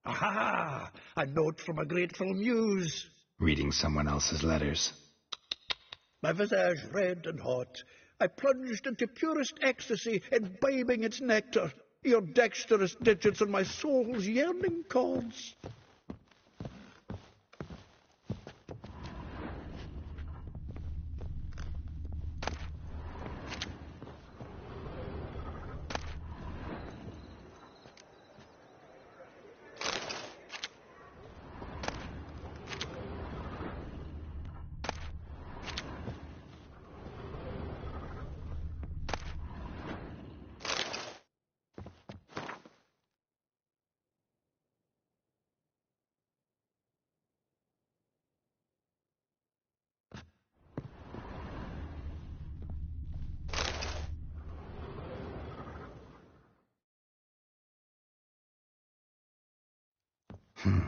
Aha! A note from a grateful muse. Reading someone else's letters. My visage red and hot, I plunged into purest ecstasy, imbibing its nectar, your dexterous digits on my soul's yearning chords. Hmm.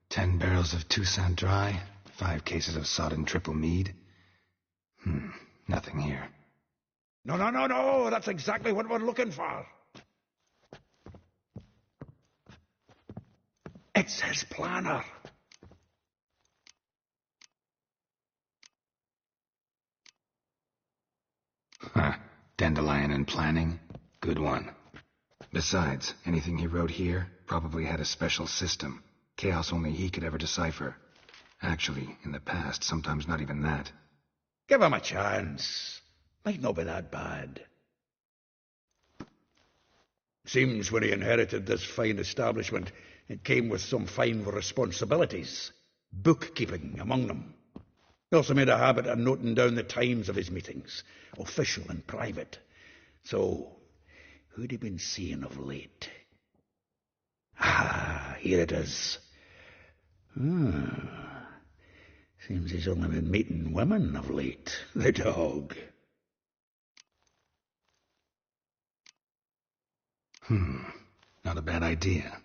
10 barrels of Toussaint Dry, 5 cases of sodden triple mead. Nothing here. No, that's exactly what we're looking for. It's his planner. Huh. Dandelion and planning? Good one. Besides, anything he wrote here probably had a special system. Chaos only he could ever decipher. Actually, in the past, sometimes not even that. Give him a chance. Might not be that bad. Seems when he inherited this fine establishment, it came with some fine responsibilities. Bookkeeping among them. He also made a habit of noting down the times of his meetings, official and private. So, who'd he been seeing of late? Ah, here it is. Seems he's only been meeting women of late, the dog. Not a bad idea.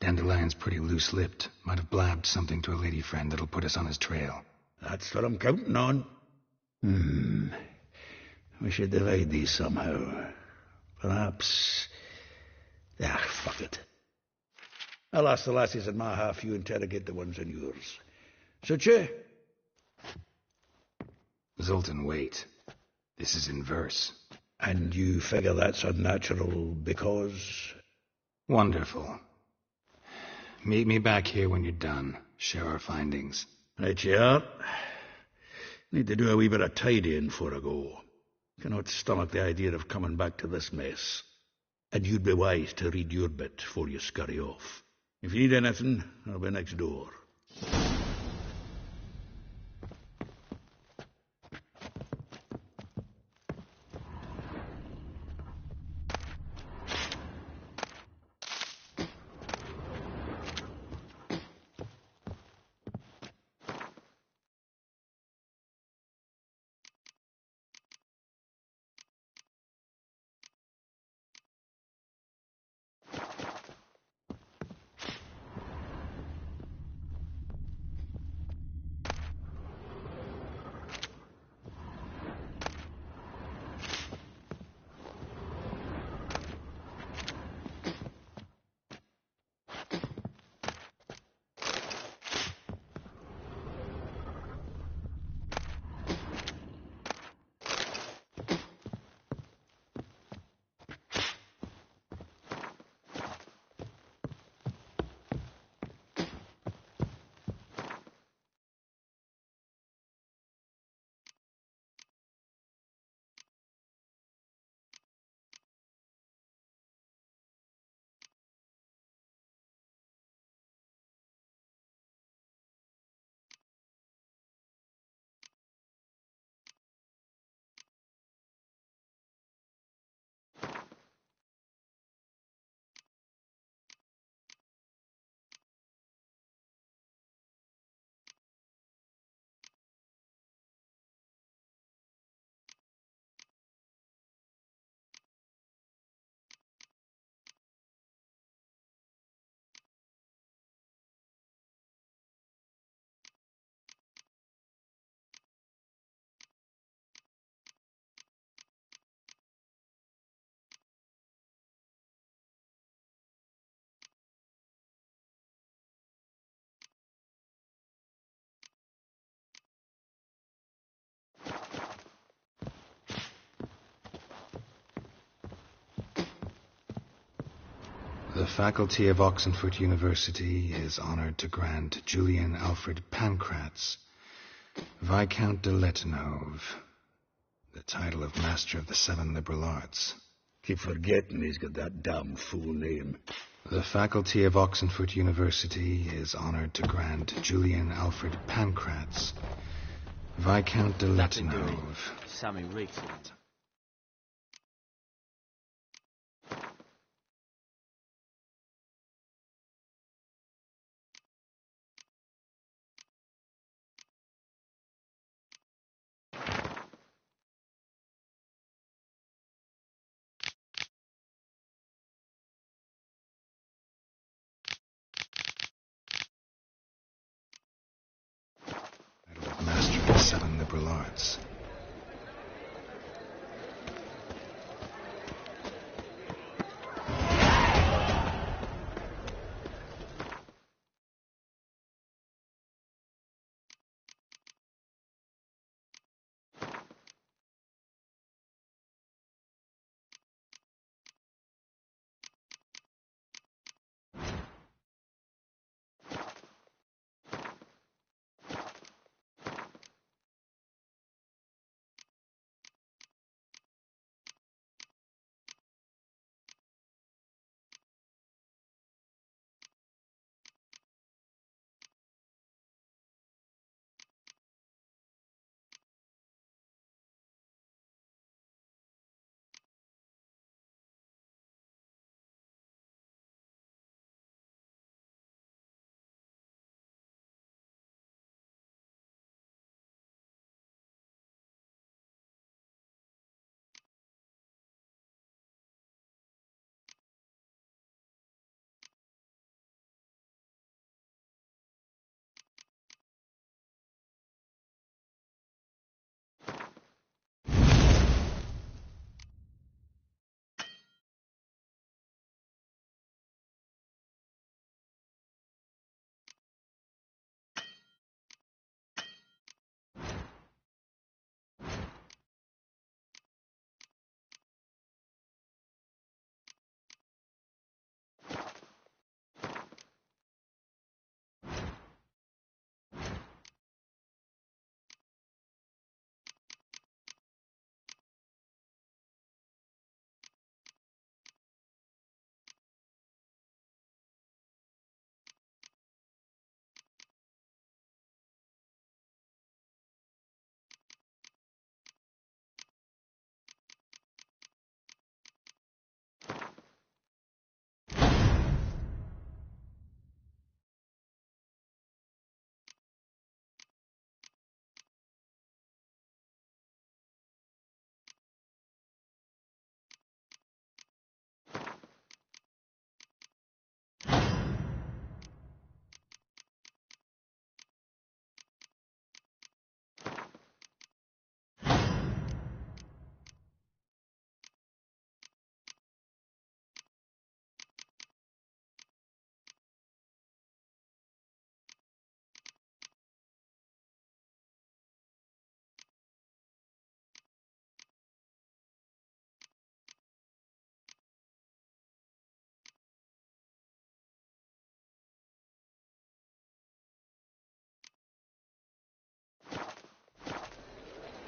Dandelion's pretty loose-lipped. Might have blabbed something to a lady friend that'll put us on his trail. That's what I'm counting on. We should divide these somehow. Perhaps... fuck it. I'll ask the lassies in my half, you interrogate the ones in yours. Suit you? Zoltan, wait. This is in verse. And you figure that's unnatural because... Wonderful. Meet me back here when you're done. Share our findings. Right you are. Need to do a wee bit of tidying before I go. Cannot stomach the idea of coming back to this mess. And you'd be wise to read your bit before you scurry off. If you need anything, I'll be next door. The faculty of Oxenford University is honored to grant Julian Alfred Pancratz, Viscount de Letenhove, the title of Master of the Seven Liberal Arts. Keep forgetting he's got that damn fool name. The faculty of Oxenford University is honored to grant Julian Alfred Pancratz, Viscount de Letenhove. Sammy Reese. Title of Master of the Seven Liberal Arts.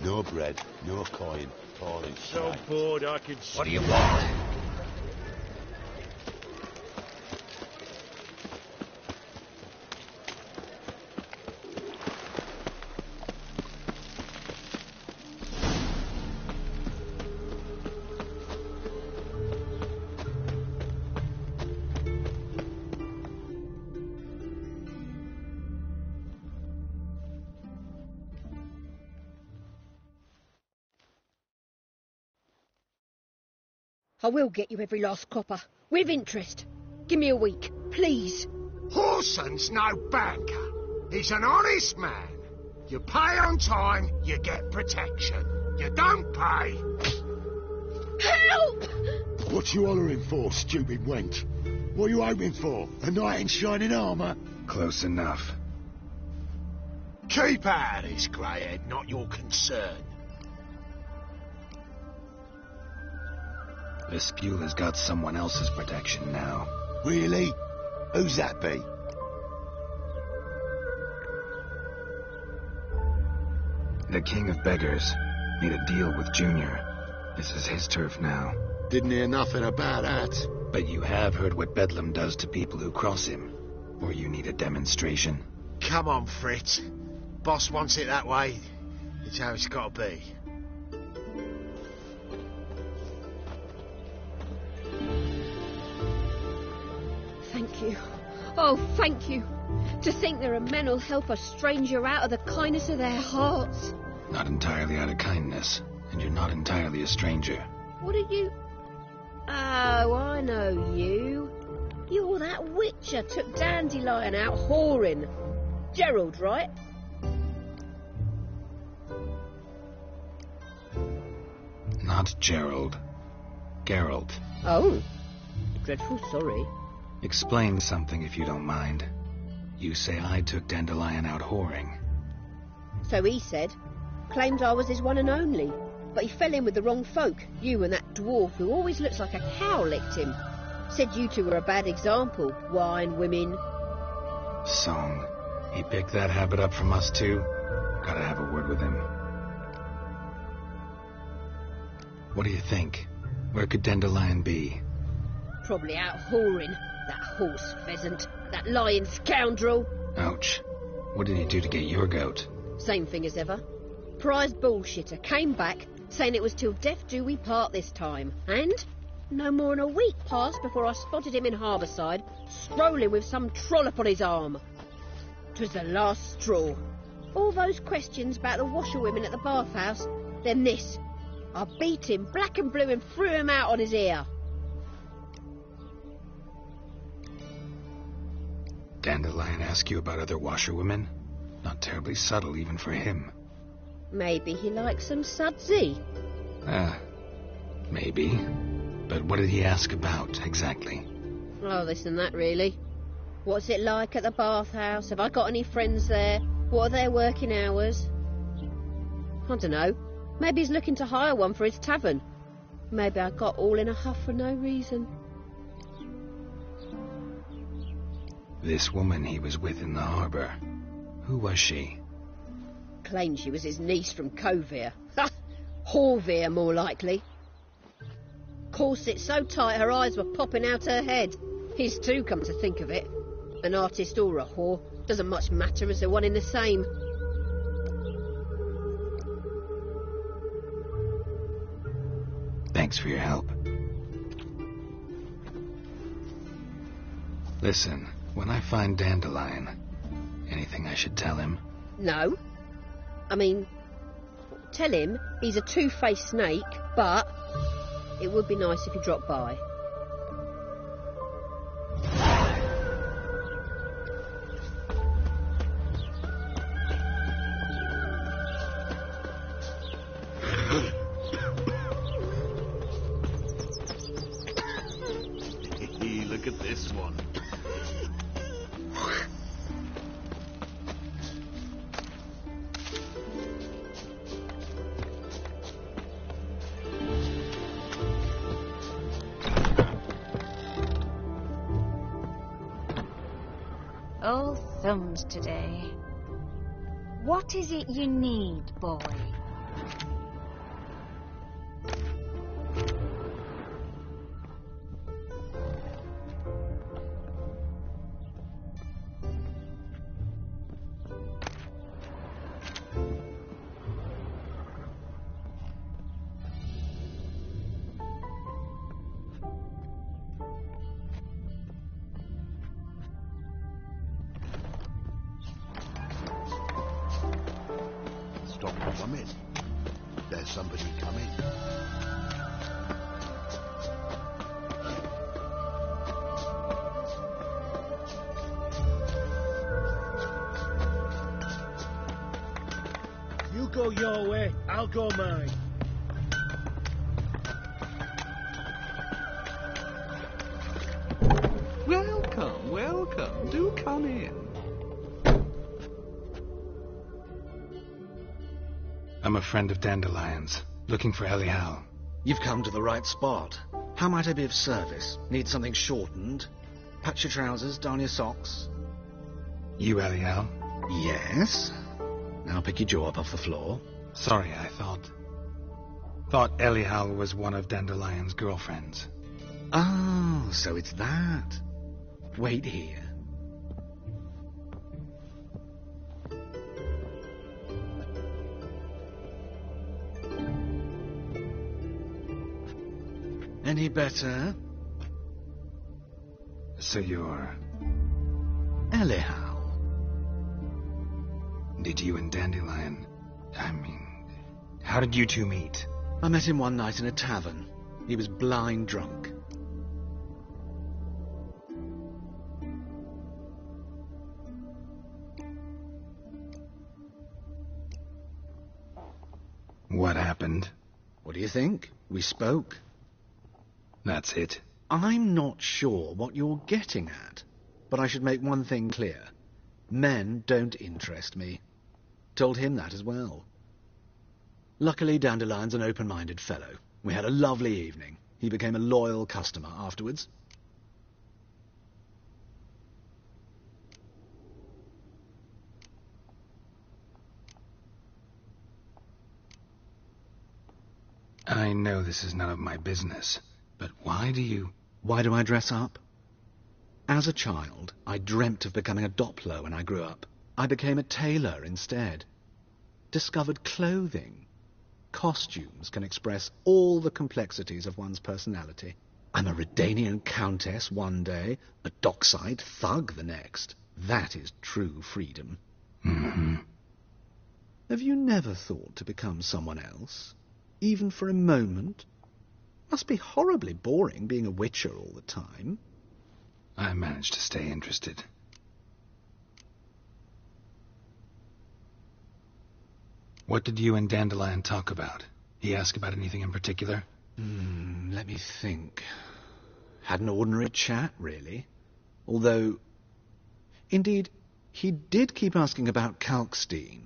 No bread, no coin, falling So bored I can... What do you want? I will get you every last copper, with interest. Give me a week, please. Horson's no banker. He's an honest man. You pay on time, you get protection. You don't pay... Help! What you hollering for, stupid wench? What you hoping for? A knight in shining armour? Close enough. Keep out of this, greyhead, not your concern. This Spule has got someone else's protection now. Really? Who's that be? The King of Beggars made a deal with Junior. This is his turf now. Didn't hear nothing about that. But you have heard what Bedlam does to people who cross him. Or you need a demonstration? Come on, Fritz. Boss wants it that way. It's how it's got to be. Thank you. Oh, thank you. To think there are men who'll help a stranger out of the kindness of their hearts. Not entirely out of kindness, and you're not entirely a stranger. What are you... Oh, I know you. You're that witcher took Dandelion out whoring. Gerald, right? Not Gerald. Geralt. Oh. Dreadful sorry. Explain something if you don't mind. You say I took Dandelion out whoring. So he said. Claimed I was his one and only. But he fell in with the wrong folk. You and that dwarf who always looks like a cow licked him. Said you two were a bad example. Wine, women. Song. He picked that habit up from us too? Gotta have a word with him. What do you think? Where could Dandelion be? Probably out whoring. That horse pheasant. That lying scoundrel. Ouch. What did he do to get your goat? Same thing as ever. Prize bullshitter came back, saying it was till death do we part this time. And no more than a week passed before I spotted him in Harbourside, strolling with some trollop on his arm. 'Twas the last straw. All those questions about the washerwomen at the bathhouse, then this. I beat him black and blue and threw him out on his ear. Dandelion ask you about other washerwomen? Not terribly subtle even for him. Maybe he likes some sudsy. Maybe. But what did he ask about, exactly? Oh, this and that, really. What's it like at the bathhouse? Have I got any friends there? What are their working hours? I don't know. Maybe he's looking to hire one for his tavern. Maybe I got all in a huff for no reason. This woman he was with in the harbour. Who was she? Claimed she was his niece from Kovir. Ha! Horvir, more likely. Corset so tight her eyes were popping out her head. His too, come to think of it. An artist or a whore. Doesn't much matter as they're one in the same. Thanks for your help. Listen, when I find Dandelion, anything I should tell him? No. I mean, tell him he's a two-faced snake, but it would be nice if he dropped by. Look at this one. Oh, thumbs today. What is it you need, boy? Stop and come in. There's somebody coming. You go your way, I'll go mine. Welcome, welcome. Do come in. I'm a friend of Dandelion's, looking for Elial. You've come to the right spot. How might I be of service? Need something shortened? Patch your trousers, darn your socks. You, Elial? Yes. Now pick your jaw up off the floor. Sorry, I thought Elial was one of Dandelion's girlfriends. Oh, so it's that. Wait here. Any better? So you're... Elial. Did you and Dandelion... how did you two meet? I met him one night in a tavern. He was blind drunk. What happened? What do you think? We spoke. That's it. I'm not sure what you're getting at, but I should make one thing clear. Men don't interest me. Told him that as well. Luckily, Dandelion's an open-minded fellow. We had a lovely evening. He became a loyal customer afterwards. I know this is none of my business, but why do you... Why do I dress up? As a child, I dreamt of becoming a Doppler when I grew up. I became a tailor instead. Discovered clothing. Costumes can express all the complexities of one's personality. I'm a Redanian countess one day, a dockside thug the next. That is true freedom. Mm-hmm. Have you never thought to become someone else? Even for a moment? Must be horribly boring being a witcher all the time. I managed to stay interested. What did you and Dandelion talk about? He asked about anything in particular? Let me think. Had an ordinary chat, really. Although, indeed, he did keep asking about Kalkstein.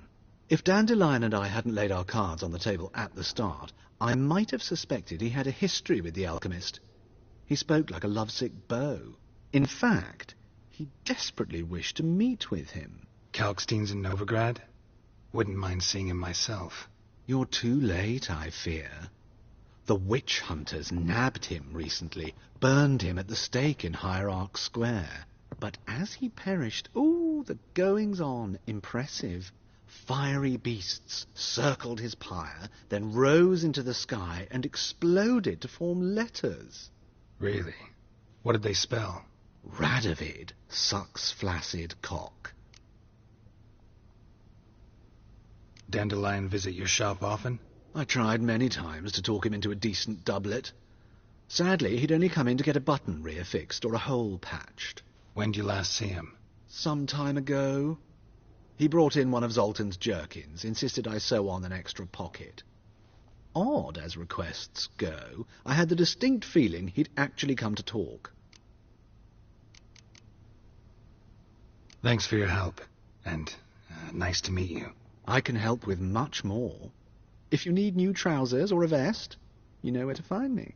If Dandelion and I hadn't laid our cards on the table at the start, I might have suspected he had a history with the alchemist. He spoke like a lovesick beau. In fact, he desperately wished to meet with him. Kalkstein's in Novigrad? Wouldn't mind seeing him myself. You're too late, I fear. The witch hunters nabbed him recently, burned him at the stake in Hierarch Square. But as he perished, the goings-on, impressive. Fiery beasts circled his pyre, then rose into the sky and exploded to form letters. Really? What did they spell? Radovid sucks flaccid cock. Dandelion visit your shop often? I tried many times to talk him into a decent doublet. Sadly, he'd only come in to get a button reaffixed or a hole patched. When did you last see him? Some time ago. He brought in one of Zoltan's jerkins, insisted I sew on an extra pocket. Odd as requests go, I had the distinct feeling he'd actually come to talk. Thanks for your help, and nice to meet you. I can help with much more. If you need new trousers or a vest, you know where to find me.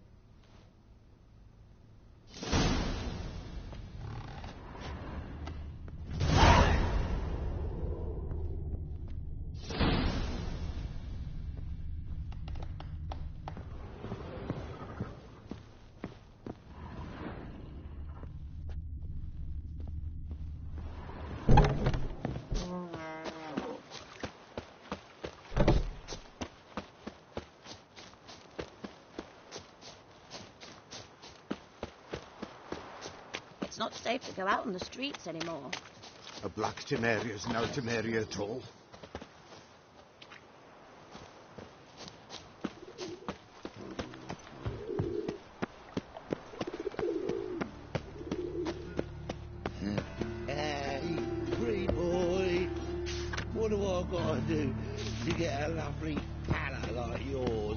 It's not safe to go out on the streets anymore. A black Temeria's no Temeria at all. Hey, free boy. What do I gotta do to get a lovely pala like yours?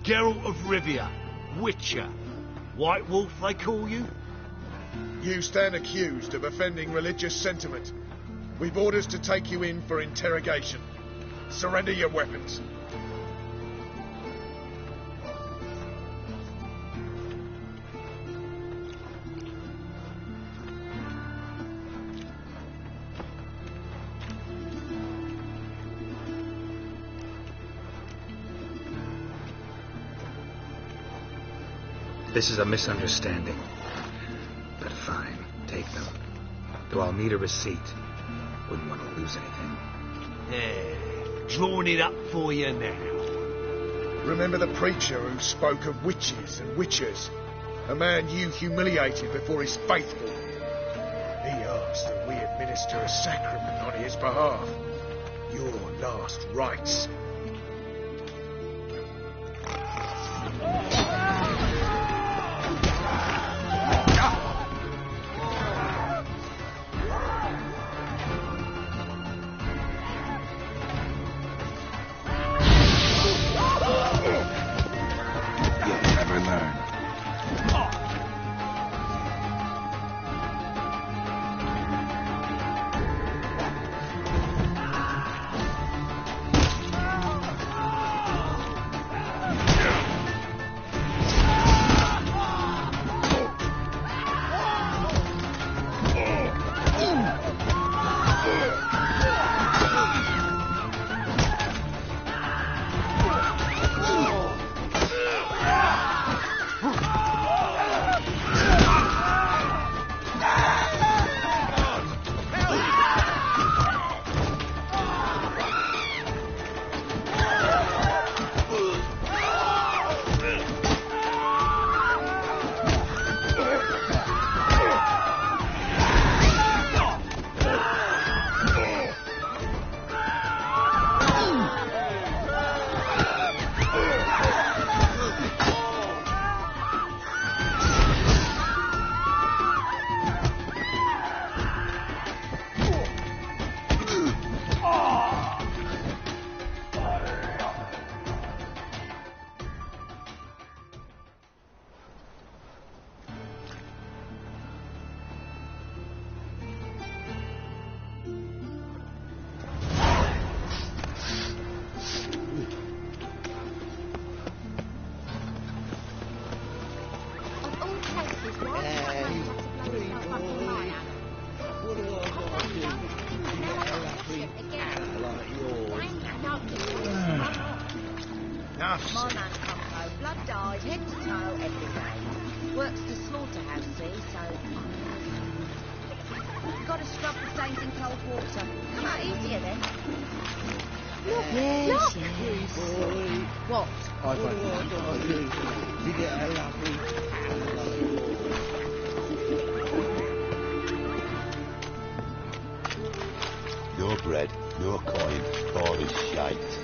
Geralt of Rivia, Witcher. White Wolf, they call you? You stand accused of offending religious sentiment. We've orders to take you in for interrogation. Surrender your weapons. This is a misunderstanding. But fine, take them. Though I'll need a receipt. Wouldn't want to lose anything. Yeah, drawing it up for you now. Remember the preacher who spoke of witches and witchers? A man you humiliated before his faithful. He asked that we administer a sacrament on his behalf. Your last rites. My man comes home, blood dyed, head to toe, every day. Works the slaughterhouse, see, so... You've got to scrub the stains in cold water. Come out easier then. Look, Yes, look. yes. What? What do I got to do to get a lovely pal like yours? No bread, no coin, all is shite.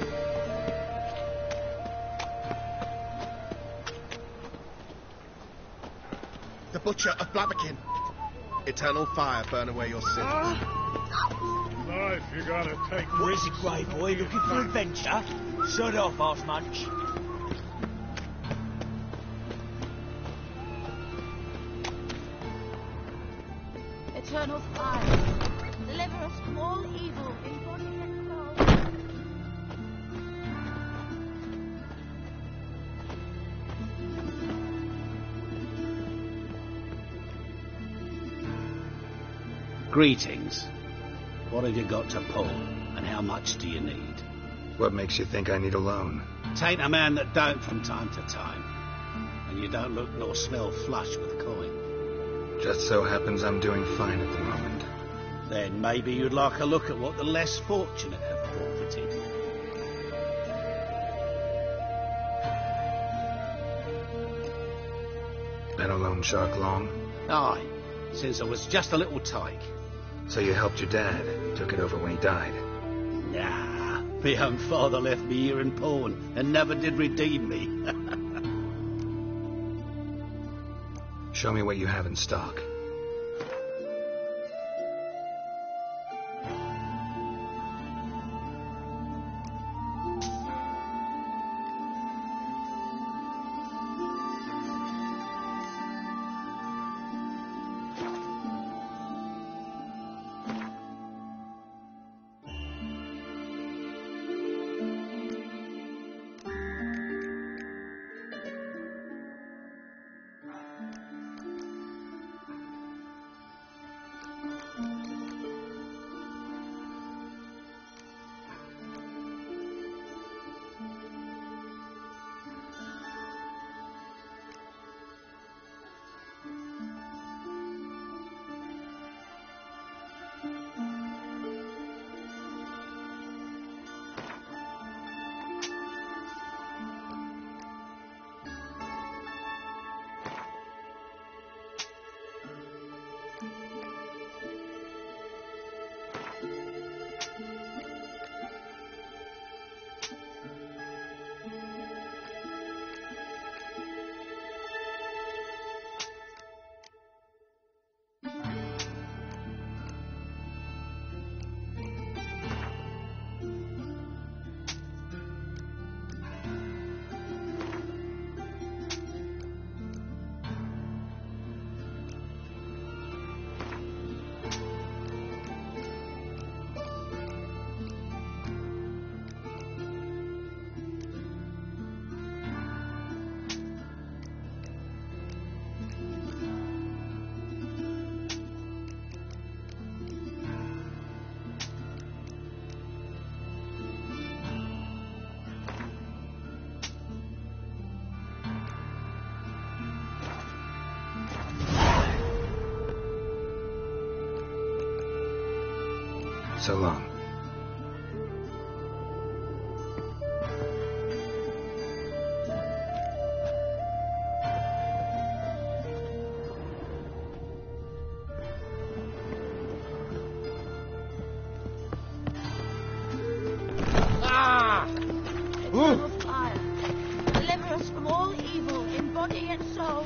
The Butcher of Blaviken. Eternal fire burn away your sin. Life, you gotta take What is it, Grey Boy? Looking for adventure? Shut off, Arse Munch. Eternal fire. Deliver us from all evil in body and soul. Greetings. What have you got to pull, and how much do you need? What makes you think I need a loan? Tain't a man that don't from time to time. And you don't look nor smell flush with coin. Just so happens I'm doing fine at the moment. Then maybe you'd like a look at what the less fortunate have forfeited. Been a loan shark long? Aye, since I was just a little tyke. So you helped your dad, took it over when he died? Nah, my young father left me here in pawn and never did redeem me. Show me what you have in stock. So long. Eternal fire, deliver us from all evil in body and soul.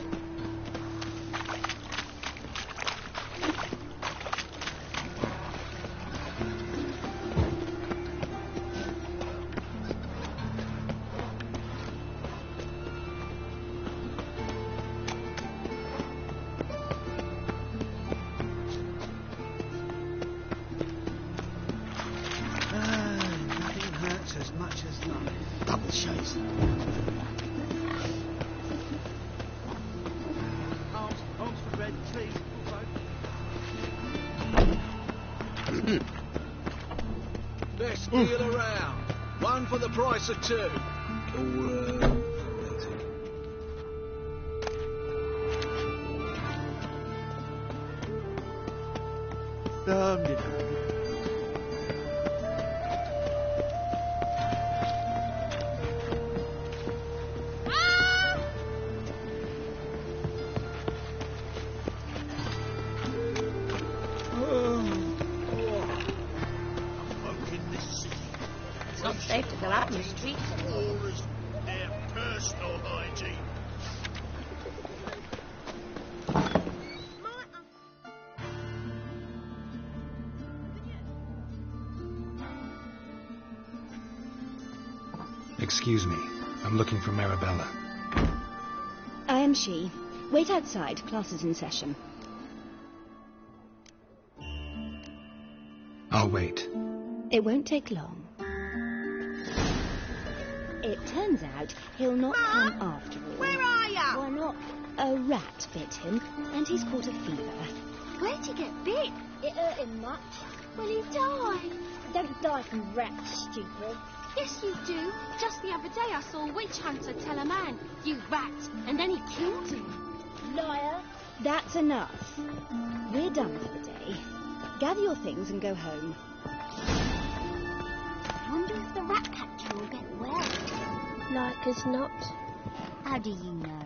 Nothing hurts as much as life. Double chase. Arms for bread, please. Best deal around. One for the price of two. It's not safe to go out in the streets anymore. Their personal hygiene. Excuse me. I'm looking for Marabella. I am she. Wait outside. Class is in session. I'll wait. It won't take long. It turns out he'll not come after all. Where are ya? Why not? A rat bit him, and he's caught a fever. Where'd you get bit? It hurt him much. Well, he died. Don't die from rats, stupid. Yes, you do. Just the other day I saw a witch hunter tell a man, "You rat," and then he killed him. Liar. That's enough. We're done for the day. Gather your things and go home. I wonder if the rat catcher will get well. Like as not. How do you know?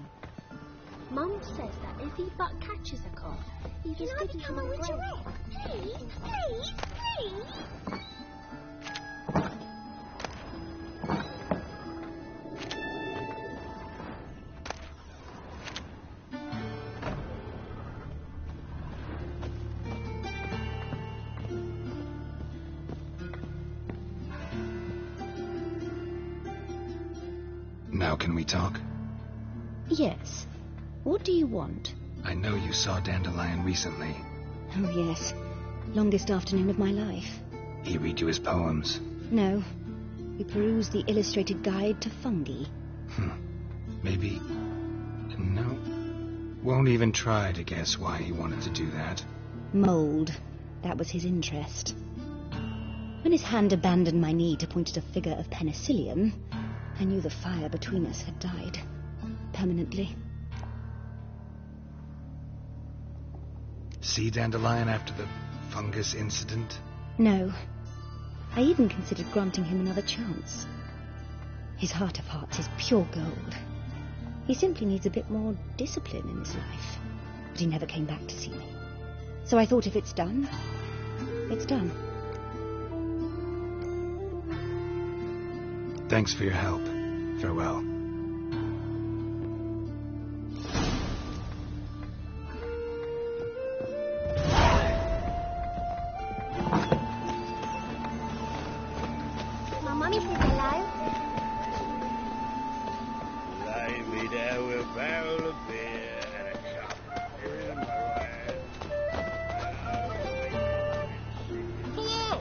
Mum says that if he but catches a cough, he's as good as one grown. Please, please, please. Now can we talk? Yes. What do you want? I know you saw Dandelion recently. Oh, yes. Longest afternoon of my life. He read you his poems. No. We perused the illustrated guide to fungi. Maybe... No. Won't even try to guess why he wanted to do that. Mould. That was his interest. When his hand abandoned my knee to point at a figure of penicillium, I knew the fire between us had died. Permanently. See Dandelion after the fungus incident? No. I even considered granting him another chance. His heart of hearts is pure gold. He simply needs a bit more discipline in his life. But he never came back to see me. So I thought if it's done, it's done. Thanks for your help. Farewell. My mummy says hello. Lay me down with a barrel of beer and a cup of beer, my lad. Hello.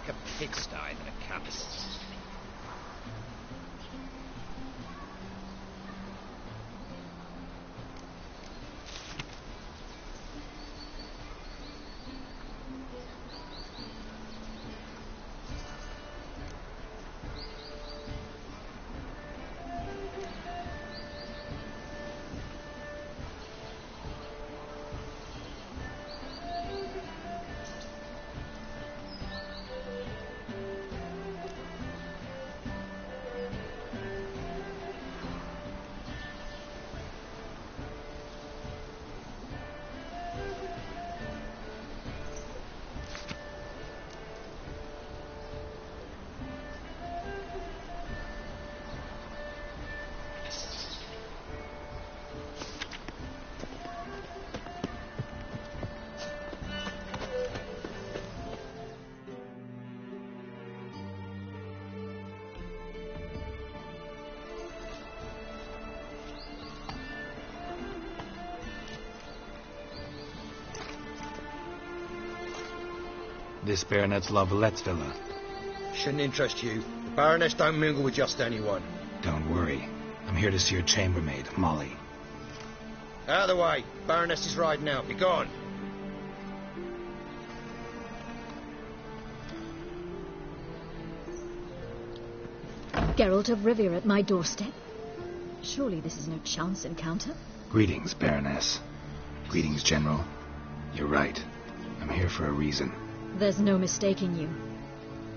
like a pigsty than a capital. This Baronet's Lavalettes villa. Shouldn't interest you. The Baroness don't mingle with just anyone. Don't worry. I'm here to see your chambermaid, Molly. Out of the way. Baroness is riding out. Be gone. Geralt of Rivia at my doorstep? Surely this is no chance encounter? Greetings, Baroness. Greetings, General. You're right. I'm here for a reason. There's no mistaking you.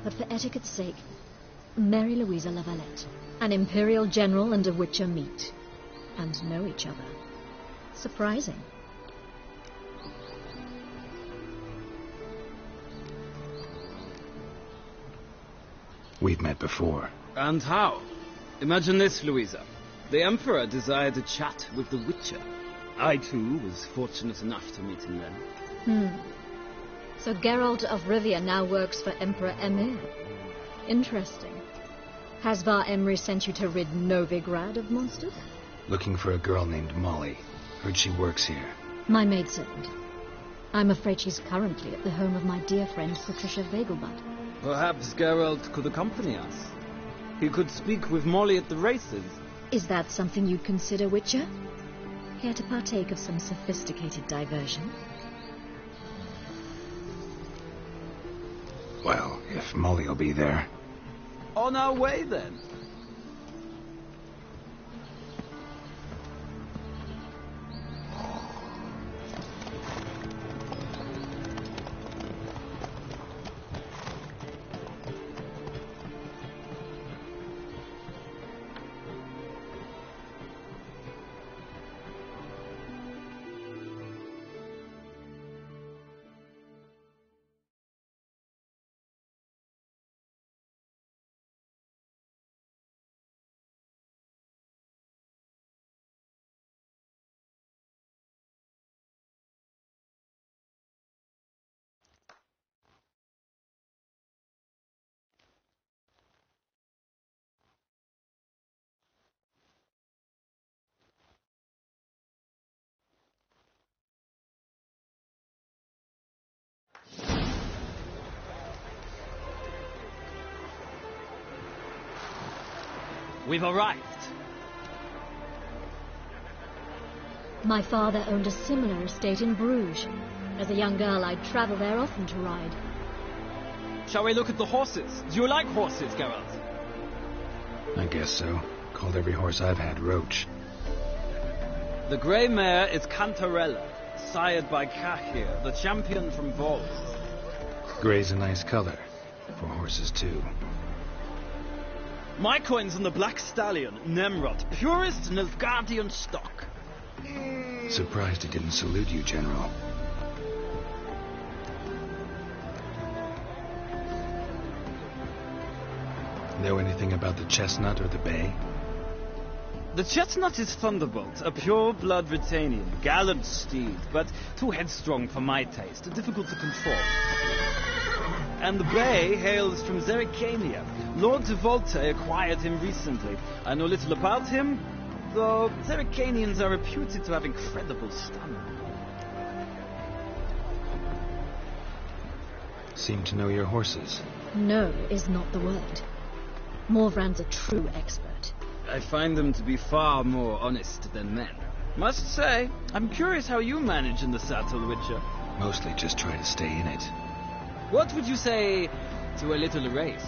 But for etiquette's sake, Mary Louisa Lavalette, an Imperial General and a Witcher meet. And know each other. Surprising. We've met before. And how? Imagine this, Louisa. The Emperor desired a chat with the Witcher. I, too, was fortunate enough to meet him then. So Geralt of Rivia now works for Emperor Emir. Interesting. Has Var Emry sent you to rid Novigrad of monsters? Looking for a girl named Molly. Heard she works here. My maidservant. I'm afraid she's currently at the home of my dear friend Patricia Vegelbud. Perhaps Geralt could accompany us. He could speak with Molly at the races. Is that something you'd consider, Witcher? Here to partake of some sophisticated diversion? Well, if Molly'll be there. On our way, then. We've arrived. My father owned a similar estate in Bruges. As a young girl, I'd travel there often to ride. Shall we look at the horses? Do you like horses, Geralt? I guess so. Called every horse I've had Roach. The grey mare is Cantarella, sired by Cahir, the champion from Vol. Grey's a nice color. For horses, too. My coin's on the black stallion, Nemrod, purest Nilfgaardian stock. Surprised he didn't salute you, General. Know anything about the chestnut or the bay? The chestnut is Thunderbolt, a pure-blood Britannian, gallant steed, but too headstrong for my taste, difficult to control. And the bay hails from Zerrikania. Lord de Volte acquired him recently. I know little about him, though Zerrikanians are reputed to have incredible stamina. Seem to know your horses. No is not the word. Morvran's a true expert. I find them to be far more honest than men. Must say, I'm curious how you manage in the saddle, Witcher. Mostly just try to stay in it. What would you say to a little race?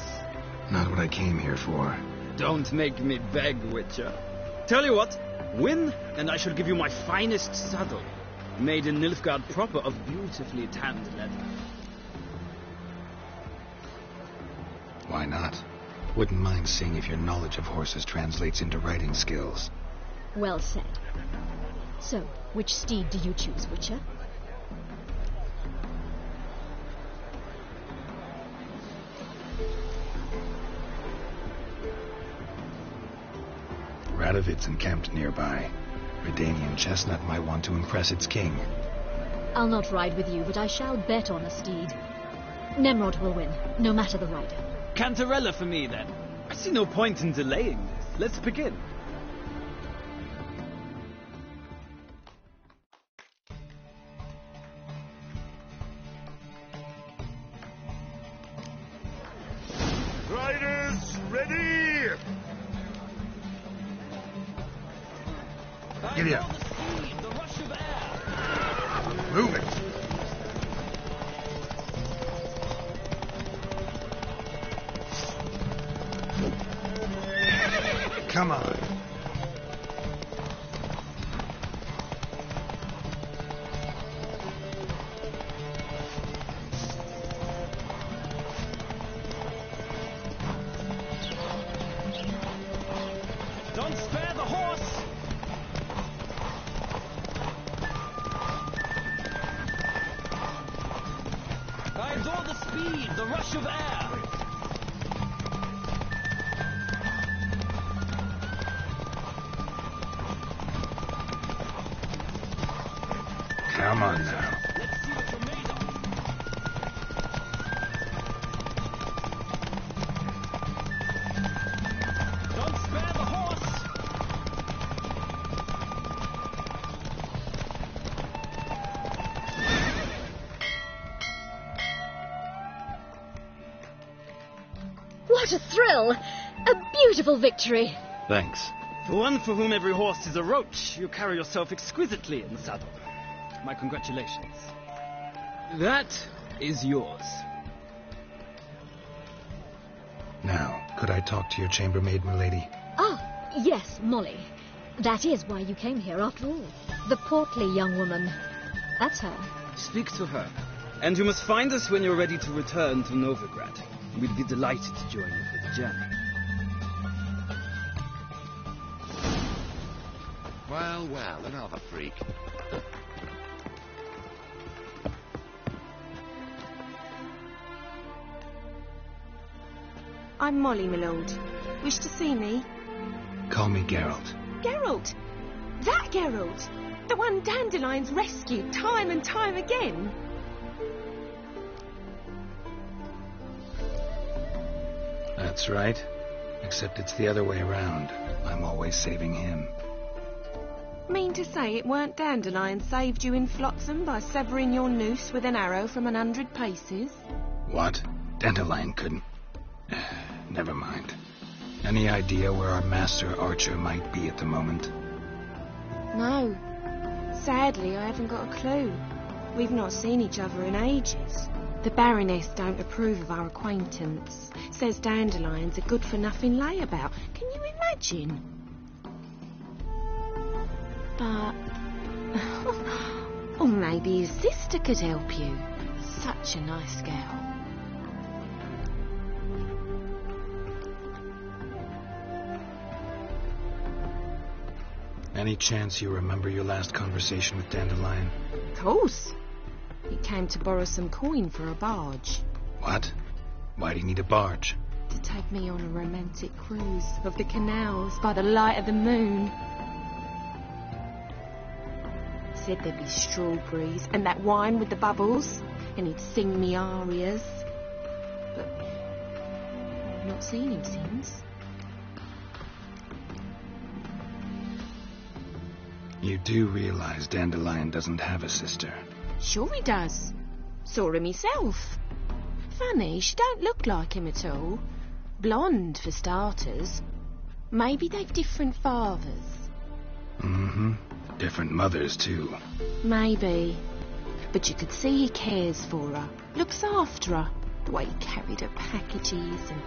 Not what I came here for. Don't make me beg, Witcher. Tell you what, win, and I shall give you my finest saddle, made in Nilfgaard proper of beautifully tanned leather. Why not? Wouldn't mind seeing if your knowledge of horses translates into riding skills. Well said. So, which steed do you choose, Witcher? Radovid's encamped nearby. Redanian chestnut might want to impress its king. I'll not ride with you, but I shall bet on a steed. Nemrod will win, no matter the rider. Cantarella for me, then. I see no point in delaying this. Let's begin. Riders, ready! Giddy up. Move it. Come on. Don't spare the horse! I adore the speed, the rush of air. Come on now. Let's see what you're made of. Don't spare the horse! What a thrill! A beautiful victory! Thanks. For one for whom every horse is a roach, you carry yourself exquisitely in the saddle. My congratulations. That is yours. Now, could I talk to your chambermaid, milady? Ah, yes, Molly. That is why you came here after all. The portly young woman. That's her. Speak to her. And you must find us when you're ready to return to Novigrad. We'd be delighted to join you for the journey. Well, well, another freak. I'm Molly, my lord. Wish to see me? Call me Geralt. Geralt! That Geralt! The one Dandelion's rescued time and time again! That's right. Except it's the other way around. I'm always saving him. Mean to say it weren't Dandelion saved you in Flotsam by severing your noose with an arrow from 100 paces? What? Dandelion couldn't. Never mind. Any idea where our master archer might be at the moment? No. Sadly, I haven't got a clue. We've not seen each other in ages. The Baroness don't approve of our acquaintance. Says Dandelion's a good-for-nothing layabout. Can you imagine? But... or maybe his sister could help you. Such a nice girl. Any chance you remember your last conversation with Dandelion? Of course. He came to borrow some coin for a barge. What? Why'd he need a barge? To take me on a romantic cruise of the canals by the light of the moon. Said there'd be strawberries and that wine with the bubbles, and he'd sing me arias. But I've not seen him since. You do realize Dandelion doesn't have a sister? Sure he does. Saw him himself. funny? She don't look like him at all. Blonde, for starters. Maybe they've different fathers. Mm-hmm. Different mothers, too. Maybe. But you could see he cares for her. Looks after her. The way he carried her packages and...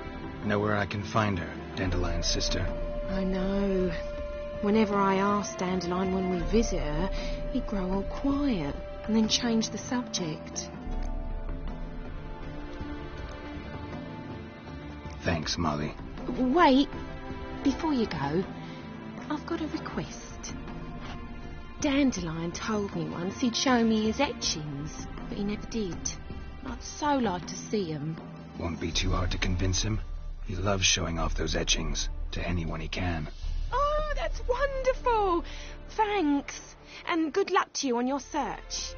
Know where I can find her, Dandelion's sister? I know. Whenever I ask Dandelion when we visit her, he'd grow all quiet and then change the subject. Thanks, Molly. Wait. Before you go, I've got a request. Dandelion told me once he'd show me his etchings, but he never did. I'd so like to see them. Won't be too hard to convince him. He loves showing off those etchings to anyone he can. Oh, that's wonderful! Thanks, and good luck to you on your search.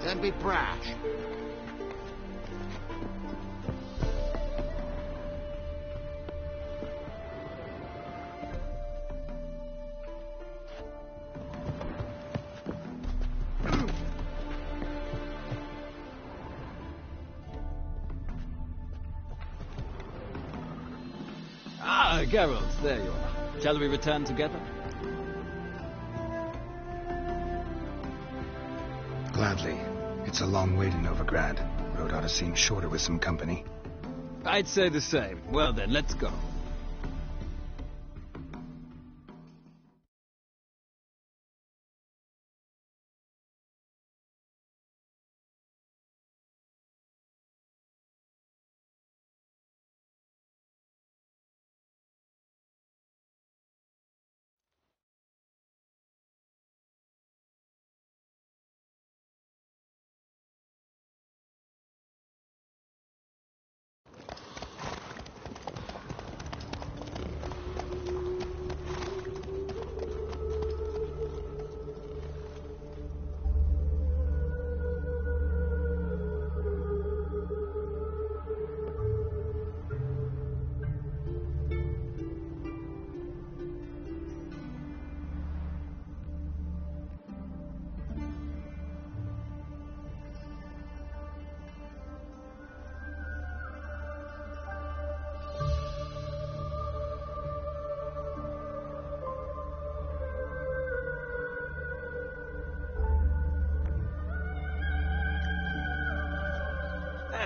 Don't be brash. Ah, Geralt, there you are. Shall we return together? Gladly. It's a long way to Novigrad. Road ought to seem shorter with some company. I'd say the same. Well then, let's go.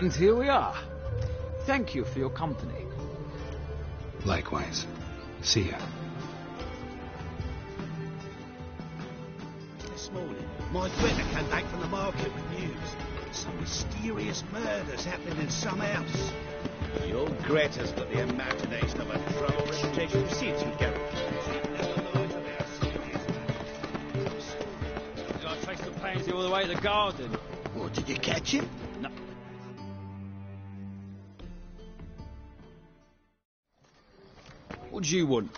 And here we are. Thank you for your company. Likewise. See ya. This morning, my Greta came back from the market with news. Some mysterious murders happening in some house. Your Greta's got the imagination of a trouble reputation for city, Geralt. Did I trace the pansy all the way to the garden? What, did you catch him? No. What do you want?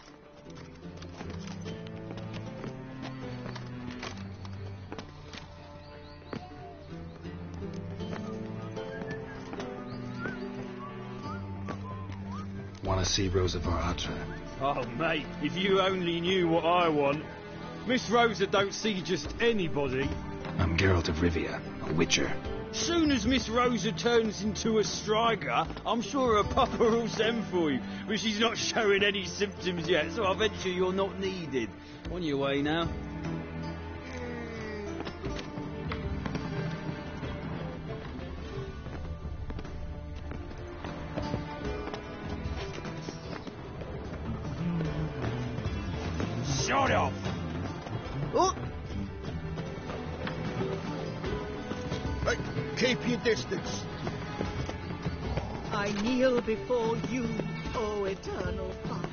Want to see Rosa Varatra? Oh, mate, if you only knew what I want. Miss Rosa don't see just anybody. I'm Geralt of Rivia, a witcher. Soon as Miss Rosa turns into a striker, I'm sure her papa will send for you. But she's not showing any symptoms yet, so I venture you're not needed. On your way now. Shut off! Oh! Hey, keep your distance. I kneel before you, O eternal Father.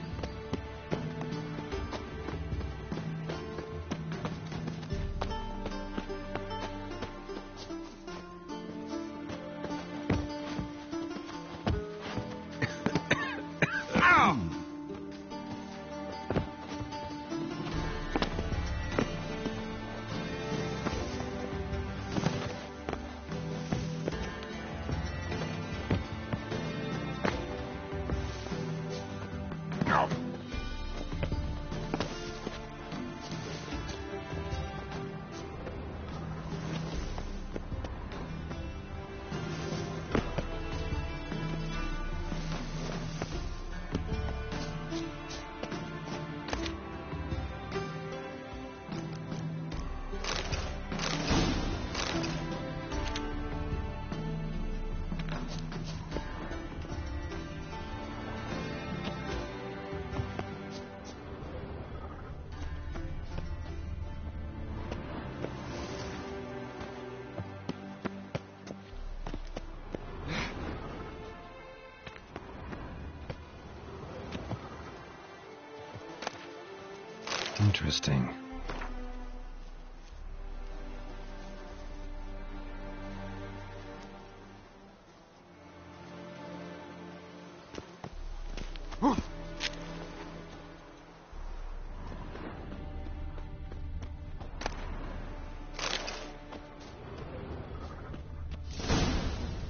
Interesting.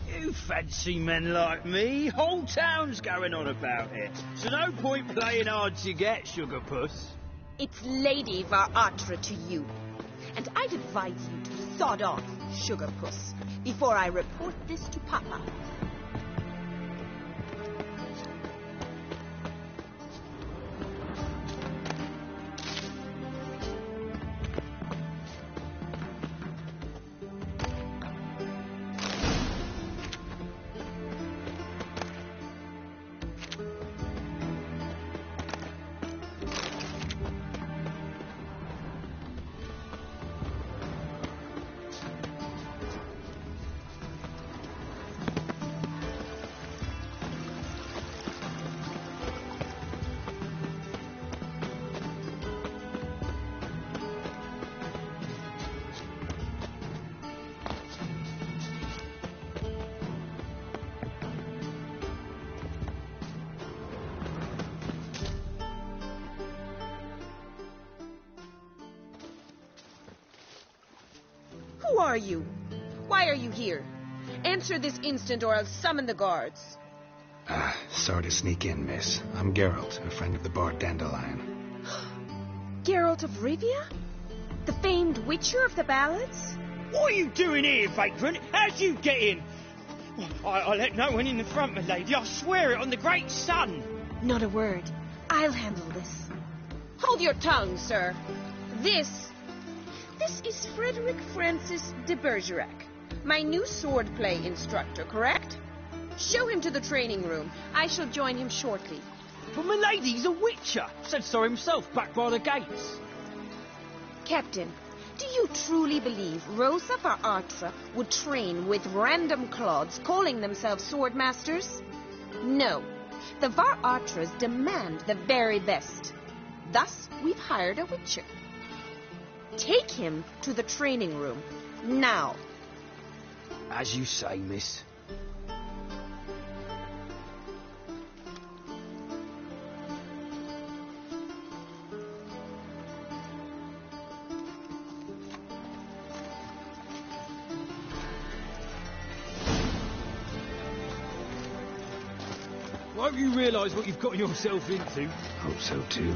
You fancy men like me? Whole town's going on about it. So no point playing hard to get, sugar puss. It's Lady Varatra to you. And I'd advise you to sod off, sugar puss, before I report this to Papa. Who are you? Why are you here? Answer this instant or I'll summon the guards. Sorry to sneak in, miss. I'm Geralt, a friend of the bard Dandelion. Geralt of Rivia? The famed witcher of the ballads? What are you doing here, vagrant? How'd you get in? I let no one in the front, my lady. I swear it on the great sun. Not a word. I'll handle this. Hold your tongue, sir. This is Frederick Francis de Bergerac, my new swordplay instructor, correct? Show him to the training room. I shall join him shortly. But my lady's a witcher. Said so himself back by the gates. Captain, do you truly believe Rosa Varatra would train with random clods calling themselves swordmasters? No. The Varatras demand the very best. Thus, we've hired a witcher. Take him to the training room, now. As you say, miss. Won't you realise what you've got yourself into? Hope so, too.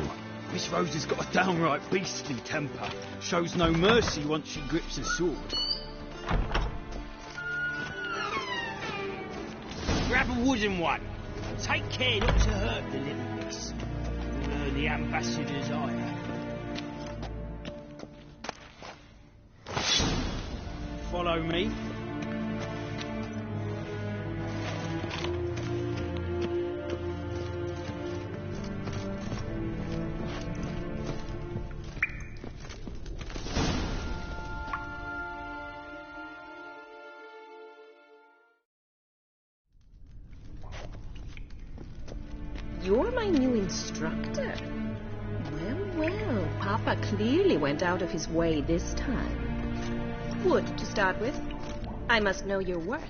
Miss Rose has got a downright beastly temper. Shows no mercy once she grips a sword. Grab a wooden one. Take care not to hurt the little miss. You'll learn the ambassador's ire. Follow me. You're my new instructor. Well, Papa clearly went out of his way this time. Wood, to start with. I must know your worth.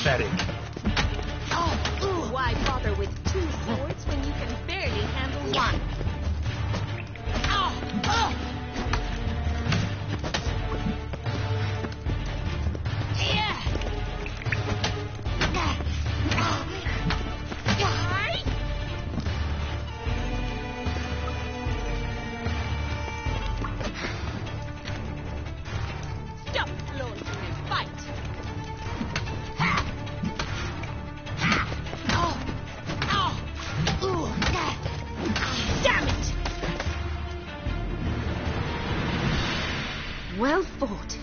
pathetic. Why bother with 2 swords when you can barely handle one? Stop floating and fight! Damn it! Well fought.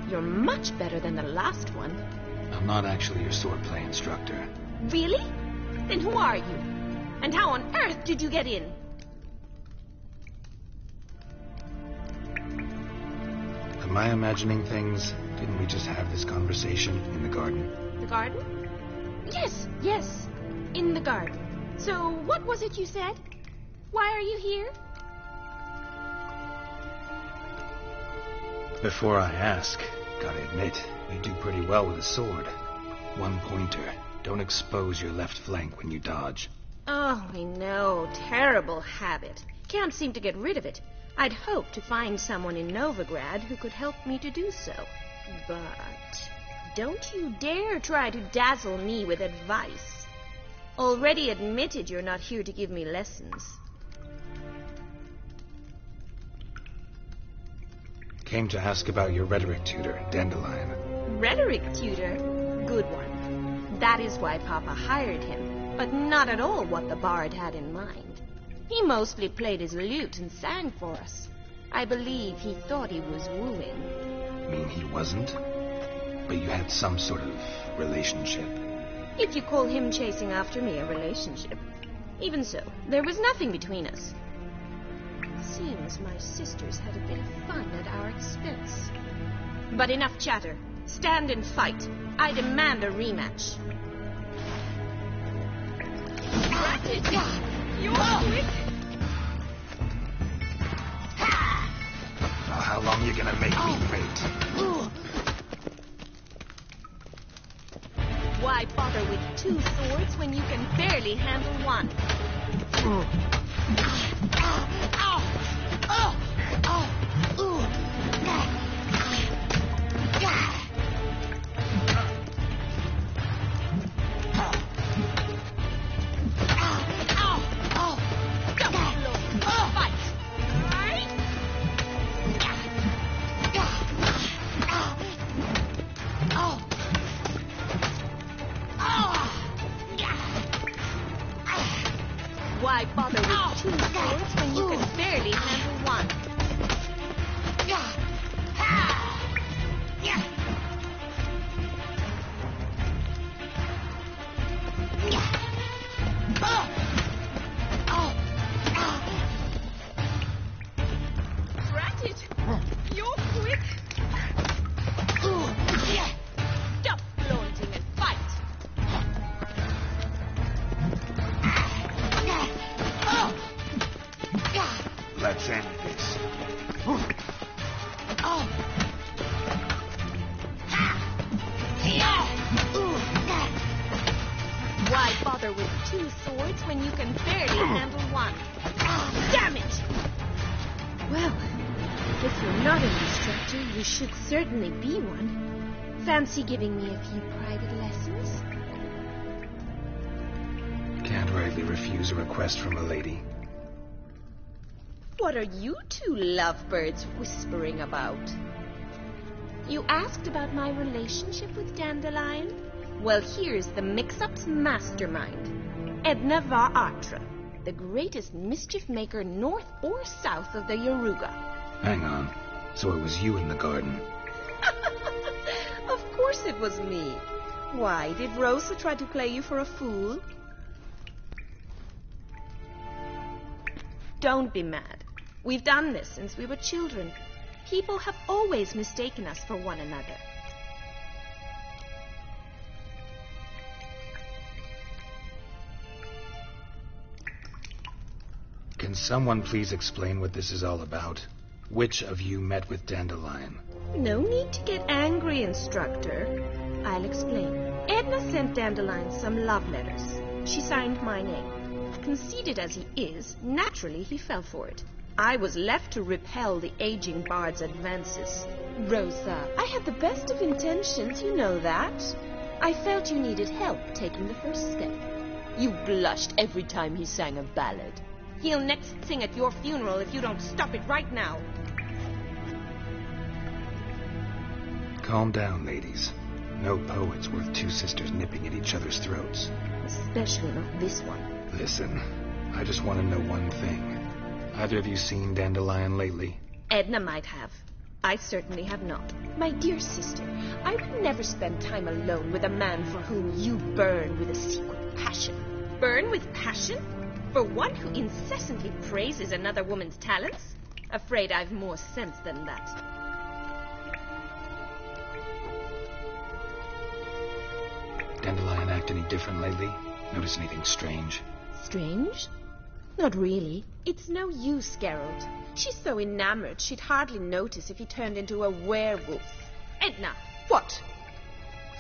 You're much better than the last one. I'm not actually your swordplay instructor. Really? Then who are you? And how on earth did you get in? Am I imagining things? Didn't we just have this conversation in the garden? The garden? Yes. In the garden. So, what was it you said? Why are you here? Before I ask, gotta admit, you do pretty well with a sword. 1 pointer. Don't expose your left flank when you dodge. Oh, I know. Terrible habit. Can't seem to get rid of it. I'd hoped to find someone in Novigrad who could help me to do so. But don't you dare try to dazzle me with advice. Already admitted you're not here to give me lessons. Came to ask about your rhetoric tutor, Dandelion. Rhetoric tutor? Good one. That is why Papa hired him, but not at all what the bard had in mind. He mostly played his lute and sang for us. I believe he thought he was wooing. Mean he wasn't? But you had some sort of relationship. If you call him chasing after me a relationship. Even so, there was nothing between us. Seems my sisters had a bit of fun at our expense. But enough chatter. Stand and fight. I demand a rematch. You're quick. Well, how long you gonna make me wait? Why bother with 2 swords when you can barely handle one? Why bother with 2 swords when you can barely handle one? Drat it! You're quick! Stop flaunting and fight! Let's end this. Why bother with 2 swords when you can barely handle one? Damn it! Well, if you're not an instructor, you should certainly be one. Fancy giving me a few private lessons? Can't rightly refuse a request from a lady. What are you 2 lovebirds whispering about? You asked about my relationship with Dandelion? Well, here's the mix-up's mastermind. Edna var Atra, the greatest mischief maker north or south of the Yaruga. Hang on. So it was you in the garden. Of course it was me. Why, did Rosa try to play you for a fool? Don't be mad. We've done this since we were children. People have always mistaken us for one another. Can someone please explain what this is all about? Which of you met with Dandelion? No need to get angry, instructor. I'll explain. Edna sent Dandelion some love letters. She signed my name. Conceited as he is, naturally he fell for it. I was left to repel the aging bard's advances. Rosa, I had the best of intentions, you know that. I felt you needed help taking the first step. You blushed every time he sang a ballad. He'll next sing at your funeral if you don't stop it right now. Calm down, ladies. No poet's worth two sisters nipping at each other's throats. Especially not this one. Listen, I just want to know one thing. Either of you seen Dandelion lately? Edna might have. I certainly have not. My dear sister, I would never spend time alone with a man for whom you burn with a secret passion. Burn with passion? For one who incessantly praises another woman's talents? Afraid I've more sense than that. Dandelion act any different lately? Notice anything strange? Strange? Not really. It's no use, Geralt. She's so enamored she'd hardly notice if he turned into a werewolf. Edna! What?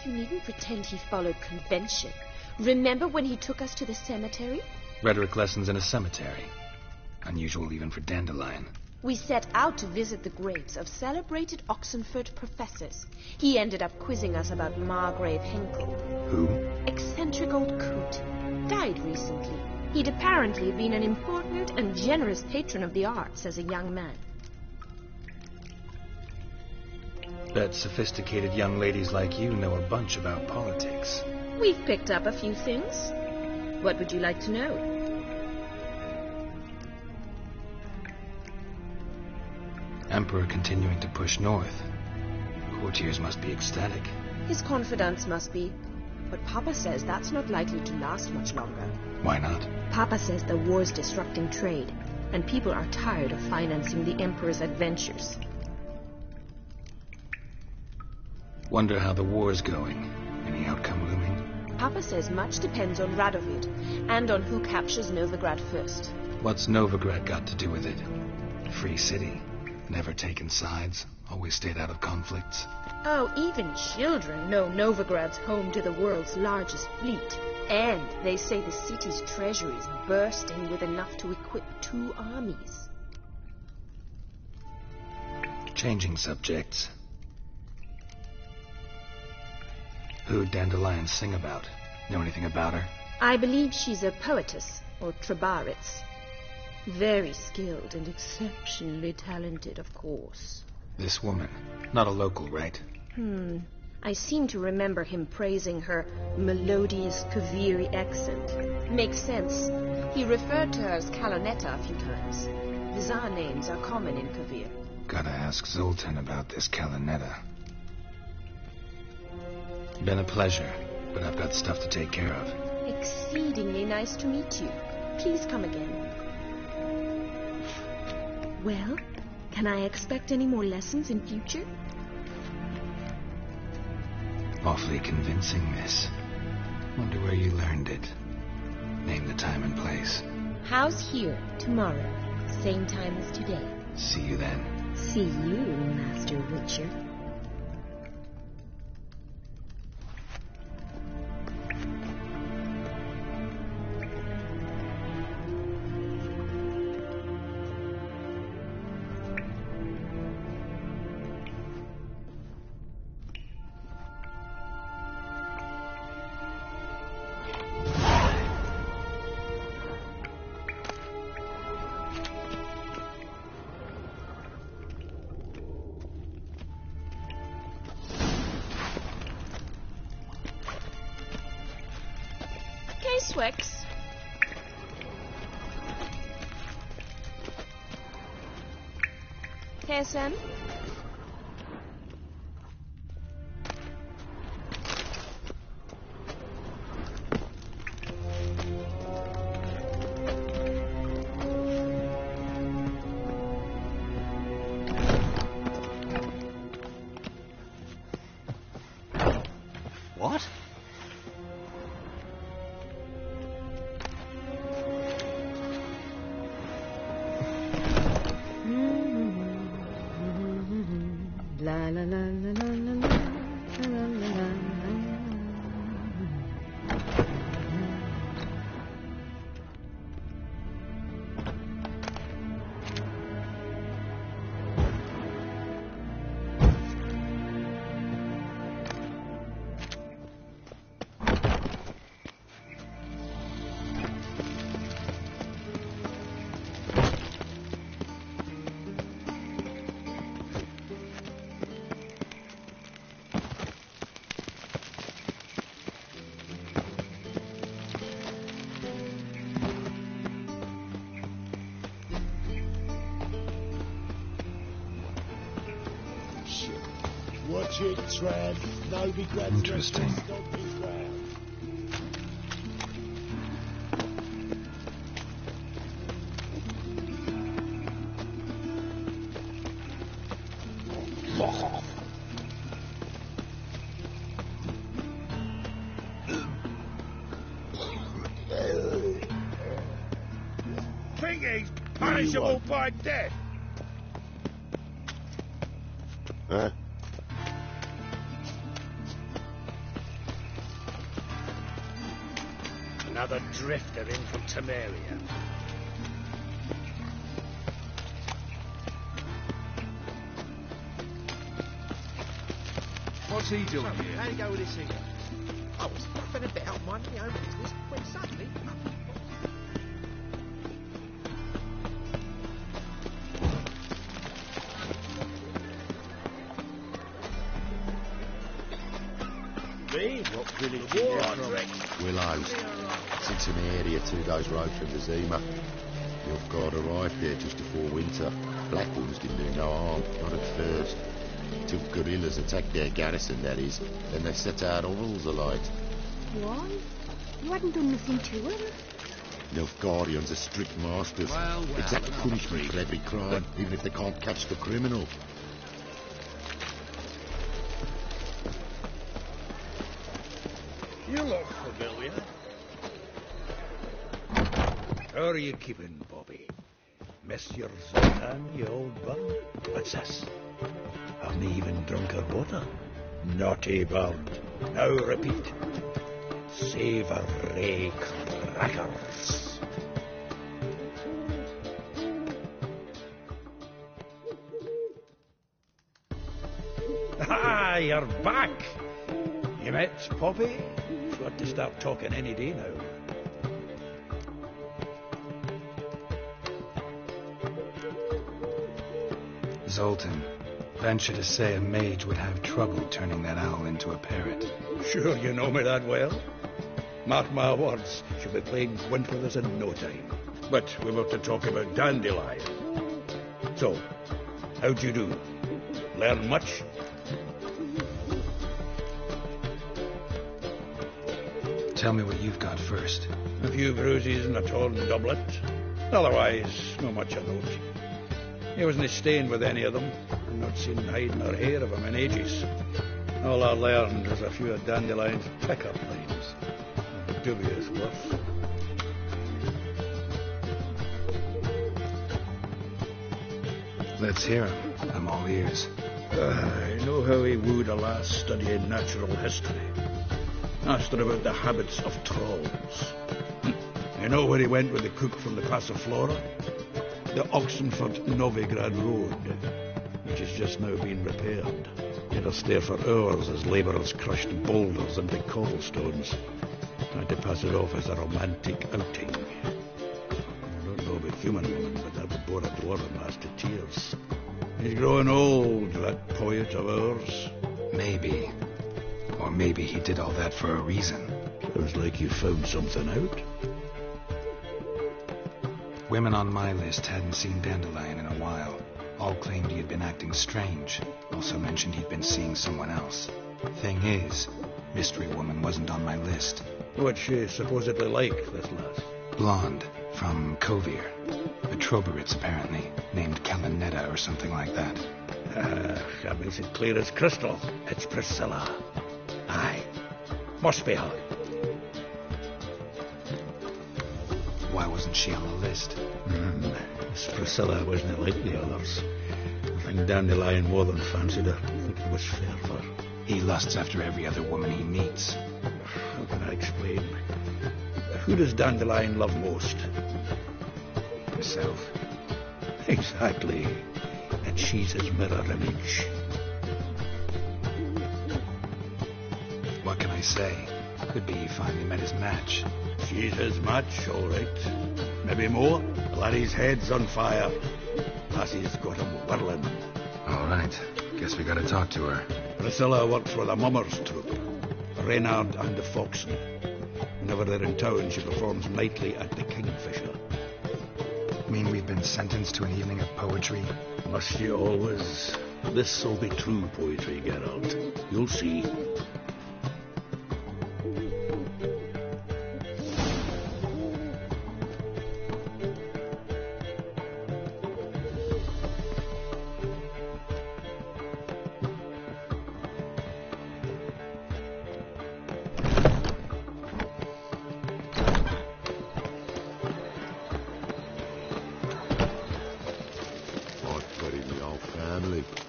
You needn't pretend he followed convention. Remember when he took us to the cemetery? Rhetoric lessons in a cemetery. Unusual even for Dandelion. We set out to visit the graves of celebrated Oxenford professors. He ended up quizzing us about Margrave Henkel. Who? Eccentric old coot. Died recently. He'd apparently been an important and generous patron of the arts as a young man. Bet sophisticated young ladies like you know a bunch about politics. We've picked up a few things. What would you like to know? Emperor continuing to push north. Courtiers must be ecstatic. His confidants must be. But Papa says that's not likely to last much longer. Why not? Papa says the war's disrupting trade, and people are tired of financing the Emperor's adventures. Wonder how the war's going. Any outcome looming? Papa says much depends on Radovid, and on who captures Novigrad first. What's Novigrad got to do with it? Free city. Never taken sides. Always stayed out of conflicts. Oh, even children know Novigrad's home to the world's largest fleet. And they say the city's treasury is bursting with enough to equip 2 armies. Changing subjects. Who'd Dandelion sing about? Know anything about her? I believe she's a poetess, or Trebaritz. Very skilled and exceptionally talented, of course. This woman. Not a local, right? I seem to remember him praising her melodious Kaviri accent. Makes sense. He referred to her as Calonetta a few times. Bizarre names are common in Kavir. Gotta ask Zoltan about this Calonetta. Been a pleasure, but I've got stuff to take care of. Exceedingly nice to meet you. Please come again. Well, can I expect any more lessons in future? Awfully convincing, miss. Wonder where you learned it. Name the time and place. House here, tomorrow. Same time as today. See you then. See you, Master Witcher. Swix. Pearson? What? Chick trap. Nobody grabs Interesting. Think he's punishable by death. Huh? Another drifter in from Temeria. What's he doing So, here? how do you go with this here? I was stuffing about minding my own business when suddenly... Me? What village you there from? Willows. Sits in the area 2 days' road from the Zima. Your guard arrived there just before winter. Black Wolves didn't do no harm, not at first. Till guerrillas attacked their garrison, that is. Then they set our hovels alight. Why? You hadn't done nothing to him. Nilfgaardians are strict masters. Well, Exact enough punishment for every crime, even if they can't catch the criminal. You look familiar. How are you keeping, Bobby? Monsieur Zoltan, you old bum? What's this? Haven't even drunk her water? Naughty bird. Now repeat. Savoury crackers. Ah, you're back. You met Poppy? Got to start talking any day now. Zoltan, venture to say a mage would have trouble turning that owl into a parrot. Sure you know me that well. Mark my words, she'll be playing Gwent with us in no time. But we were to talk about Dandelion. So, how'd you do? Learn much? Tell me what you've got first. A few bruises and a torn doublet. Otherwise, not much of note. He wasn't stained with any of them. I've not seen hide nor hair of him in ages. All I learned was a few of Dandelion's pick-up lines. Dubious worth. Let's hear him. I'm all ears. I know how he wooed a lass studying natural history. Asked her about the habits of trolls. You know where he went with the cook from the Casa Flora? The Oxenford-Novigrad Road, which has just now been repaired. You had to stare for hours as labourers crushed boulders into cobblestones. Tried to pass it off as a romantic outing. I don't know about human women, but that would bore a dwarven lass to tears. He's growing old, that poet of ours. Maybe. Or maybe he did all that for a reason. Sounds like you found something out. Women on my list hadn't seen Dandelion in a while. All claimed he had been acting strange. Also mentioned he'd been seeing someone else. Thing is, Mystery Woman wasn't on my list. What's she supposedly like, this lass? Blonde, from Kovir. A Troberitz, apparently, named Kalinetta or something like that. That makes it clear as crystal. It's Priscilla. Aye. Must be her. Why wasn't she on the list? Miss Priscilla wasn't like the others. I think Dandelion more than fancied her. I think it was fair for her. He lusts after every other woman he meets. How can I explain? Who does Dandelion love most? Himself. Exactly. And she's his mirror image. What can I say? Could be he finally met his match. She's his match, all right. Maybe more. Laddie's head's on fire. Lassie's got him whirling. All right. Guess we gotta talk to her. Priscilla works for the Mummers troupe. Reynard and the Foxen. Whenever they're in town, she performs nightly at the Kingfisher. Mean we've been sentenced to an evening of poetry? Must you always? This'll be true poetry, Geralt. You'll see.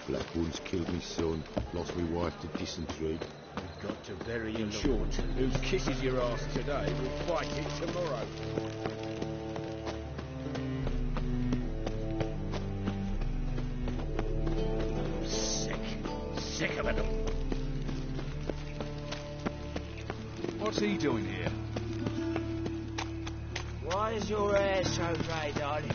Blackwood's killed me son, lost me wife to dysentery. We've got to bury him short. Who kisses your ass today will fight it tomorrow. Sick of it. What's he doing here? Why is your hair so grey, darling?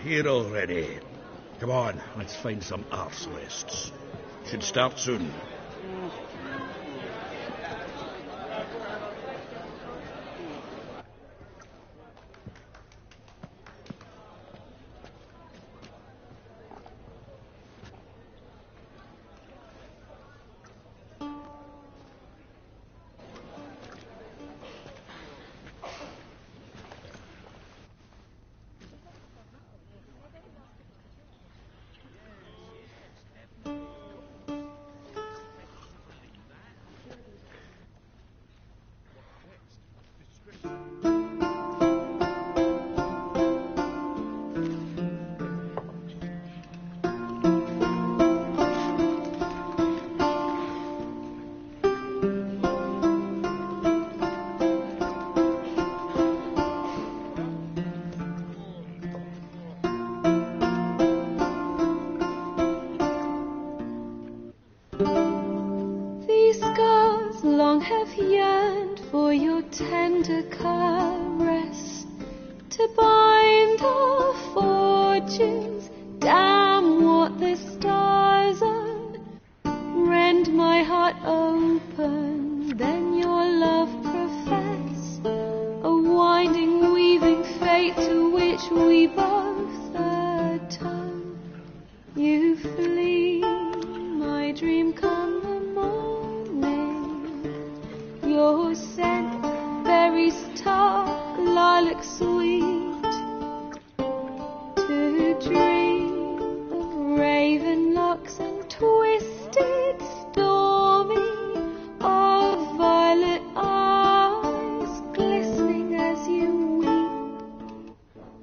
Here already. Come on, let's find some arse rests. Should start soon. Have yearned for your tender caress to bind our fortunes. Damn what the stars are. Rend my heart open, then your love profess. A winding, weaving fate to which we both atone. You flee, my dream come. Your scent, berries tart, lilac sweet, to dream of raven locks and twisted, stormy, of violet eyes glistening as you weep.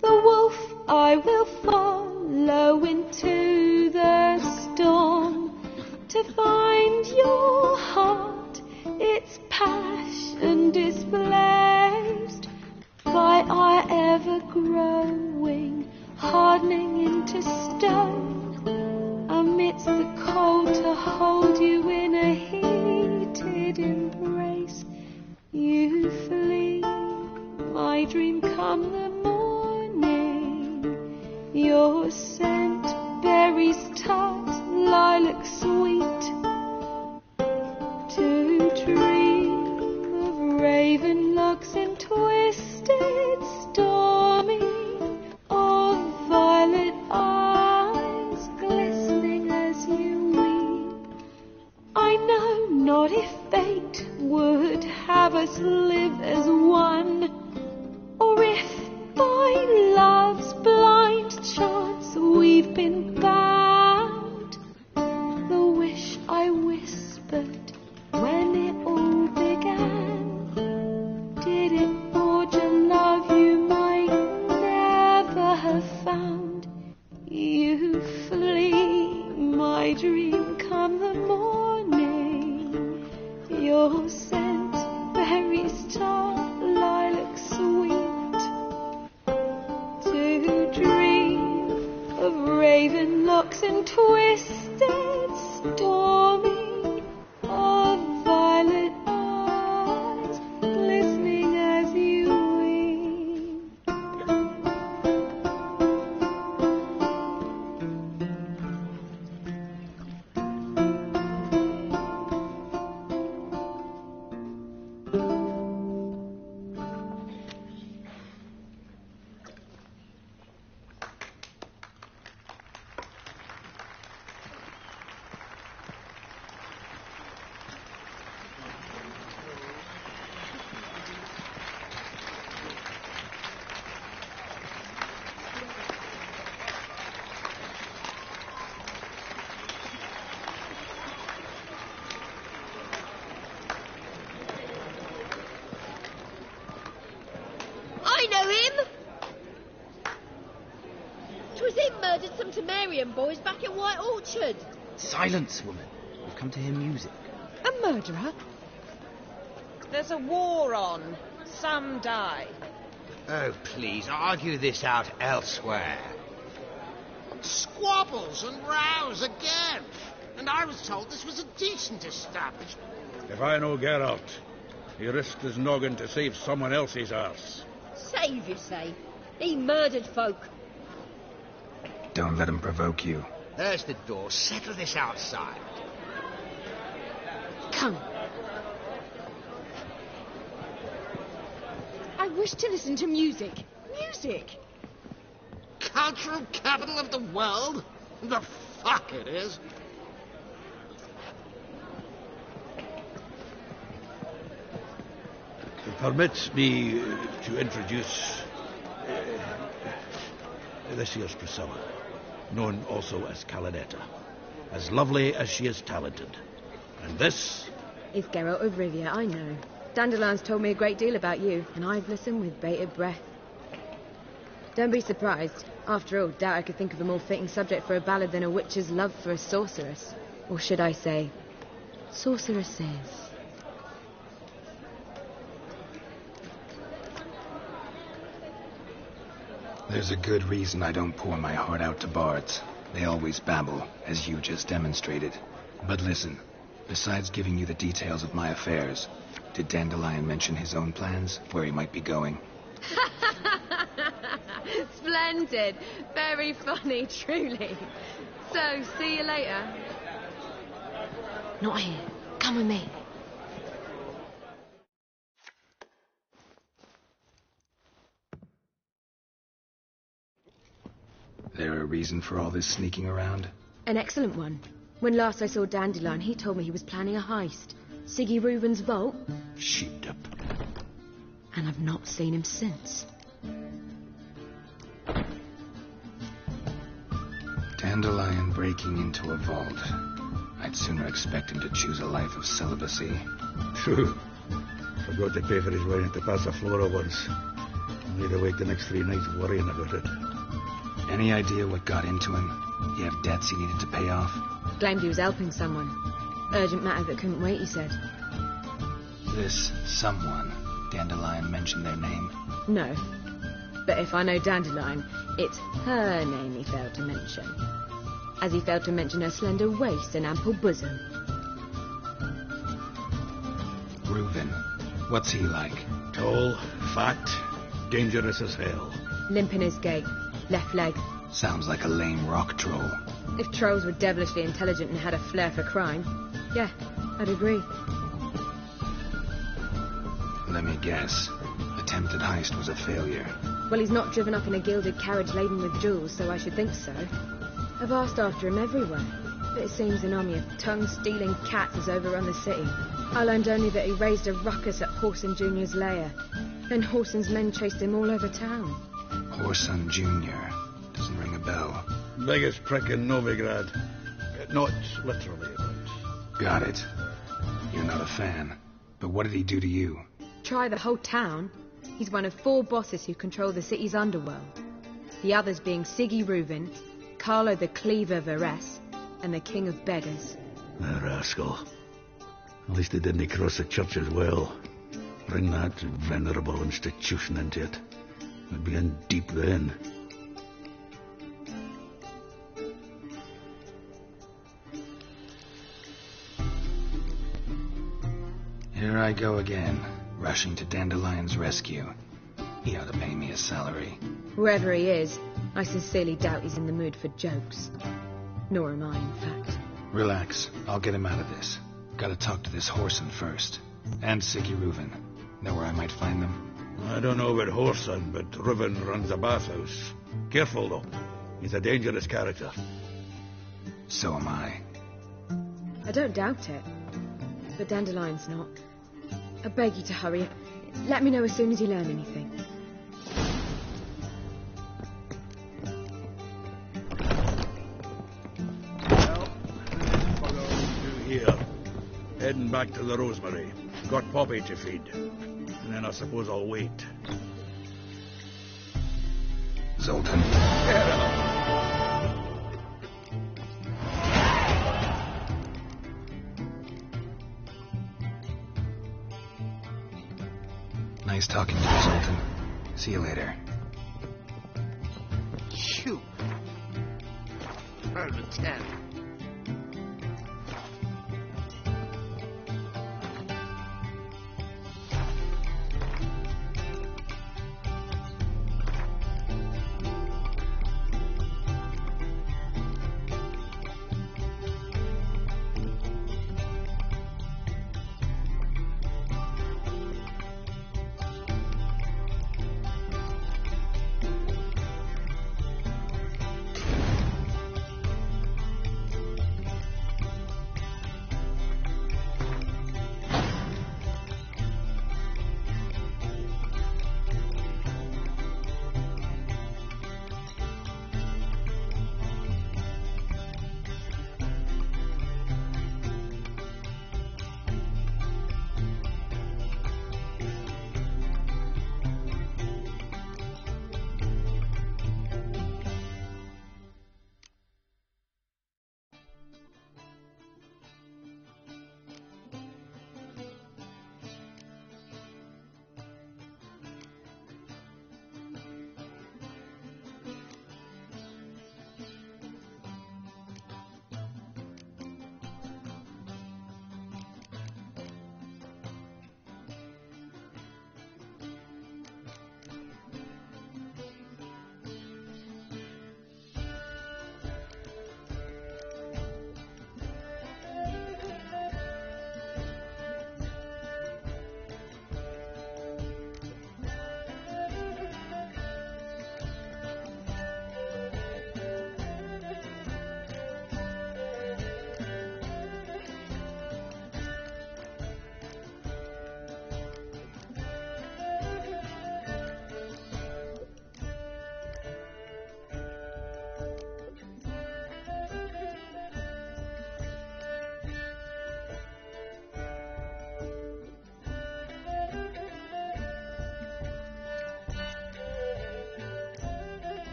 The wolf I will follow into the storm to find your heart, its passion displaced by our ever-growing, hardening into stone, amidst the cold to hold you in a heated embrace. You flee, my dream come the morning, your scent, berries tart, lilac sweet, to dream of raven locks and twisted, stormy, of violet eyes glistening as you weep. I know not if fate would have us live as one, or if by love's blind chance we've been bound. The wish I whispered when it all began, did it forge a love you might never have found? You flee, my dream come the morning, your scent, berries tart, lilac sweet, to dream of raven locks and twisted, stormy, I know him! 'Twas him murdered some Temerian boys back at White Orchard. Silence, woman. We've come to hear music. A murderer? There's a war on. Some die. Oh, please, argue this out elsewhere. Squabbles and rows again. And I was told this was a decent establishment. If I know Geralt, he risked his noggin to save someone else's arse. Save, you say? He murdered folk. Don't let him provoke you. There's the door. Settle this outside. Come. I wish to listen to music. Music! Cultural capital of the world? The fuck it is. Permit me to introduce this here's Priscilla, known also as Calinetta, as lovely as she is talented. And this Is Geralt of Rivia, I know. Dandelion's told me a great deal about you, and I've listened with bated breath. Don't be surprised. After all, doubt I could think of a more fitting subject for a ballad than a witch's love for a sorceress. Or should I say, sorceresses. There's a good reason I don't pour my heart out to bards. They always babble, as you just demonstrated. But listen, besides giving you the details of my affairs, did Dandelion mention his own plans, where he might be going? Splendid. Very funny, truly. So, see you later. Not here. Come with me. There a reason for all this sneaking around? An excellent one. When last I saw Dandelion, he told me he was planning a heist. Siggy Reuben's vault. sheeped up. And I've not seen him since. Dandelion breaking into a vault. I'd sooner expect him to choose a life of celibacy. True. Forgot to pay for his wine at the Passaflora once. Made awake the next 3 nights worrying about it. Any idea what got into him? He have debts he needed to pay off? Claimed he was helping someone. Urgent matter that couldn't wait, he said. This someone, Dandelion mentioned their name? No. But if I know Dandelion, it's her name he failed to mention. As he failed to mention her slender waist and ample bosom. Reuben. What's he like? Tall, fat, dangerous as hell. Limp in his gait. Left leg. Sounds like a lame rock troll. If trolls were devilishly intelligent and had a flair for crime, yeah, I'd agree. Let me guess. Attempted heist was a failure. Well, he's not driven up in a gilded carriage laden with jewels, so I should think so. I've asked after him everywhere, but it seems an army of tongue-stealing cats has overrun the city. I learned only that he raised a ruckus at Horson Jr.'s lair. Then Horson's men chased him all over town. Horson Jr. Doesn't ring a bell. Biggest prick in Novigrad. Not literally, but... Got it. You're not a fan. But what did he do to you? Try the whole town. He's one of 4 bosses who control the city's underworld. The others being Siggy Reuben, Carlo the Cleaver Varese, and the King of Beggars. The rascal. At least they didn't cross the church as well. Bring that venerable institution into it. We'd be in deep then. Here I go again, rushing to Dandelion's rescue. He ought to pay me a salary. Whoever he is, I sincerely doubt he's in the mood for jokes. Nor am I, in fact. Relax. I'll get him out of this. Gotta talk to this Horson first. And Siggy Reuben. Know where I might find them? I don't know about Horson, but Reuben runs a bathhouse. Careful, though. He's a dangerous character. So am I. I don't doubt it. But Dandelion's not. I beg you to hurry. Let me know as soon as you learn anything. Well, what I'll do here. Heading back to the Rosemary. Got Poppy to feed. And then I suppose I'll wait. Zoltan. Nice talking to you, Zoltan. See you later. Shoot. Roll the 10.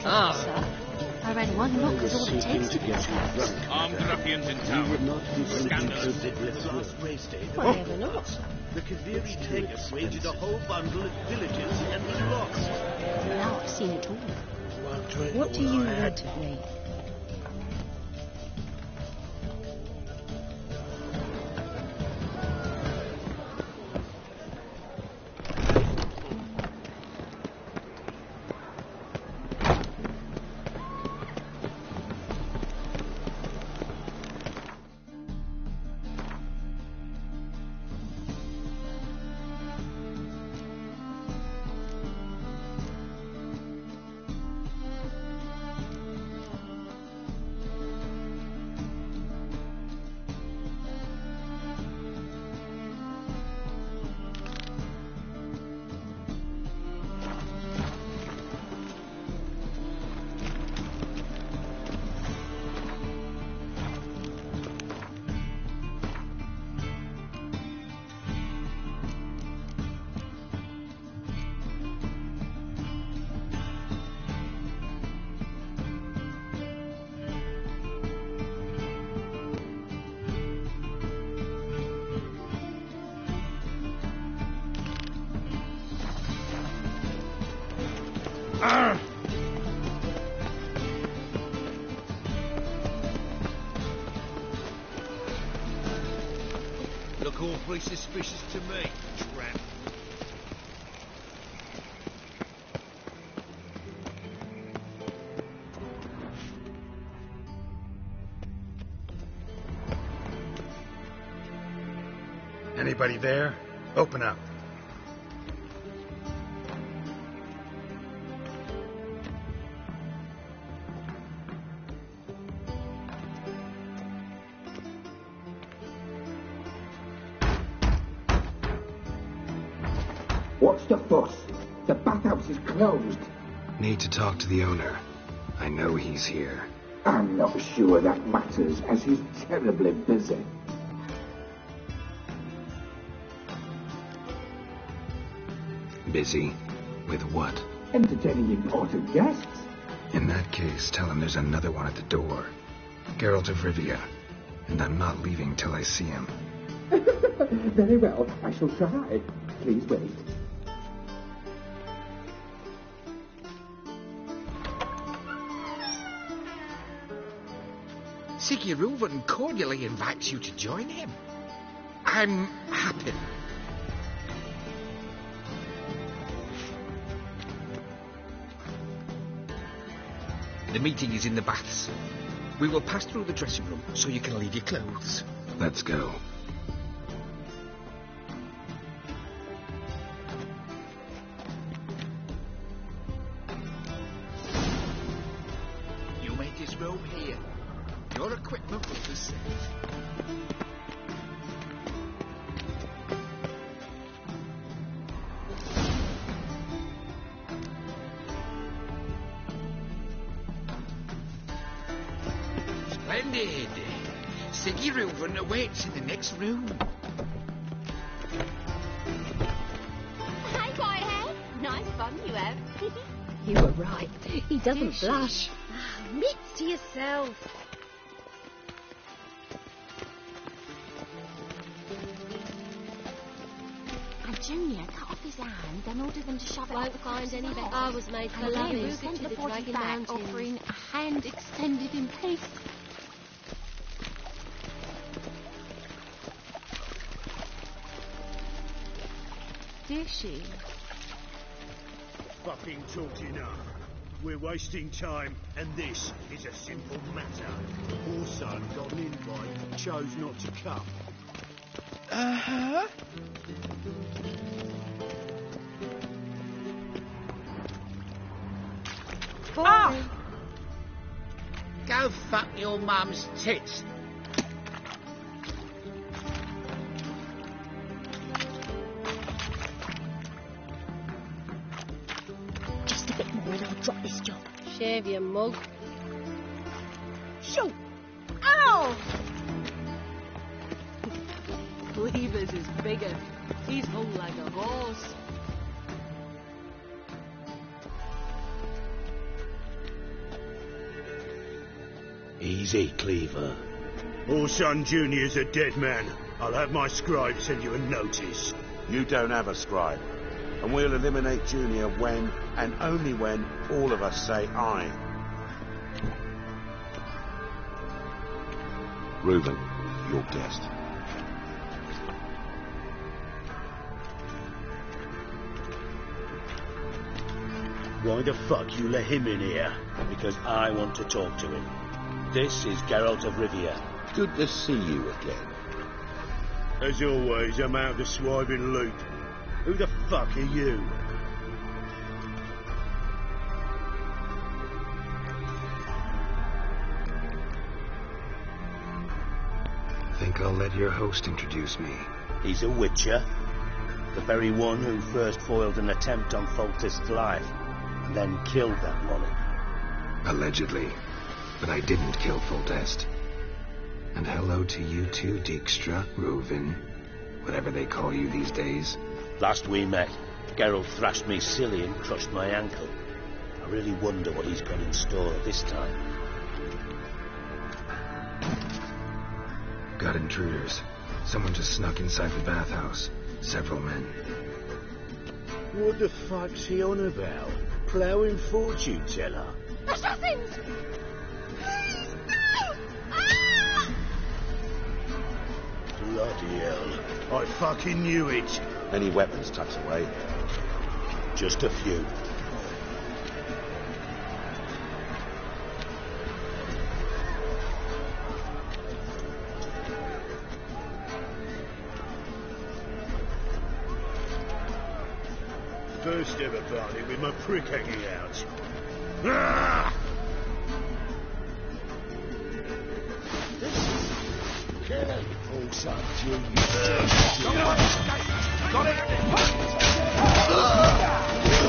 I read one look is all it takes to get out. Armed ruffians in town. Scandalous. Last race day, Whatever not. the Kaviri Tagus waged a whole bundle at villages and was lost. Now I've seen it all. What do you want of me? Look awfully suspicious to me, tramp. Anybody there? Open up. What's the fuss? The bathhouse is closed. Need to talk to the owner. I know he's here. I'm not sure that matters, as he's terribly busy. Busy? With what? Entertaining important guests. In that case, tell him there's another one at the door. Geralt of Rivia. And I'm not leaving till I see him. Very well, I shall try. Please wait. Siggy Reuven cordially invites you to join him. I'm happy. The meeting is in the baths. We will pass through the dressing room so you can leave your clothes. Let's go. You may disrobe here. Your equipment will be safe. Splendid. Siggy Reuven awaits in the next room. Hey, Whitehead. Nice fun you have. You were right. He doesn't blush. Admit to yourself. And Junior cut off his hand and ordered them to shove it Won't up the find any better. better. I was made for And loving then to sent the the body Dragon back, Mountains. offering a hand extended in peace. Did she? Fucking talked enough. We're wasting time, and this is a simple matter. Also got an invite, chose not to come. Uh-huh. Ah! Go fuck your mum's tits. Just a bit more and I'll drop this job. Shave your mug. Shoot! Ow! Cleavers is bigger. He's hung like a horse. Easy, Cleaver. Orson Jr.'s a dead man. I'll have my scribe send you a notice. You don't have a scribe. And we'll eliminate Junior when, and only when, all of us say aye. Reuven, your guest. Why the fuck you let him in here? Because I want to talk to him. This is Geralt of Rivia. Good to see you again. As always, I'm out of swiping loot. Who the fuck are you? Think I'll let your host introduce me. He's a witcher. The very one who first foiled an attempt on Foltest's life, then killed that monarch. Allegedly. But I didn't kill Foltest. And hello to you too, Dijkstra, Reuven, whatever they call you these days. Last we met, Geralt thrashed me silly and crushed my ankle. I really wonder what he's got in store this time. Got intruders. Someone just snuck inside the bathhouse. Several men. What the fuck's he on about? ploughing fortune teller? Assassins! Please, no! Ah! Bloody hell. I fucking knew it. Any weapons tucked away? Just a few. First ever party with my prick hanging out. Ah! Kill him! Also, Got it!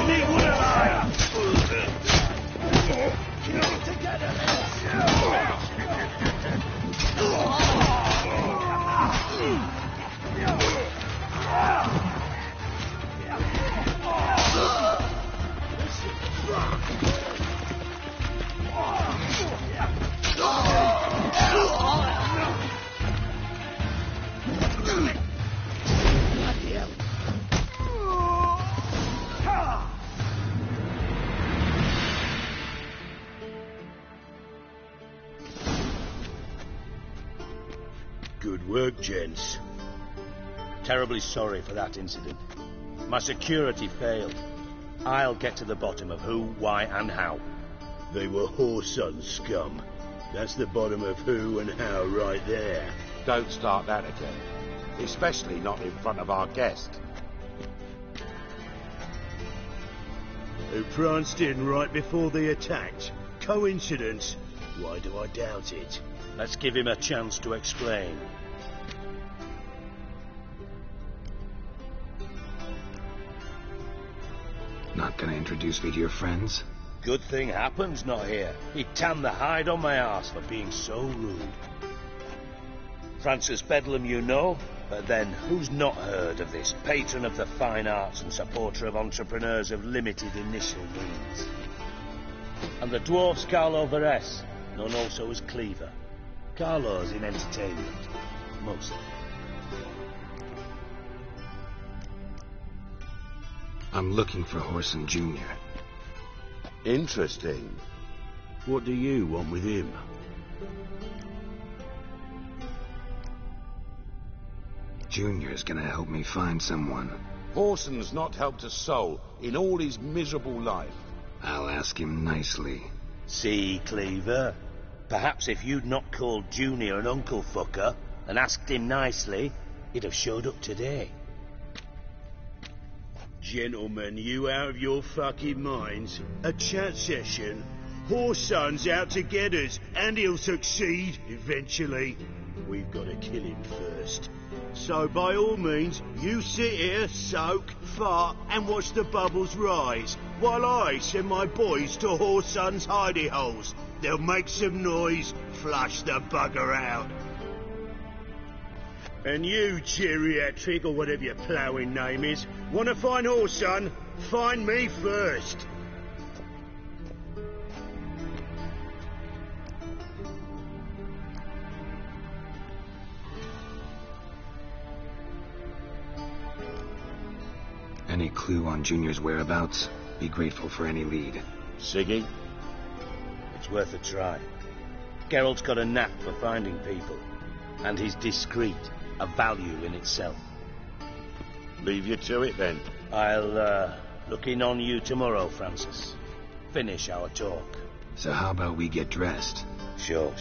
me, would I? Good work, gents. Terribly sorry for that incident. My security failed. I'll get to the bottom of who, why, and how. They were whoreson scum. That's the bottom of who and how right there. Don't start that again. Especially not in front of our guest. Who pranced in right before they attacked. Coincidence? Why do I doubt it? Let's give him a chance to explain. Not gonna introduce me to your friends? Good thing Happen's not here. He'd tan the hide on my arse for being so rude. Francis Bedlam you know, but then who's not heard of this patron of the fine arts and supporter of entrepreneurs of limited initial means? And the dwarf's Carlo Veres, known also as Cleaver. Carlo's in entertainment, mostly. I'm looking for Horson Jr. Interesting. What do you want with him? Junior's gonna help me find someone. Horson's not helped a soul in all his miserable life. I'll ask him nicely. See, Cleaver? Perhaps if you'd not called Junior an uncle fucker and asked him nicely, he'd have showed up today. Gentlemen, you out of your fucking minds? A chat session? Horson's out to get us, and he'll succeed eventually. We've got to kill him first. So by all means, you sit here, soak, fart, and watch the bubbles rise, while I send my boys to Horson's hidey holes. They'll make some noise, flush the bugger out. And you, geriatric, or whatever your ploughing name is, want to find Horson? Find me first. Any clue on Junior's whereabouts? Be grateful for any lead. Siggy? It's worth a try. Geralt's got a knack for finding people, and he's discreet, a value in itself. Leave you to it then. I'll look in on you tomorrow, Francis. Finish our talk. So how about we get dressed? Sure.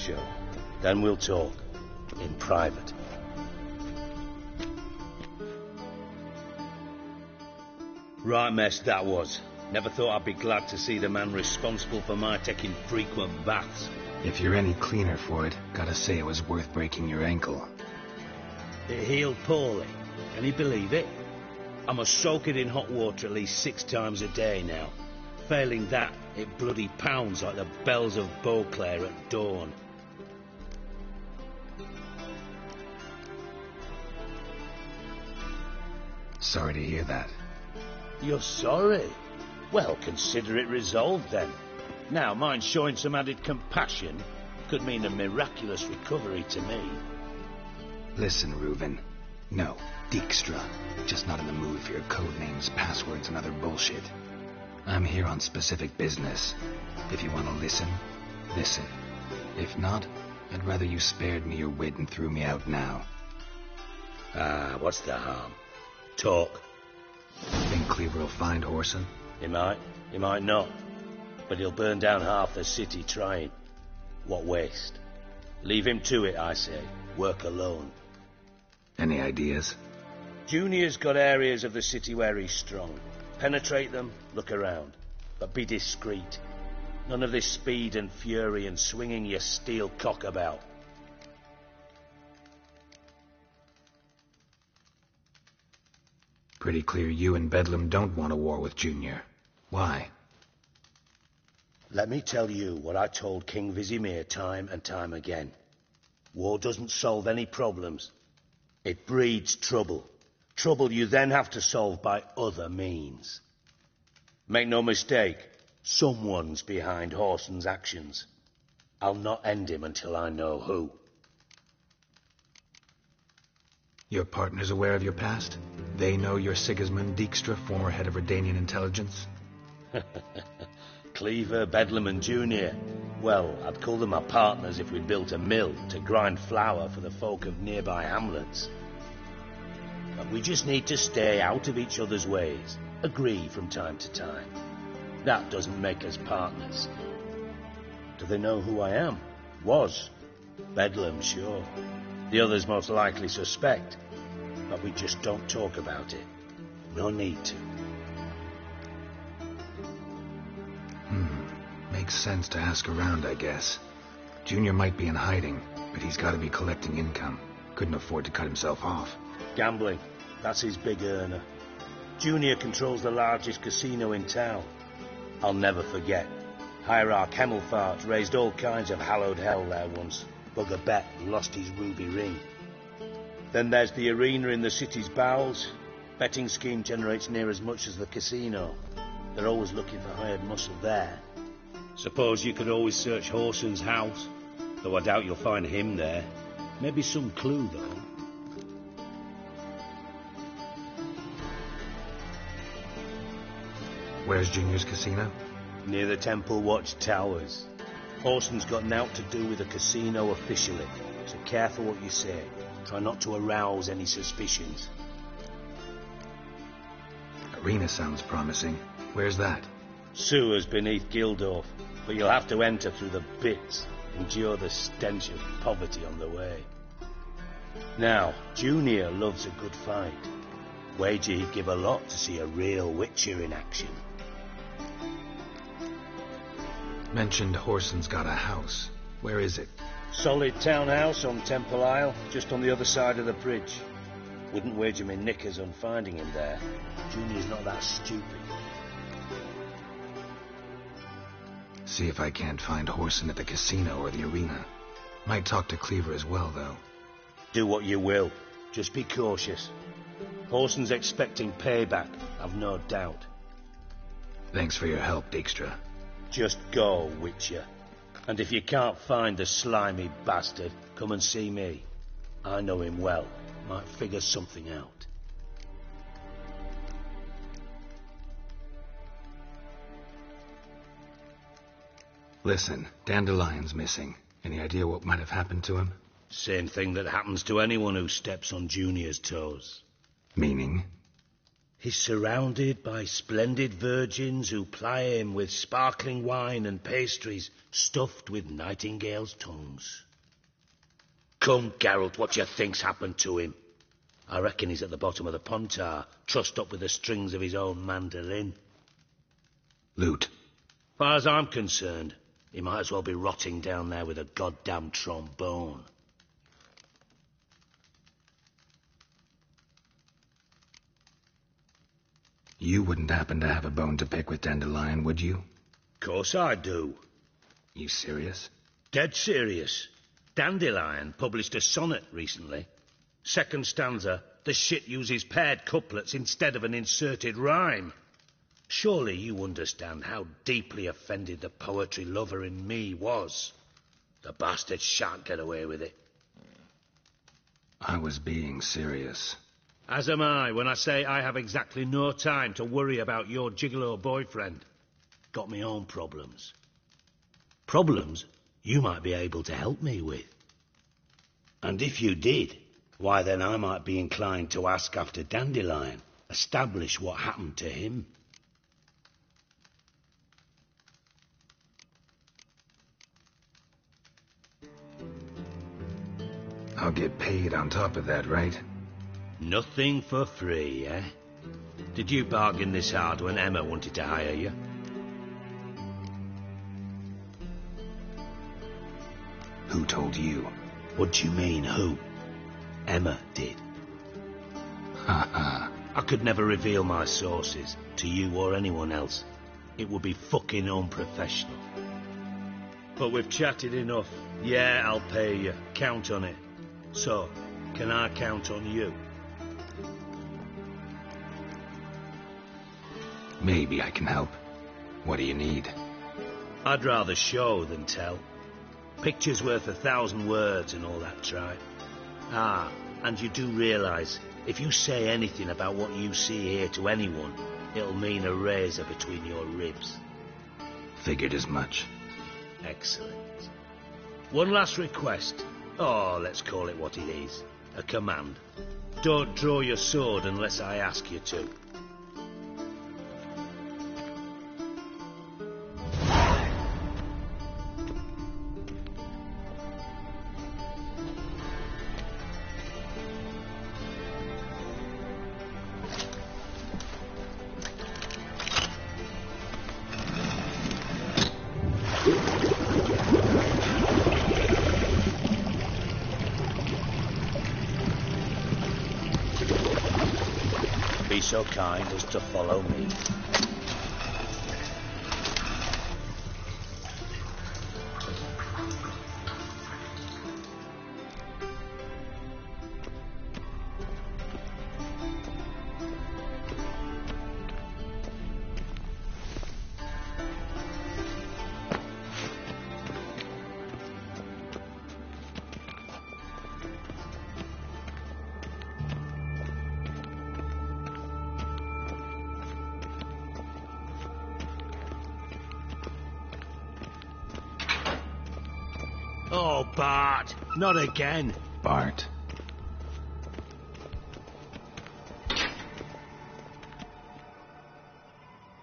Then we'll talk. In private. Right mess that was. Never thought I'd be glad to see the man responsible for my taking frequent baths. If you're any cleaner for it, gotta say it was worth breaking your ankle. It healed poorly. Can you believe it? I must soak it in hot water at least 6 times a day now. Failing that, it bloody pounds like the bells of Beauclair at dawn. Sorry to hear that. You're sorry? Well, consider it resolved then. Now, mind showing some added compassion could mean a miraculous recovery to me. Listen, Reuben. No, Dijkstra. Just not in the mood for your code names, passwords, and other bullshit. I'm here on specific business. If you want to listen, listen. If not, I'd rather you spared me your wit and threw me out now. Ah, what's the harm? Talk. Think Cleaver will find Horson? He might not. But he'll burn down half the city trying. What waste? Leave him to it, I say. Work alone. Any ideas? Junior's got areas of the city where he's strong. Penetrate them, look around. But be discreet. None of this speed and fury and swinging your steel cock about. Pretty clear you and Bedlam don't want a war with Junior. Why? Let me tell you what I told King Vizimir time and time again. War doesn't solve any problems. It breeds trouble. Trouble you then have to solve by other means. Make no mistake, someone's behind Horson's actions. I'll not end him until I know who. Your partner's aware of your past? They know you're Sigismund Dijkstra, former head of Redanian intelligence? Cleaver, Bedlam and Junior. Well, I'd call them our partners if we'd built a mill to grind flour for the folk of nearby hamlets. But we just need to stay out of each other's ways. Agree from time to time. That doesn't make us partners. Do they know who I am? Was. Bedlam, sure. The others most likely suspect. But we just don't talk about it. No need to. Makes sense to ask around, I guess. Junior might be in hiding, but he's got to be collecting income. Couldn't afford to cut himself off. Gambling. That's his big earner. Junior controls the largest casino in town. I'll never forget. Hierarch Hemmelfart raised all kinds of hallowed hell there once. Bugger bet and lost his ruby ring. Then there's the arena in the city's bowels. Betting scheme generates near as much as the casino. They're always looking for hired muscle there. Suppose you could always search Horson's house, though I doubt you'll find him there. Maybe some clue, though. Where's Junior's casino? Near the Temple Watch Towers. Horson's got nought to do with the casino officially, so careful what you say. Try not to arouse any suspicions. Arena sounds promising. Where's that? Sewers beneath Gildorf, but you'll have to enter through the bits, endure the stench of poverty on the way. Now, Junior loves a good fight. Wager he'd give a lot to see a real Witcher in action. Mentioned Horson's got a house. Where is it? Solid townhouse on Temple Isle, just on the other side of the bridge. Wouldn't wager me knickers on finding him there. Junior's not that stupid. See if I can't find Horson at the casino or the arena. Might talk to Cleaver as well, though. Do what you will. Just be cautious. Horson's expecting payback, I've no doubt. Thanks for your help, Dijkstra. Just go, Witcher. And if you can't find the slimy bastard, come and see me. I know him well. Might figure something out. Listen, Dandelion's missing. Any idea what might have happened to him? Same thing that happens to anyone who steps on Junior's toes. Meaning? He's surrounded by splendid virgins who ply him with sparkling wine and pastries stuffed with nightingales' tongues. Come, Geralt, what you think's happened to him? I reckon he's at the bottom of the Pontar, trussed up with the strings of his own mandolin. Loot. Far as I'm concerned, he might as well be rotting down there with a goddamn trombone. You wouldn't happen to have a bone to pick with Dandelion, would you? Course I do. You serious? Dead serious. Dandelion published a sonnet recently. Second stanza, the shit uses paired couplets instead of an inserted rhyme. Surely you understand how deeply offended the poetry lover in me was. The bastard shan't get away with it. I was being serious. As am I when I say I have exactly no time to worry about your gigolo boyfriend. got my own problems. Problems you might be able to help me with. And if you did, why then I might be inclined to ask after Dandelion, establish what happened to him. I'll get paid on top of that, right? Nothing for free, eh? Did you bargain this hard when Emma wanted to hire you? Who told you? What do you mean, who? Emma did. I could never reveal my sources to you or anyone else. It would be fucking unprofessional. But we've chatted enough. Yeah, I'll pay you. Count on it. So, can I count on you? Maybe I can help. What do you need? I'd rather show than tell. Picture's worth 1,000 words and all that tripe. Ah, and you do realise, if you say anything about what you see here to anyone, it'll mean a razor between your ribs. Figured as much. Excellent. One last request. Oh, let's call it what it is. A command. Don't draw your sword unless I ask you to. Be so kind as to follow me. Oh, Bart, not again. Bart.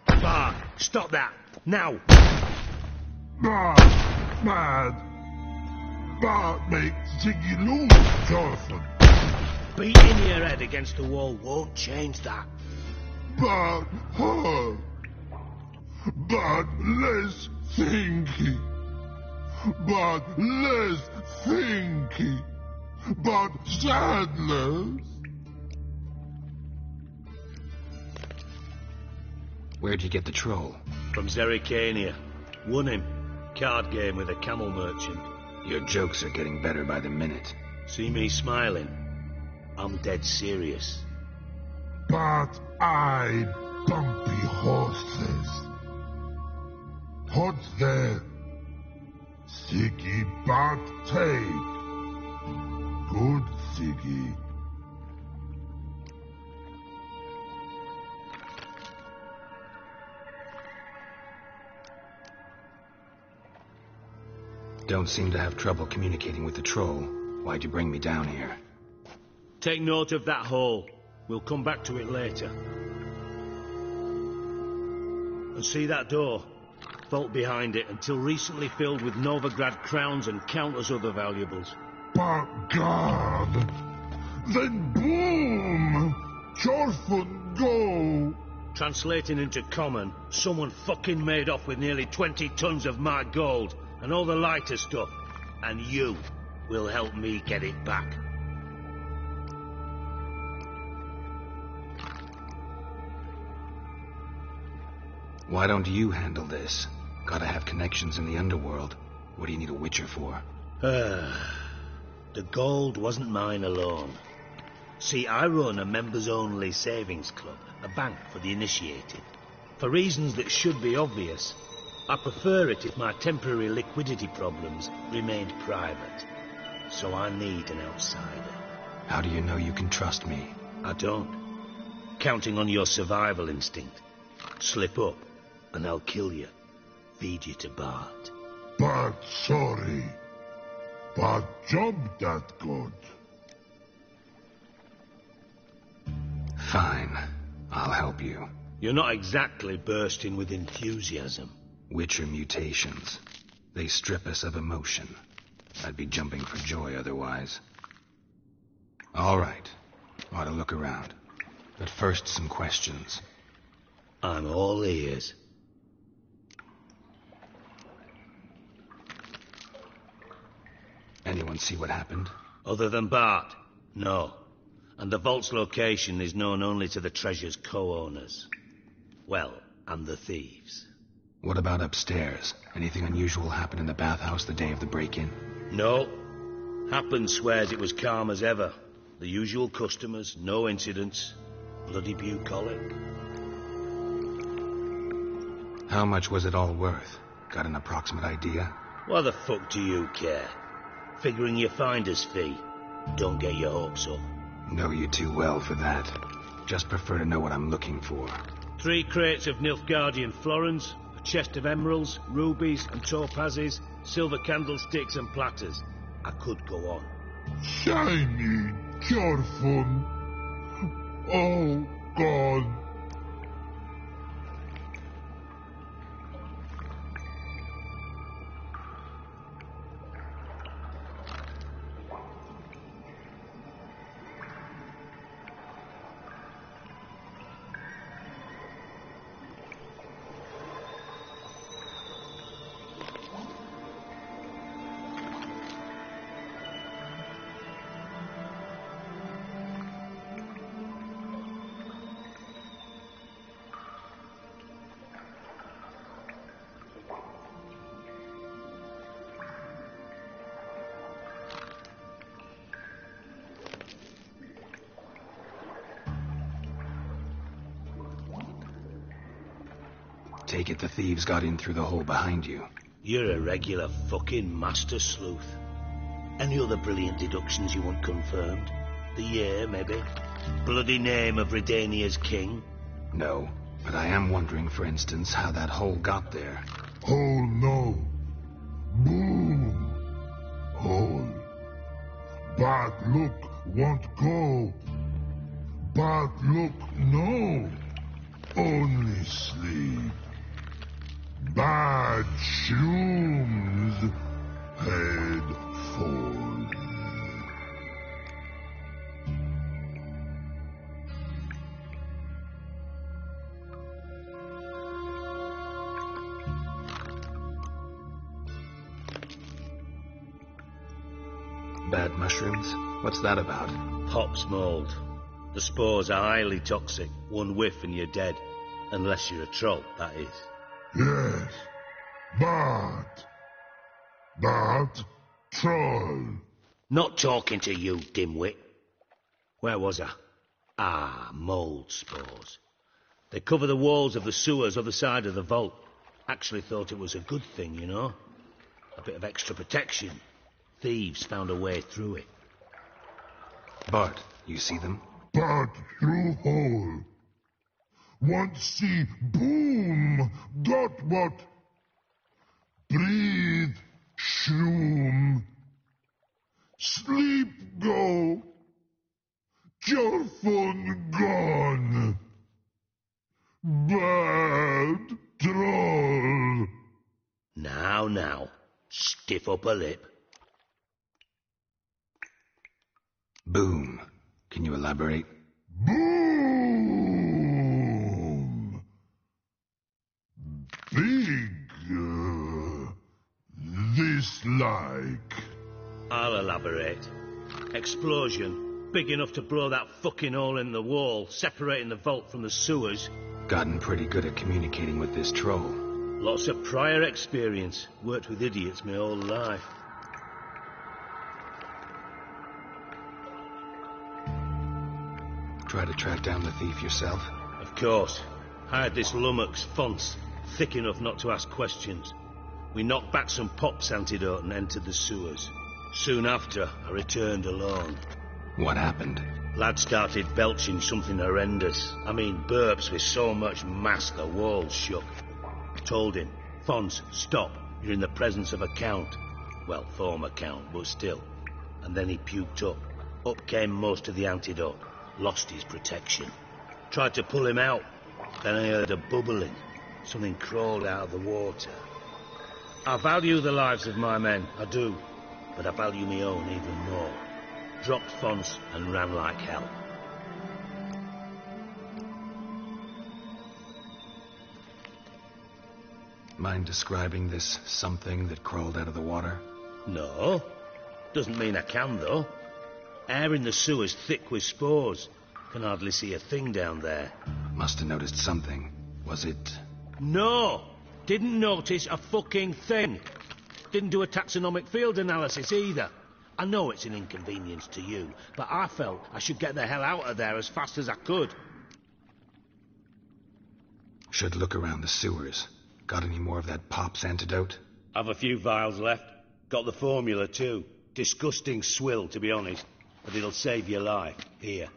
Bart, stop that, now. Bart, mad. Bart makes Ziggy lose, Jonathan. Beating your head against the wall won't change that. Bart hurt. Bart less thinky. But less thinky, but sadness. Where'd you get the troll? From Zerrikania. Won him. Card game with a camel merchant. Your jokes are getting better by the minute. See me smiling? I'm dead serious. But I bumpy horses. What's there? Siggy but take. Good Siggy. Don't seem to have trouble communicating with the troll. Why'd you bring me down here? Take note of that hole. We'll come back to it later. And see that door? Vault behind it, until recently filled with Novigrad crowns and countless other valuables. But God! Then boom! Chorford go! Translating into common, someone fucking made off with nearly 20 tons of my gold, and all the lighter stuff, and you will help me get it back. Why don't you handle this? Gotta have connections in the underworld. What do you need a witcher for? The gold wasn't mine alone. See, I run a members-only savings club, a bank for the initiated. For reasons that should be obvious, I prefer it if my temporary liquidity problems remained private. So I need an outsider. How do you know you can trust me? I don't. Counting on your survival instinct. Slip up, and I'll kill you. feed you to Bart. But sorry. But job that good. Fine. I'll help you. You're not exactly bursting with enthusiasm. Witcher mutations. They strip us of emotion. I'd be jumping for joy otherwise. All right. Ought to look around. But first, some questions. I'm all ears. Anyone see what happened? Other than Bart? No. And the vault's location is known only to the treasure's co-owners. Well, and the thieves. What about upstairs? Anything unusual happen in the bathhouse the day of the break-in? No. Happen swears it was calm as ever. The usual customers, no incidents. Bloody bucolic. How much was it all worth? Got an approximate idea? Why the fuck do you care? Figuring your finder's fee. Don't get your hopes up. Know you too well for that. Just prefer to know what I'm looking for. 3 crates of Nilfgaardian florins, a chest of emeralds, rubies and topazes, silver candlesticks and platters. I could go on. Shiny, careful. Oh, God. Take it the thieves got in through the hole behind you. You're a regular fucking master sleuth. Any other brilliant deductions you want confirmed? The year, maybe? Bloody name of Redania's king? No, but I am wondering, for instance, how that hole got there. Hole no. Boom. Hole. But look, won't go. But look, no. Only sleep. Bad shrooms. Head full. Bad mushrooms? What's that about? Hops mold. The spores are highly toxic. One whiff and you're dead. Unless you're a troll, that is. Yes. But troll. Not talking to you, dimwit. Where was I? Ah, mold spores. They cover the walls of the sewers other side of the vault. Actually thought it was a good thing, you know. A bit of extra protection. Thieves found a way through it. Bart, you see them? But through hole. Want see boom. Got what? Breathe. Shroom. Sleep go. Careful gone. Bad troll. Now. Stiff upper lip. Boom. Can you elaborate? Boom. Big. This like. I'll elaborate. Explosion. Big enough to blow that fucking hole in the wall, separating the vault from the sewers. Gotten pretty good at communicating with this troll. Lots of prior experience. Worked with idiots my whole life. Try to track down the thief yourself? Of course. Hired this lummox, Fonce, thick enough not to ask questions. We knocked back some pops antidote and entered the sewers. Soon after, I returned alone. What happened? Lad started belching something horrendous. I mean, burps with so much mass the walls shook. Told him, Fons, stop. You're in the presence of a count. Well, former count, but still. And then he puked up. Up came most of the antidote. Lost his protection. Tried to pull him out. Then I heard a bubbling. Something crawled out of the water. I value the lives of my men, I do. But I value my own even more. Dropped Fons and ran like hell. Mind describing this something that crawled out of the water? No. Doesn't mean I can, though. Air in the sewer's thick with spores. Can hardly see a thing down there. Must have noticed something. Was it... No! Didn't notice a fucking thing. Didn't do a taxonomic field analysis either. I know it's an inconvenience to you, but I felt I should get the hell out of there as fast as I could. Should look around the sewers. Got any more of that Pop's antidote? I've a few vials left. Got the formula too. Disgusting swill, to be honest. But it'll save your life. Here.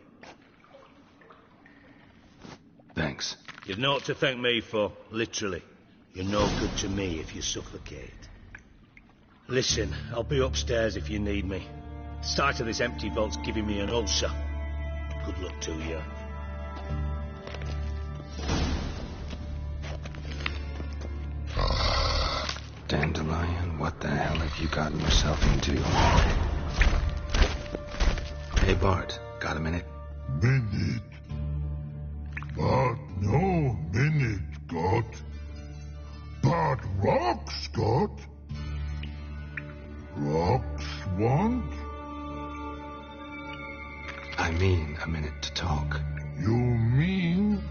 Thanks. You've naught to thank me for, literally. You're no good to me if you suffocate. Listen, I'll be upstairs if you need me. Sight of this empty vault's giving me an ulcer. Good luck to you. Dandelion, what the hell have you gotten yourself into? Hey, Bart, got a minute? Minute? But no minute got. But rocks got. Rocks want? I mean a minute to talk. You mean?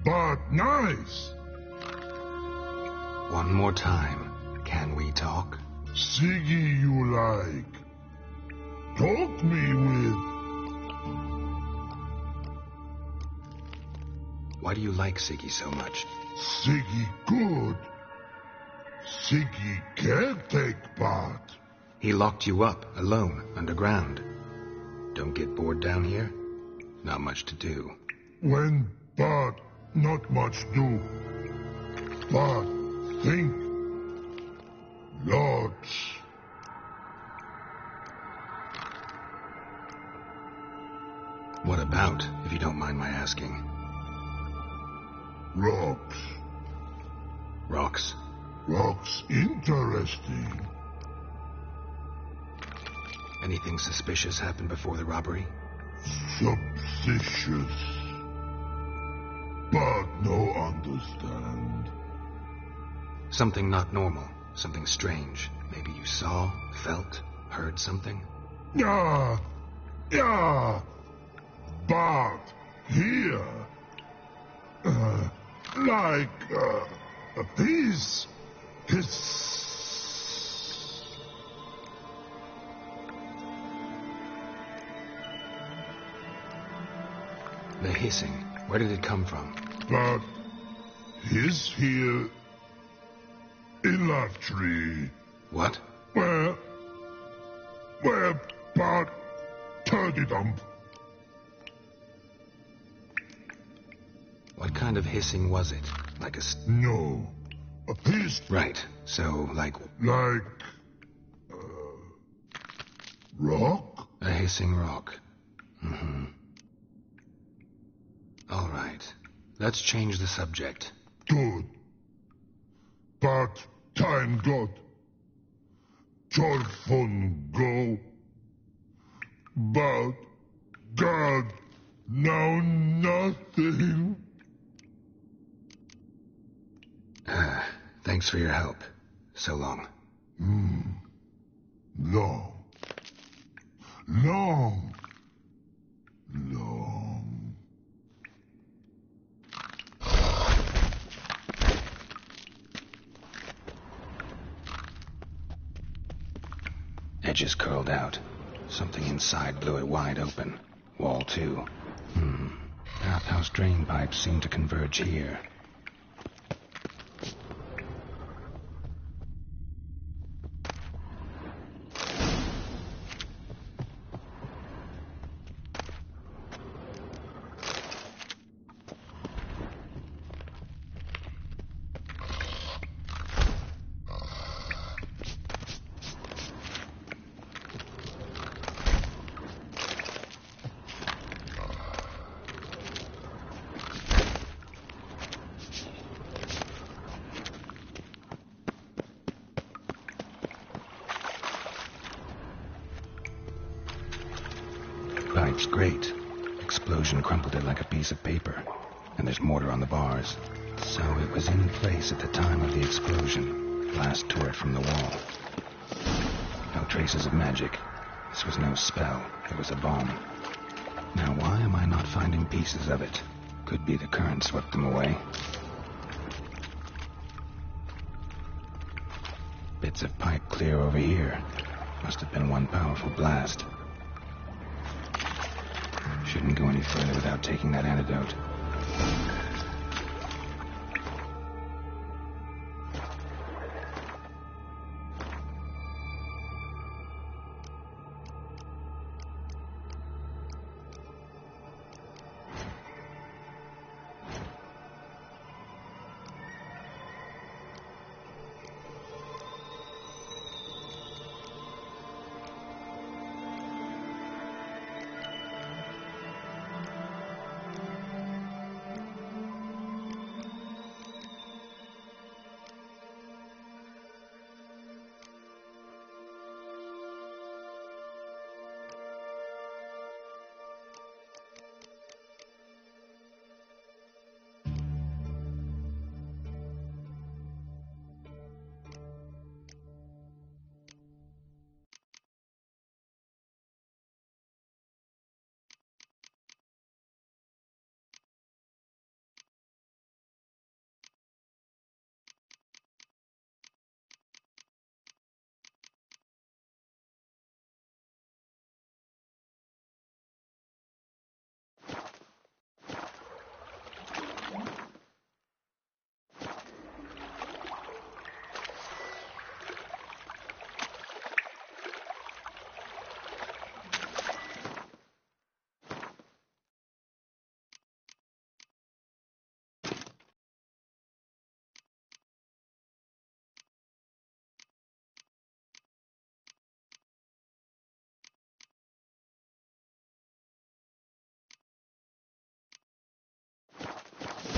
But nice. One more time. Can we talk? Siggy you like. Talk me with. Why do you like Siggy so much? Siggy good. Siggy can't take part. He locked you up, alone, underground. Don't get bored down here? Not much to do. When but not much do. But think. Lots. What about, if you don't mind my asking? Rocks. Rocks? Rocks interesting. Anything suspicious happened before the robbery? Suspicious. But no understand. Something not normal. Something strange. Maybe you saw, felt, heard something? Yeah. But here. Like a piece. The hissing. Where did it come from? But his here in that tree. What? Where but turdy dump. What kind of hissing was it? Like a... No. A piece... Right. So, like... Like... rock? A hissing rock. Mm-hmm. All right. Let's change the subject. Good. But time got. Telephone go. But God, now nothing. Thanks for your help. So long. Long. Long. Long. Edges curled out. Something inside blew it wide open. Wall, too. Outhouse drain pipes seem to converge here. looks great. Explosion crumpled it like a piece of paper. And there's mortar on the bars. So it was in place at the time of the explosion. Blast tore it from the wall. No traces of magic. This was no spell. It was a bomb. Now why am I not finding pieces of it? Could be the current swept them away. Bits of pipe clear over here. Must have been one powerful blast. Shouldn't go any further without taking that antidote.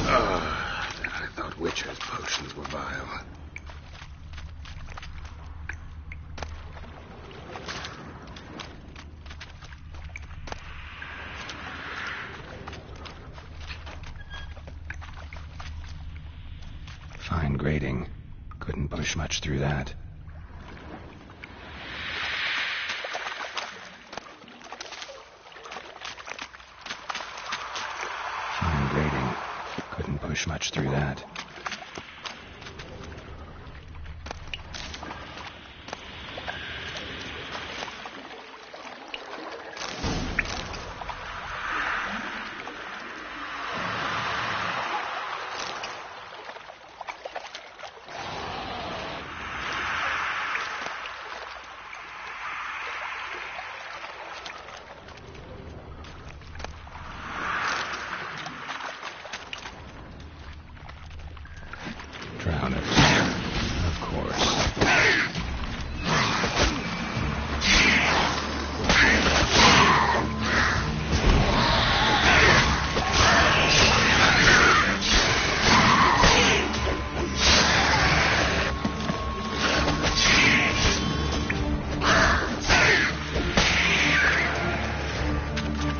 I thought Witcher's potions were vile. Fine grading. Couldn't push much through that. Fine grading. Couldn't push much through that. Drowners. Of course.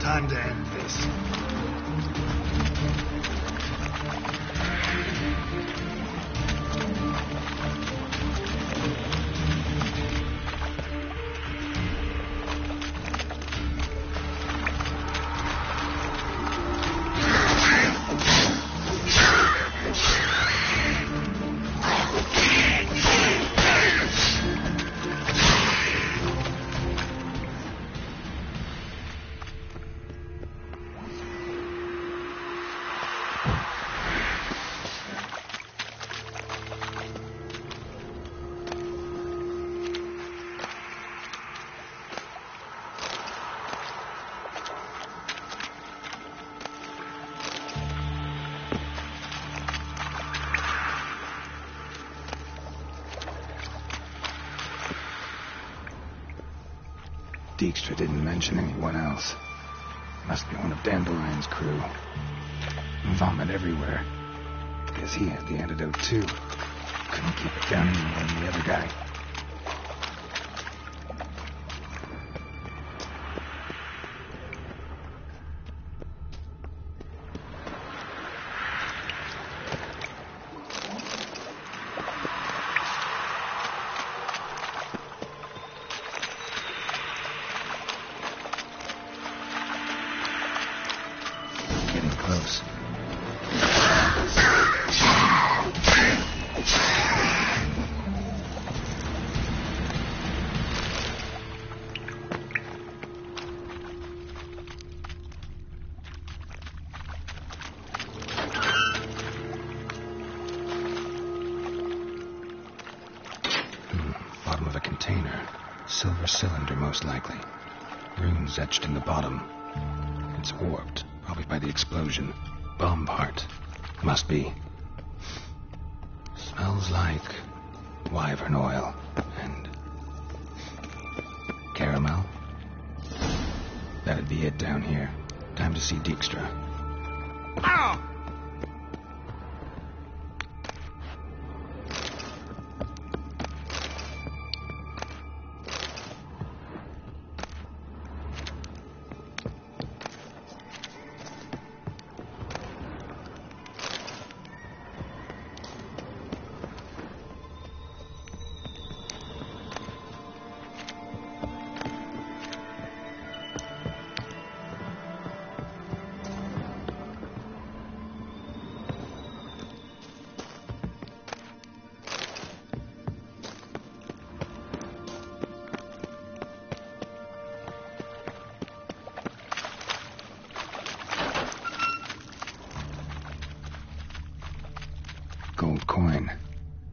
Time to end this. Dijkstra didn't mention anyone else. Must be one of Dandelion's crew. Vomit everywhere. Guess he had the antidote too. Couldn't keep it down any more than the other guy. silver cylinder, most likely. Runes etched in the bottom. It's warped, probably by the explosion. Bomb part. Must be. Smells like wyvern oil and caramel. That'd be it down here. Time to see Dijkstra. Ow! Gold coin.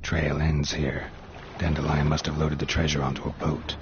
Trail ends here. Dandelion must have loaded the treasure onto a boat.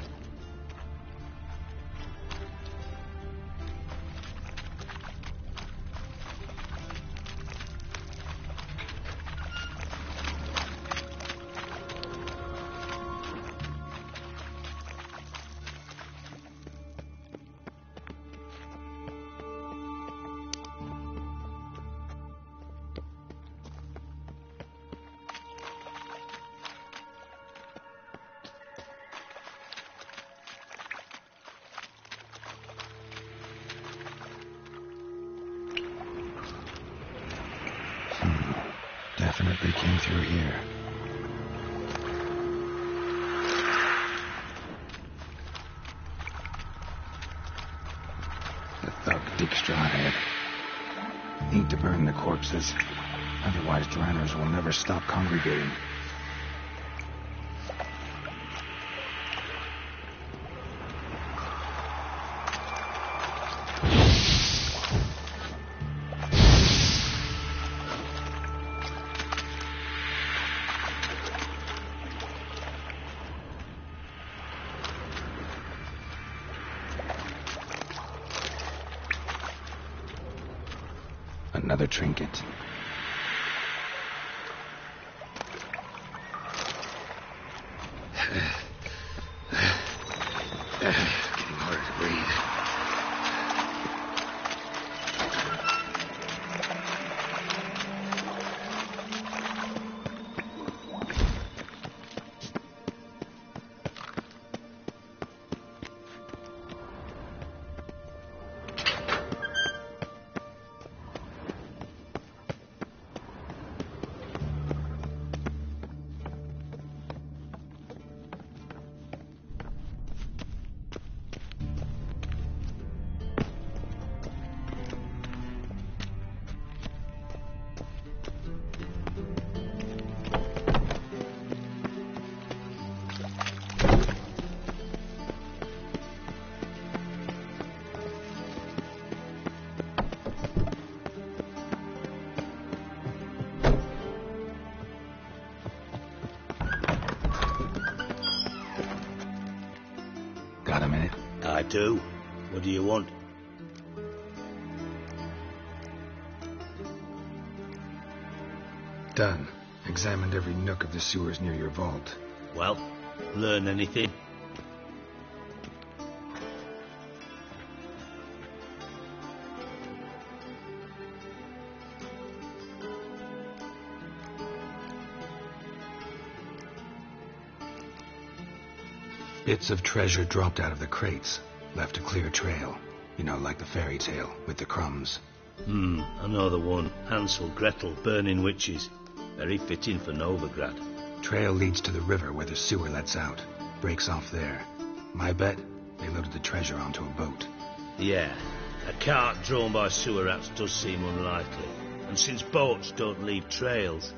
Definitely came through here. The thug Dijkstra had. Need to burn the corpses. Otherwise, Dranners will never stop congregating. Another trinket. Getting harder to breathe. Got a minute? I do. What do you want? Done. Examined every nook of the sewers near your vault. Well, learn anything? Bits of treasure dropped out of the crates. Left a clear trail. You know, like the fairy tale, with the crumbs. I know the one. Hansel, Gretel, burning witches. Very fitting for Novigrad. Trail leads to the river where the sewer lets out. Breaks off there. My bet, they loaded the treasure onto a boat. Yeah, a cart drawn by sewer rats does seem unlikely. And since boats don't leave trails,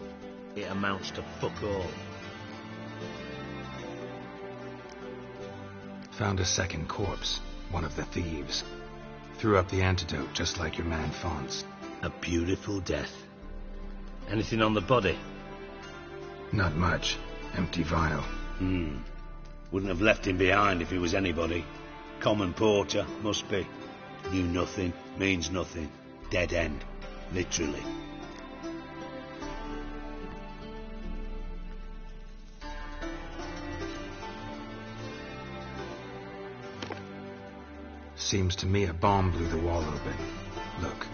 it amounts to fuck all. Found a second corpse. One of the thieves. Threw up the antidote just like your man Fonz. A beautiful death. Anything on the body? Not much. Empty vial. Wouldn't have left him behind if he was anybody. Common porter, must be. Knew nothing, means nothing. Dead end. Literally. Seems to me a bomb blew the wall open. Look.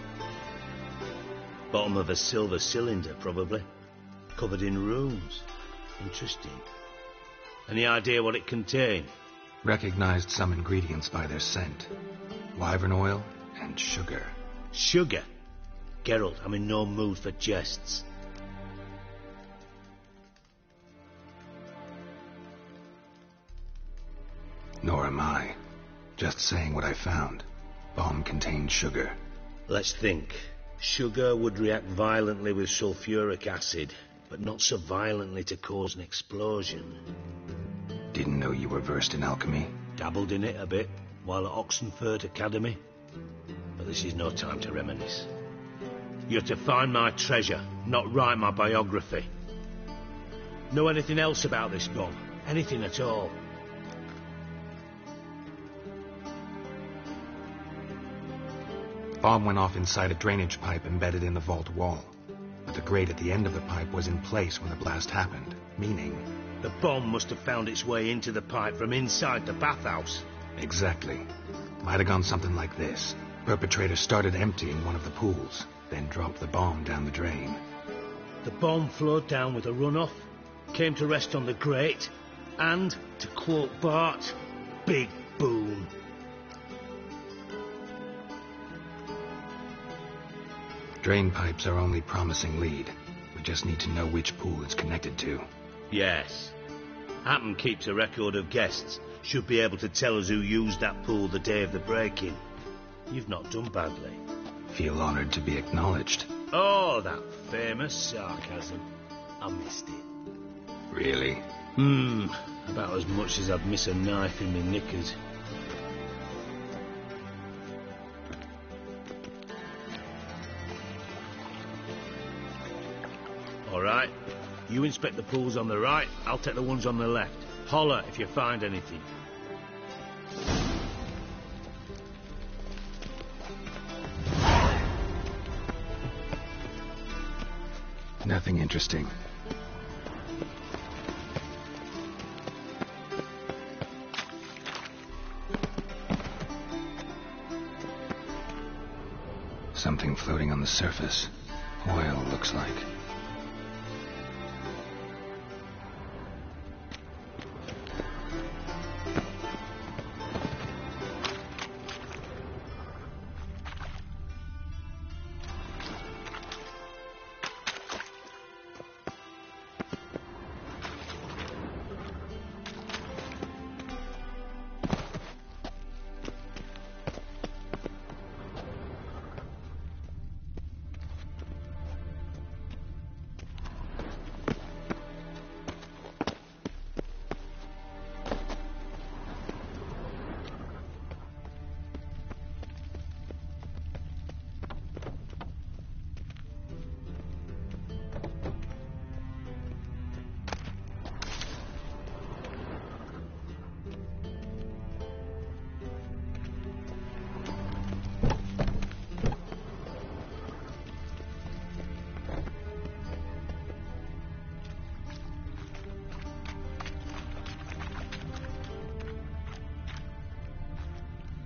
Bottom of a silver cylinder, probably. Covered in runes. Interesting. Any idea what it contained? Recognized some ingredients by their scent. Wyvern oil and sugar. Sugar? Geralt, I'm in no mood for jests. Nor am I. Just saying what I found. Bomb contained sugar. Let's think. Sugar would react violently with sulfuric acid, but not so violently to cause an explosion. Didn't know you were versed in alchemy. Dabbled in it a bit, while at Oxenford Academy. But this is no time to reminisce. You're to find my treasure, not write my biography. Know anything else about this bomb? Anything at all? Bomb went off inside a drainage pipe embedded in the vault wall. But the grate at the end of the pipe was in place when the blast happened, meaning... The bomb must have found its way into the pipe from inside the bathhouse. Exactly. Might have gone something like this. Perpetrator started emptying one of the pools, then dropped the bomb down the drain. The bomb flowed down with a runoff, came to rest on the grate, and, to quote Bart, big boom. Drain pipes are only promising lead. We just need to know which pool it's connected to. Yes. Hammond keeps a record of guests. Should be able to tell us who used that pool the day of the break-in. You've not done badly. Feel honored to be acknowledged. Oh, that famous sarcasm. I missed it. Really? About as much as I'd miss a knife in my knickers. All right. You inspect the pools on the right, I'll take the ones on the left. Holler if you find anything. Nothing interesting. Something floating on the surface. Oil, looks like.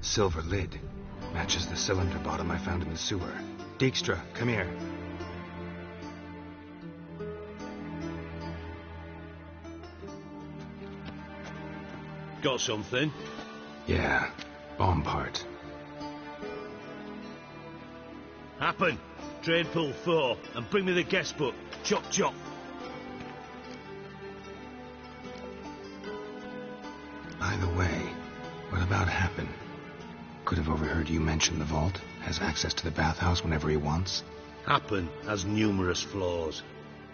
Silver lid. Matches the cylinder bottom I found in the sewer. Dijkstra, come here. Got something? Yeah, bomb part. Happen. Drain pool 4, and bring me the guest book. Chop chop. By the way, what about Happen? Could have overheard you mention the vault. Has access to the bathhouse whenever he wants. Happen has numerous flaws.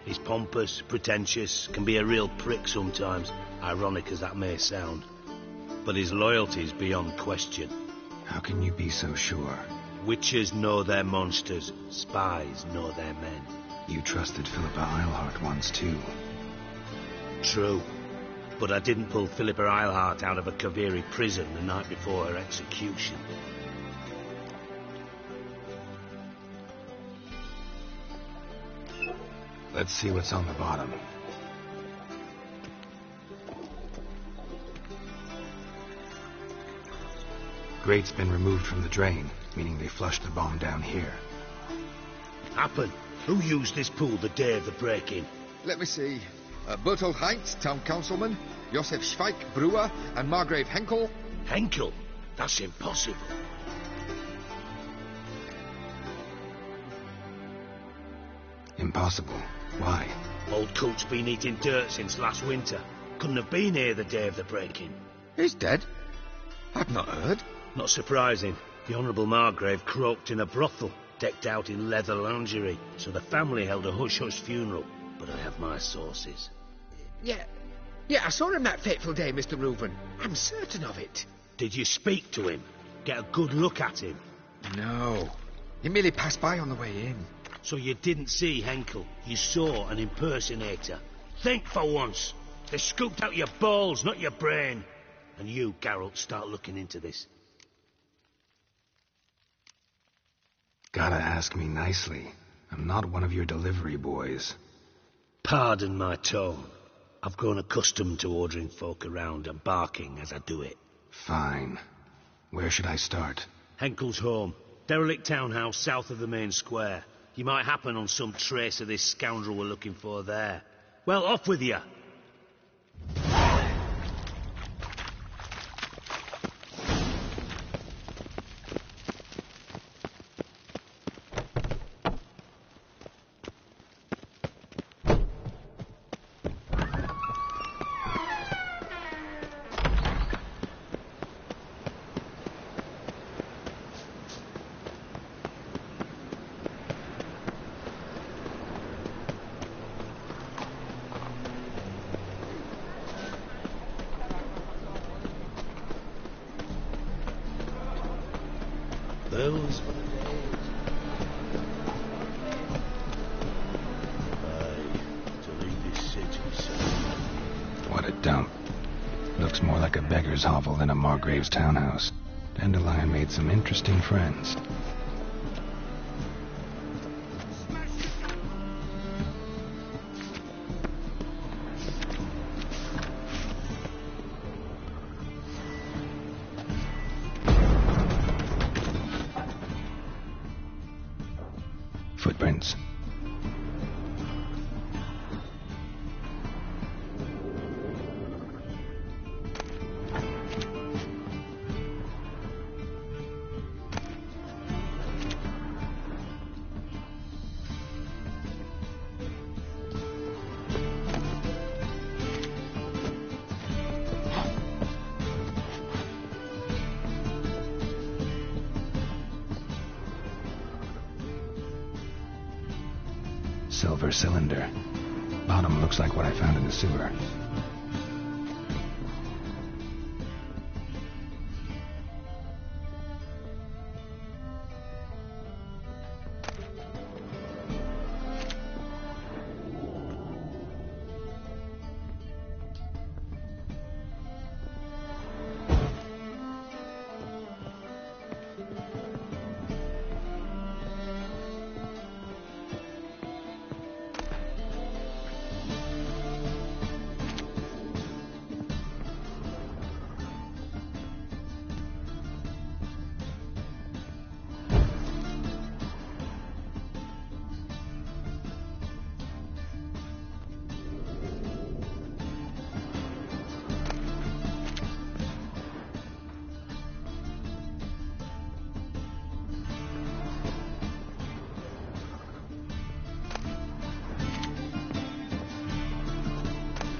He's pompous, pretentious, can be a real prick sometimes, ironic as that may sound. But his loyalty is beyond question. How can you be so sure? Witches know their monsters, spies know their men. You trusted Philippa Eilhart once too. True. But I didn't pull Philippa Eilhart out of a Kaviri prison the night before her execution. Let's see what's on the bottom. Grate's been removed from the drain, meaning they flushed the bomb down here. Happen. Who used this pool the day of the break-in? Let me see. Bertold Heinz, town councilman, Josef Schweik, brewer, and Margrave Henkel. Henkel? That's impossible. Impossible? Why? Old Coot's been eating dirt since last winter. Couldn't have been here the day of the break-in. He's dead? I've not heard. Not surprising. The Honourable Margrave croaked in a brothel, decked out in leather lingerie, so the family held a hush-hush funeral. But I have my sources. Yeah, I saw him that fateful day, Mr. Reuben. I'm certain of it. Did you speak to him? Get a good look at him? No. He merely passed by on the way in. So you didn't see Henkel. You saw an impersonator. Think for once. They scooped out your balls, not your brain. And you, Geralt, start looking into this. Gotta ask me nicely. I'm not one of your delivery boys. Pardon my tone. I've grown accustomed to ordering folk around and barking as I do it. Fine. Where should I start? Henkel's home. Derelict townhouse south of the main square. You might happen on some trace of this scoundrel we're looking for there. Well, off with you. Those were the days. Aye, to leave this city, son. What a dump. Looks more like a beggar's hovel than a Margrave's townhouse. Dandelion made some interesting friends. Footprints. Silver cylinder. Bottom looks like what I found in the sewer.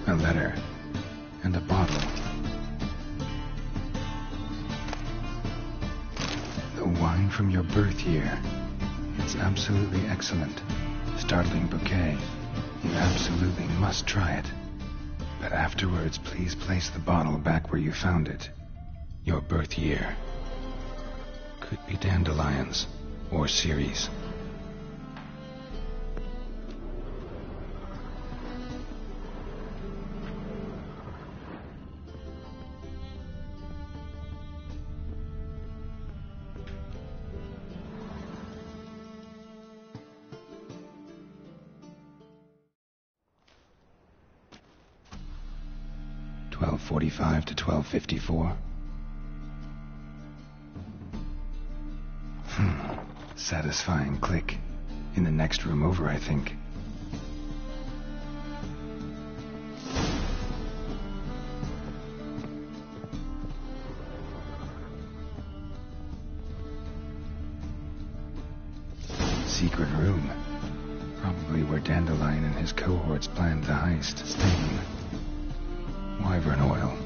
A letter. And a bottle. The wine from your birth year. It's absolutely excellent. Startling bouquet. You absolutely must try it. But afterwards, please place the bottle back where you found it. Your birth year. Could be dandelions. Or Ceres. 12:45 to 12:54. Satisfying click. In the next room over, I think. Secret room. Probably where Dandelion and his cohorts planned the heist. Stain. Wyvern oil.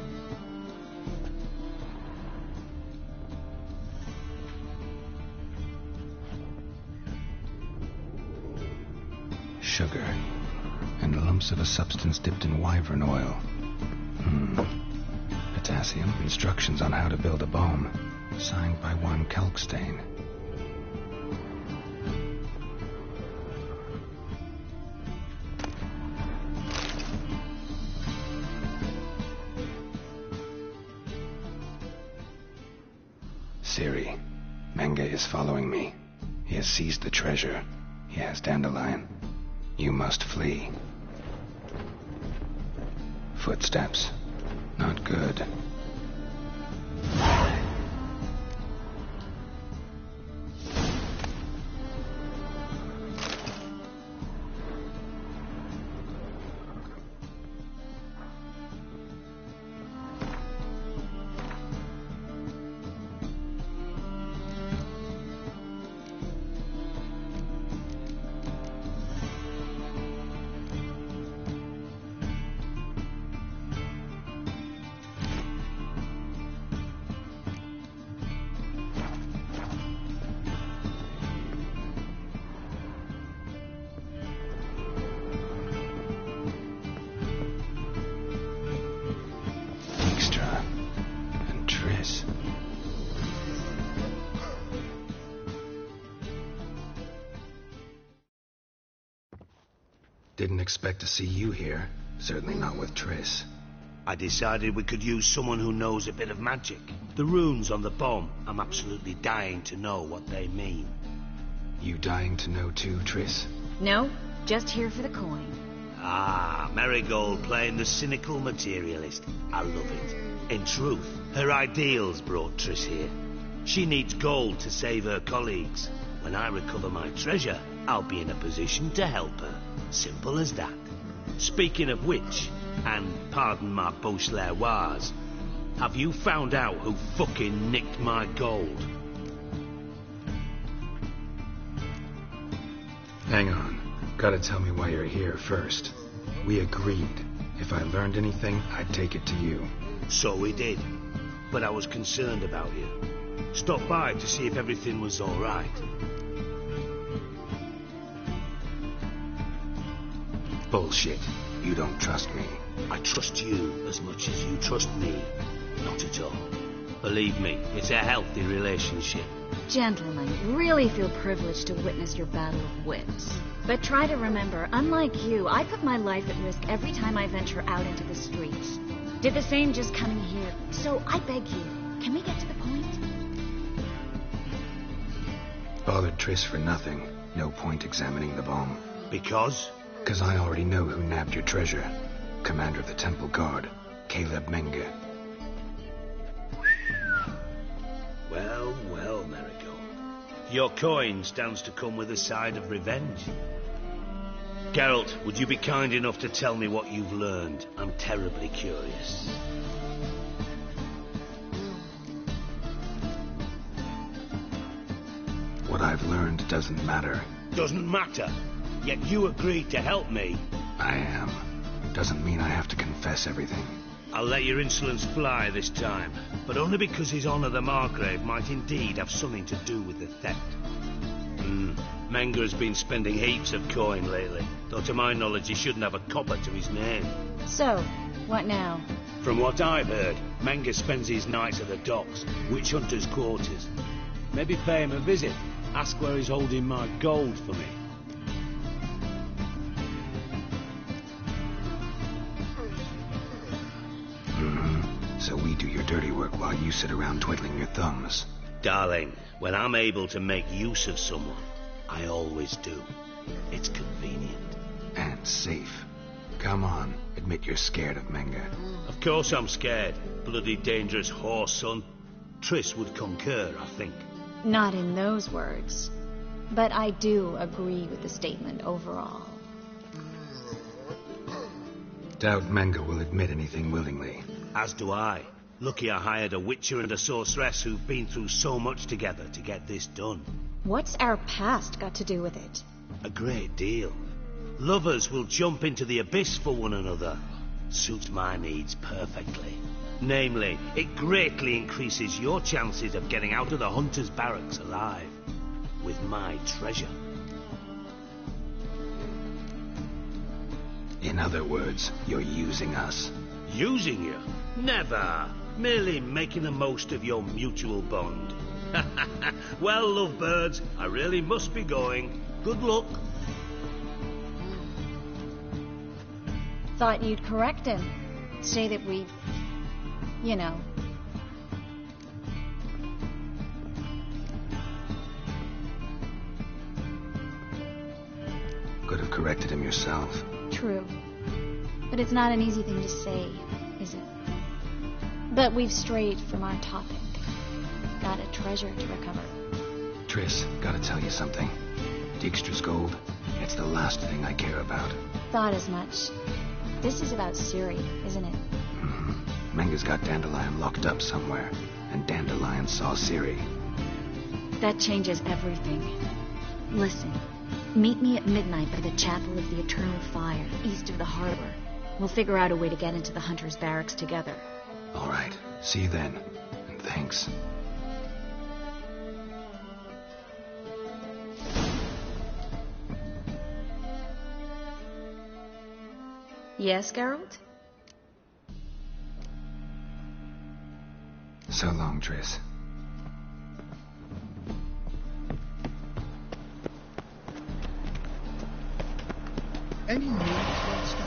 Sugar. And lumps of a substance dipped in wyvern oil. Potassium. Instructions on how to build a bomb. Signed by one Kalkstain. Siri, Menge is following me. He has seized the treasure. He has Dandelion. You must flee. Footsteps. Not good. Didn't expect to see you here. Certainly not with Triss. I decided we could use someone who knows a bit of magic. The runes on the bomb, I'm absolutely dying to know what they mean. You dying to know too, Triss? No, just here for the coin. Ah, Marigold playing the cynical materialist. I love it. In truth, her ideals brought Triss here. She needs gold to save her colleagues. When I recover my treasure, I'll be in a position to help her. Simple as that. Speaking of which, and pardon my Beauclervoise, have you found out who fucking nicked my gold? Hang on. Gotta tell me why you're here first. We agreed. If I learned anything, I'd take it to you. So we did. But I was concerned about you. Stopped by to see if everything was all right. Bullshit. You don't trust me. I trust you as much as you trust me. Not at all. Believe me, it's a healthy relationship. Gentlemen, really feel privileged to witness your battle of wits. But try to remember, unlike you, I put my life at risk every time I venture out into the streets. Did the same just coming here. So I beg you, can we get to the point? Bothered Triss for nothing. No point examining the bomb. Because? Because I already know who nabbed your treasure. Commander of the Temple Guard, Caleb Menge. Well, well, Marigold. Your coin stands to come with a side of revenge. Geralt, would you be kind enough to tell me what you've learned? I'm terribly curious. What I've learned doesn't matter. Doesn't matter? Yet you agreed to help me. I am. Doesn't mean I have to confess everything. I'll let your insolence fly this time, but only because His Honour the Margrave might indeed have something to do with the theft. Menge has been spending heaps of coin lately, though to my knowledge he shouldn't have a copper to his name. So, what now? From what I've heard, Menge spends his nights at the docks, witch hunters' quarters. Maybe pay him a visit, ask where he's holding my gold for me. So we do your dirty work while you sit around twiddling your thumbs. Darling, when I'm able to make use of someone, I always do. It's convenient. And safe. Come on, admit you're scared of Menga. Of course I'm scared. Bloody dangerous horse, son. Triss would concur, I think. Not in those words. But I do agree with the statement overall. Doubt Menga will admit anything willingly. As do I. Lucky I hired a witcher and a sorceress who've been through so much together to get this done. What's our past got to do with it? A great deal. Lovers will jump into the abyss for one another. Suits my needs perfectly. Namely, it greatly increases your chances of getting out of the hunter's barracks alive. With my treasure. In other words, you're using us. Using you? Never. Merely making the most of your mutual bond. Well, lovebirds, I really must be going. Good luck. Thought you'd correct him. Say that we... you know... Could have corrected him yourself. True. But it's not an easy thing to say, is it? But we've strayed from our topic. Got a treasure to recover. Triss, gotta tell you something. Dijkstra's gold, it's the last thing I care about. Thought as much. This is about Ciri, isn't it? Mm-hmm. Menga's got Dandelion locked up somewhere, and Dandelion saw Ciri. That changes everything. Listen, meet me at midnight by the Chapel of the Eternal Fire, east of the harbor. We'll figure out a way to get into the Hunter's barracks together. All right. See you then. And thanks. Yes, Geralt? So long, Triss. Any news, Monster?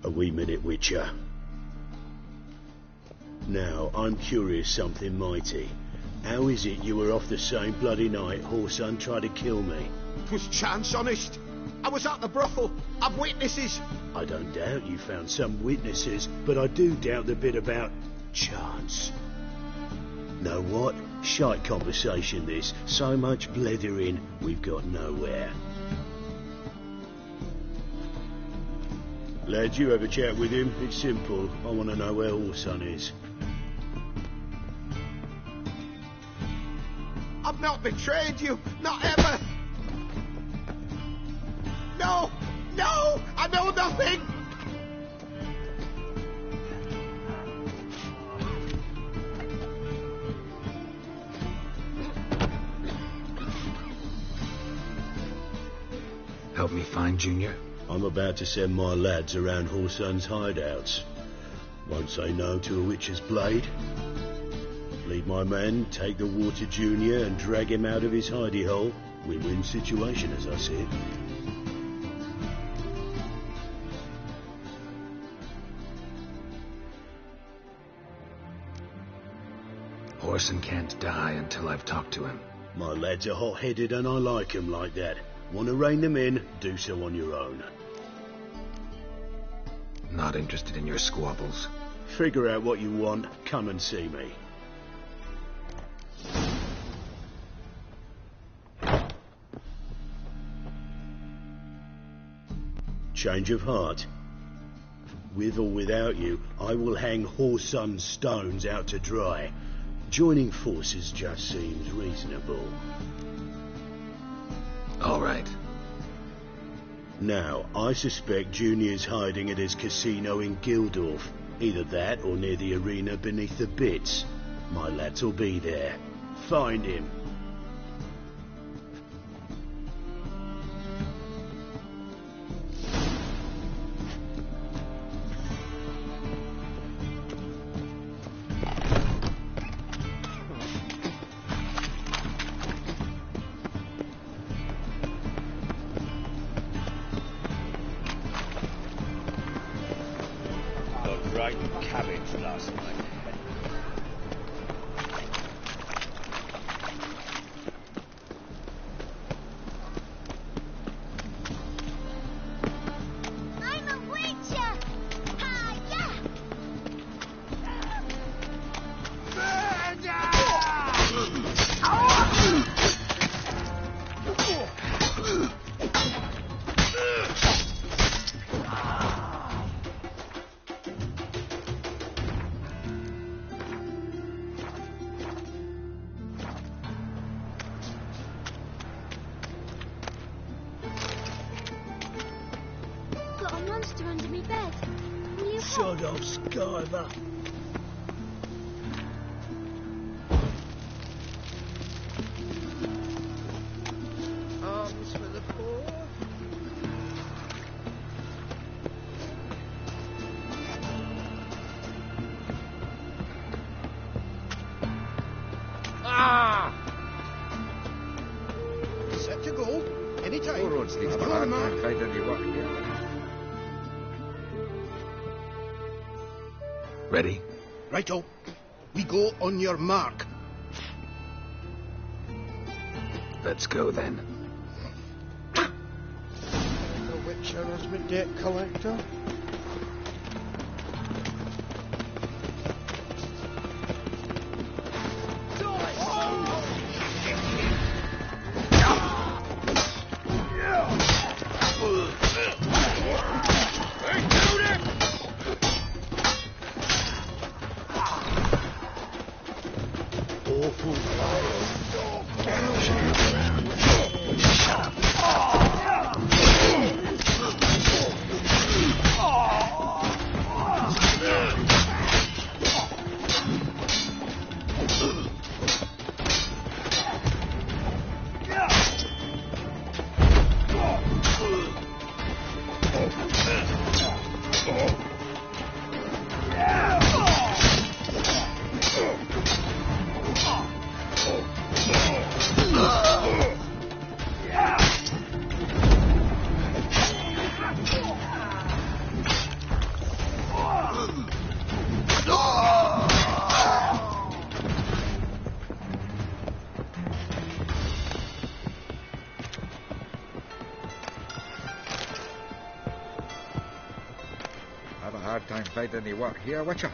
A wee minute, Witcher. Now, I'm curious something mighty. How is it you were off the same bloody night Whoreson tried to kill me? 'Twas chance, honest. I was at the brothel. I've witnesses. I don't doubt you found some witnesses, but I do doubt the bit about chance. Know what? Shite conversation this. So much blethering, we've got nowhere. Lad, you have a chat with him. It's simple. I want to know where Whoreson is. I've not betrayed you. Not ever. No! No! I know nothing! Help me find Junior? I'm about to send my lads around Whoreson's hideouts. Won't say no to a witch's blade. Lead my men, take the water Junior and drag him out of his hidey hole. Win-win situation, as I see it. Whoreson can't die until I've talked to him. My lads are hot-headed and I like 'em like that. Want to rein them in, do so on your own. Not interested in your squabbles. Figure out what you want, come and see me. Change of heart. With or without you, I will hang Whoresun's stones out to dry. Joining forces just seems reasonable. All right. Now, I suspect Junior's hiding at his casino in Gildorf. Either that or near the arena beneath the bits. My lads will be there. Find him. Right cabbage last night. I'm a witcher! Hi-ya! Got a monster under me bed. Will you help? Sod off, Skyver. Arms for the poor. Ah! Set to go. Anytime. Poor road sleeps. Have a lot of mark. Find any work here. Ready? Righto. We go on your mark. Let's go then. The Witcher as my debt collector. Awful Have a hard time finding any work here, Witcher.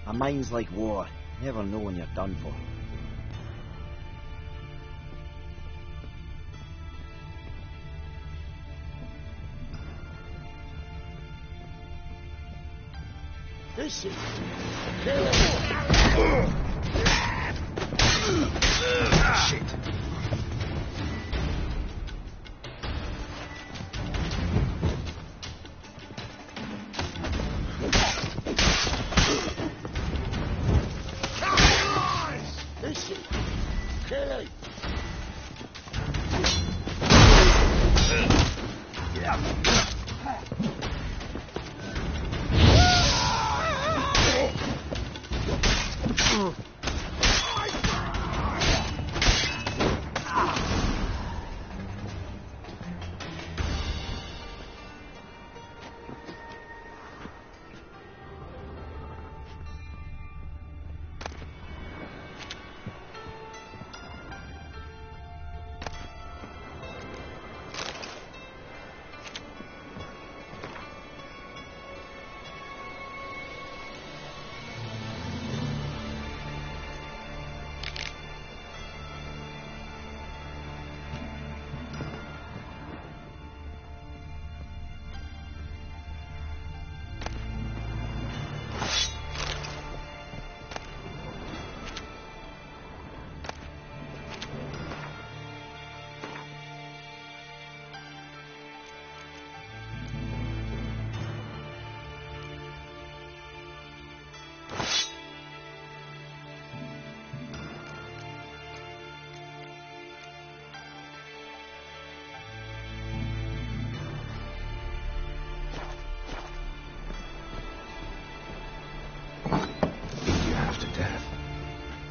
A mind's like war. Never know when you're done for. This is... Shit. This is... Kill it!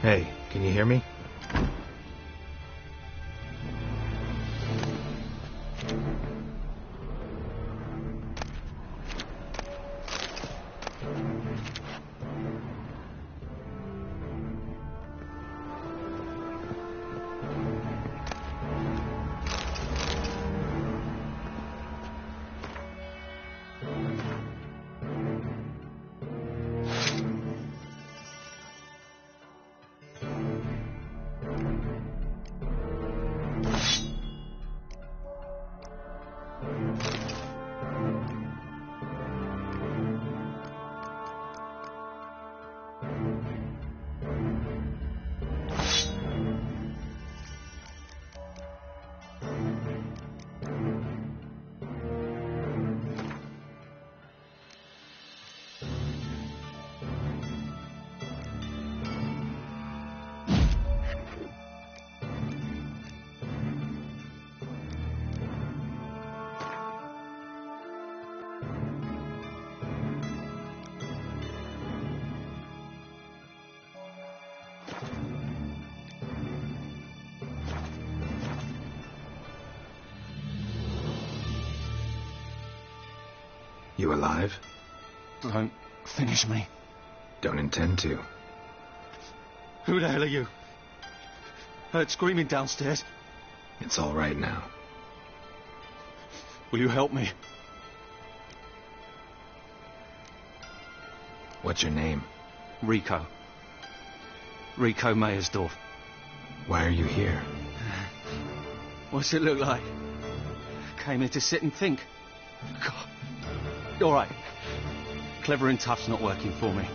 Hey, can you hear me? You alive? Don't finish me. Don't intend to. Who the hell are you? Heard screaming downstairs. It's all right now. Will you help me? What's your name? Rico. Rico Meyersdorf. Why are you here? What's it look like? Came here to sit and think. God. All right. Clever and tough's not working for me.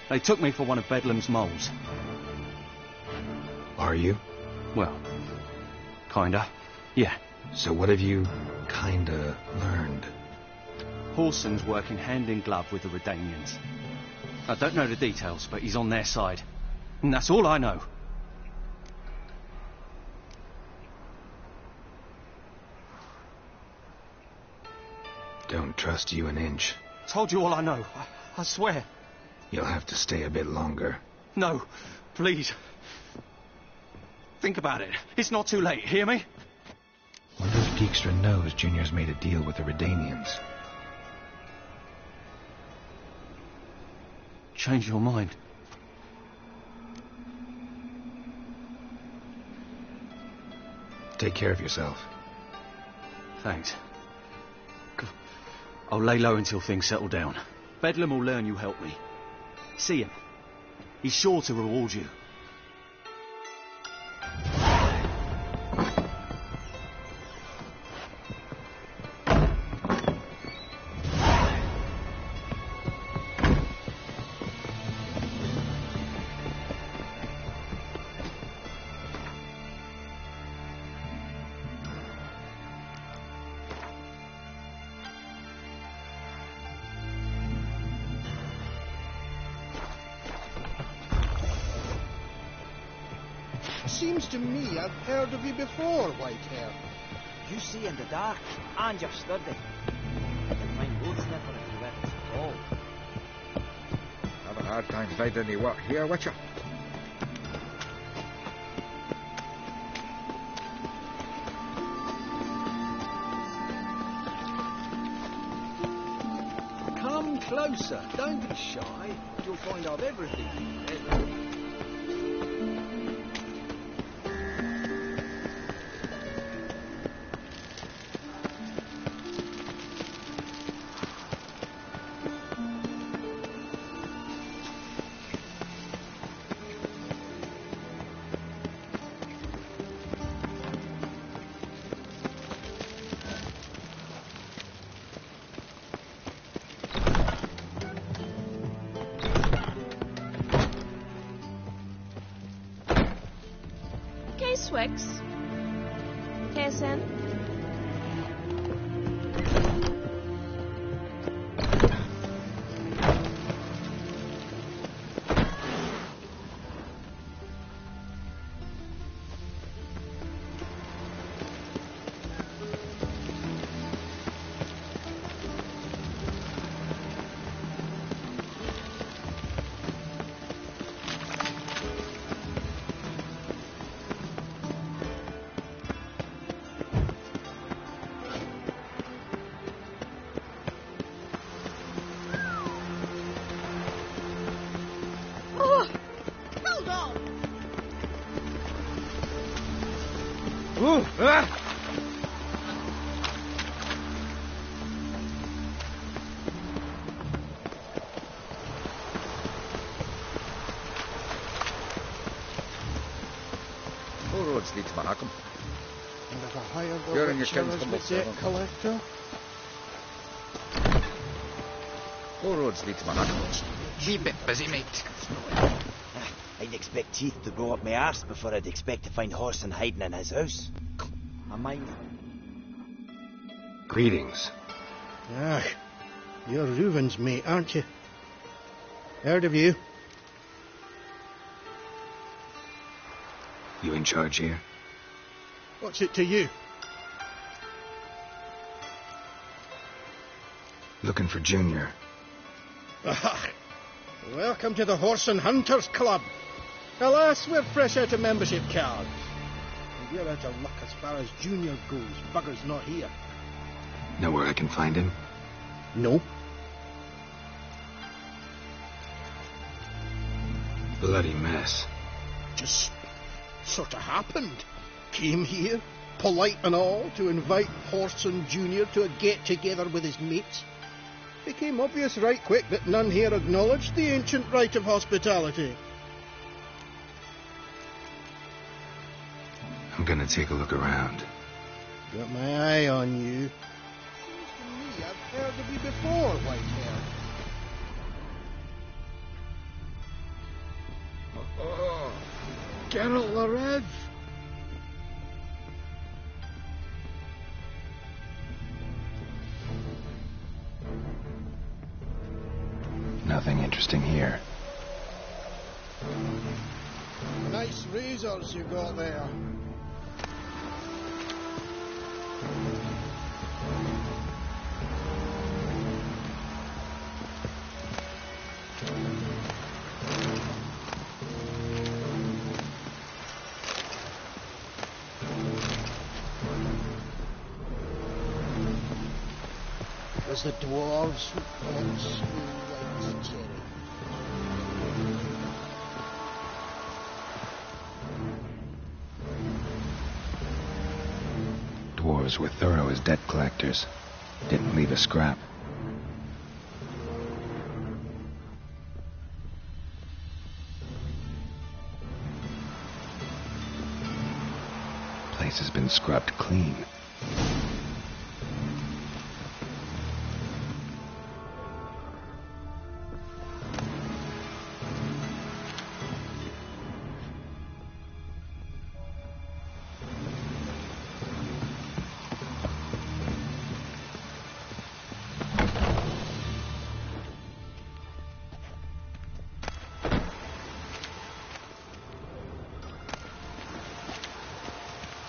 They took me for one of Bedlam's moles. Are you? Well, kinda. Yeah. So what have you kinda learned? Horson's working hand in glove with the Redanians. I don't know the details, but he's on their side. And that's all I know. Don't trust you an inch. Told you all I know. I swear. You'll have to stay a bit longer. No, please. Think about it. It's not too late, hear me? Wonder if Dijkstra knows Junior's made a deal with the Redanians. Change your mind. Take care of yourself. Thanks. I'll lay low until things settle down. Bedlam will learn you helped me. See him. He's sure to reward you. Seems to me I've heard of you before, Whitehair. You see in the dark, and you're sturdy. You can find road sniffer if you reckon it's all. Have a hard time finding any work here, Witcher. Come closer, don't be shy. You'll find I've everything. Swix. KSN. All roads lead to Mahakam. And if I hired the You're in your witcher kind's as humble my debt servant. collector? All roads lead to Mahakam. Be a bit busy, mate. I'd expect teeth to grow up my arse before I'd expect to find Horson hiding in his house. I mind. Greetings. Ah, you're Reuven's mate, aren't you? Heard of you. You in charge here? What's it to you? Looking for Junior. Ah, welcome to the Horse and Hunters Club. Alas, we're fresh out of membership cards. And we're out of luck as far as Junior goes. Bugger's not here. Know where I can find him? No. Bloody mess. Just sort of happened. Came here, polite and all, to invite Horson Jr. to a get-together with his mates. Became obvious right quick that none here acknowledged the ancient rite of hospitality. I'm gonna take a look around. Got my eye on you. Seems to me I've heard of you before, Whitehair. Oh, Geralt the Red. Nothing interesting here. Nice razors you got there. Was the dwarves who called you White Jerry? Dwarves were thorough as debt collectors. Didn't leave a scrap. Place has been scrubbed clean.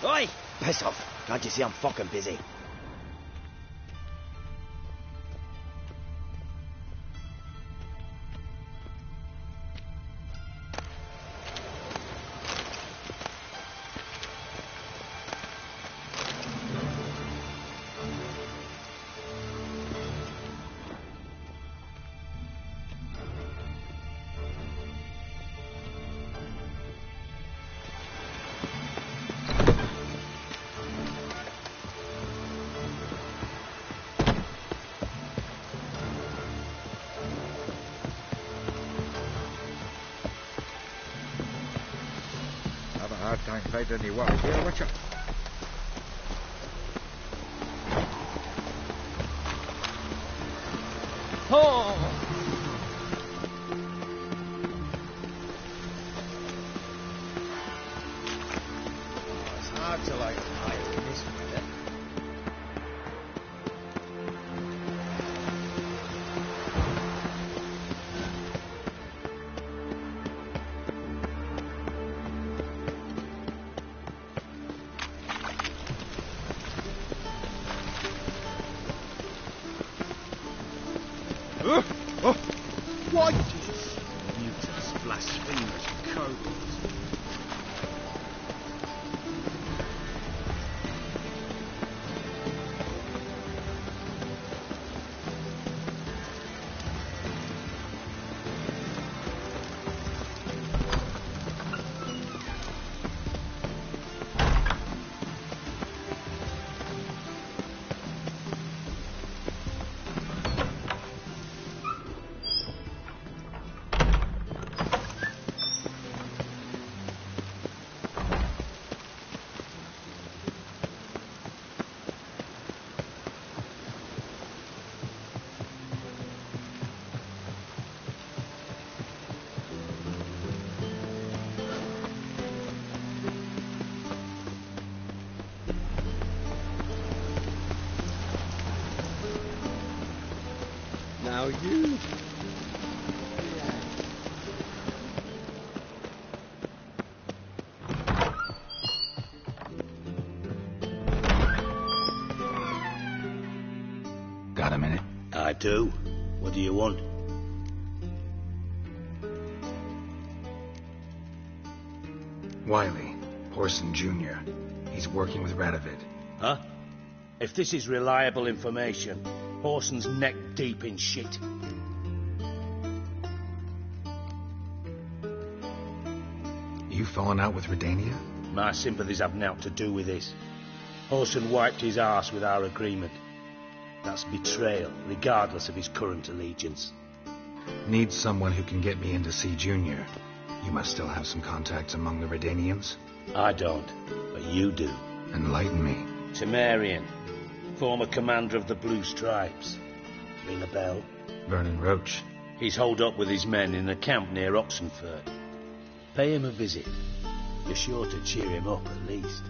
Oi! Piss off. Can't you see I'm fucking busy? Have a hard time finding any water here, Witcher. It's hard to light a fire in this weather. What? Mutants, blasphemers, kobolds. Now you... Got a minute? I do. What do you want? Wiley, Horson Jr. He's working with Radovid. Huh? If this is reliable information, Horson's neck deep in shit. You fallen out with Redania? My sympathies have naught to do with this. Horson wiped his arse with our agreement. That's betrayal, regardless of his current allegiance. Need someone who can get me in to see Junior. You must still have some contacts among the Redanians? I don't, but you do. Enlighten me. Temerian, former commander of the Blue Stripes. Ring a bell? Vernon Roach. He's holed up with his men in a camp near Oxenford. Pay him a visit. You're sure to cheer him up, at least.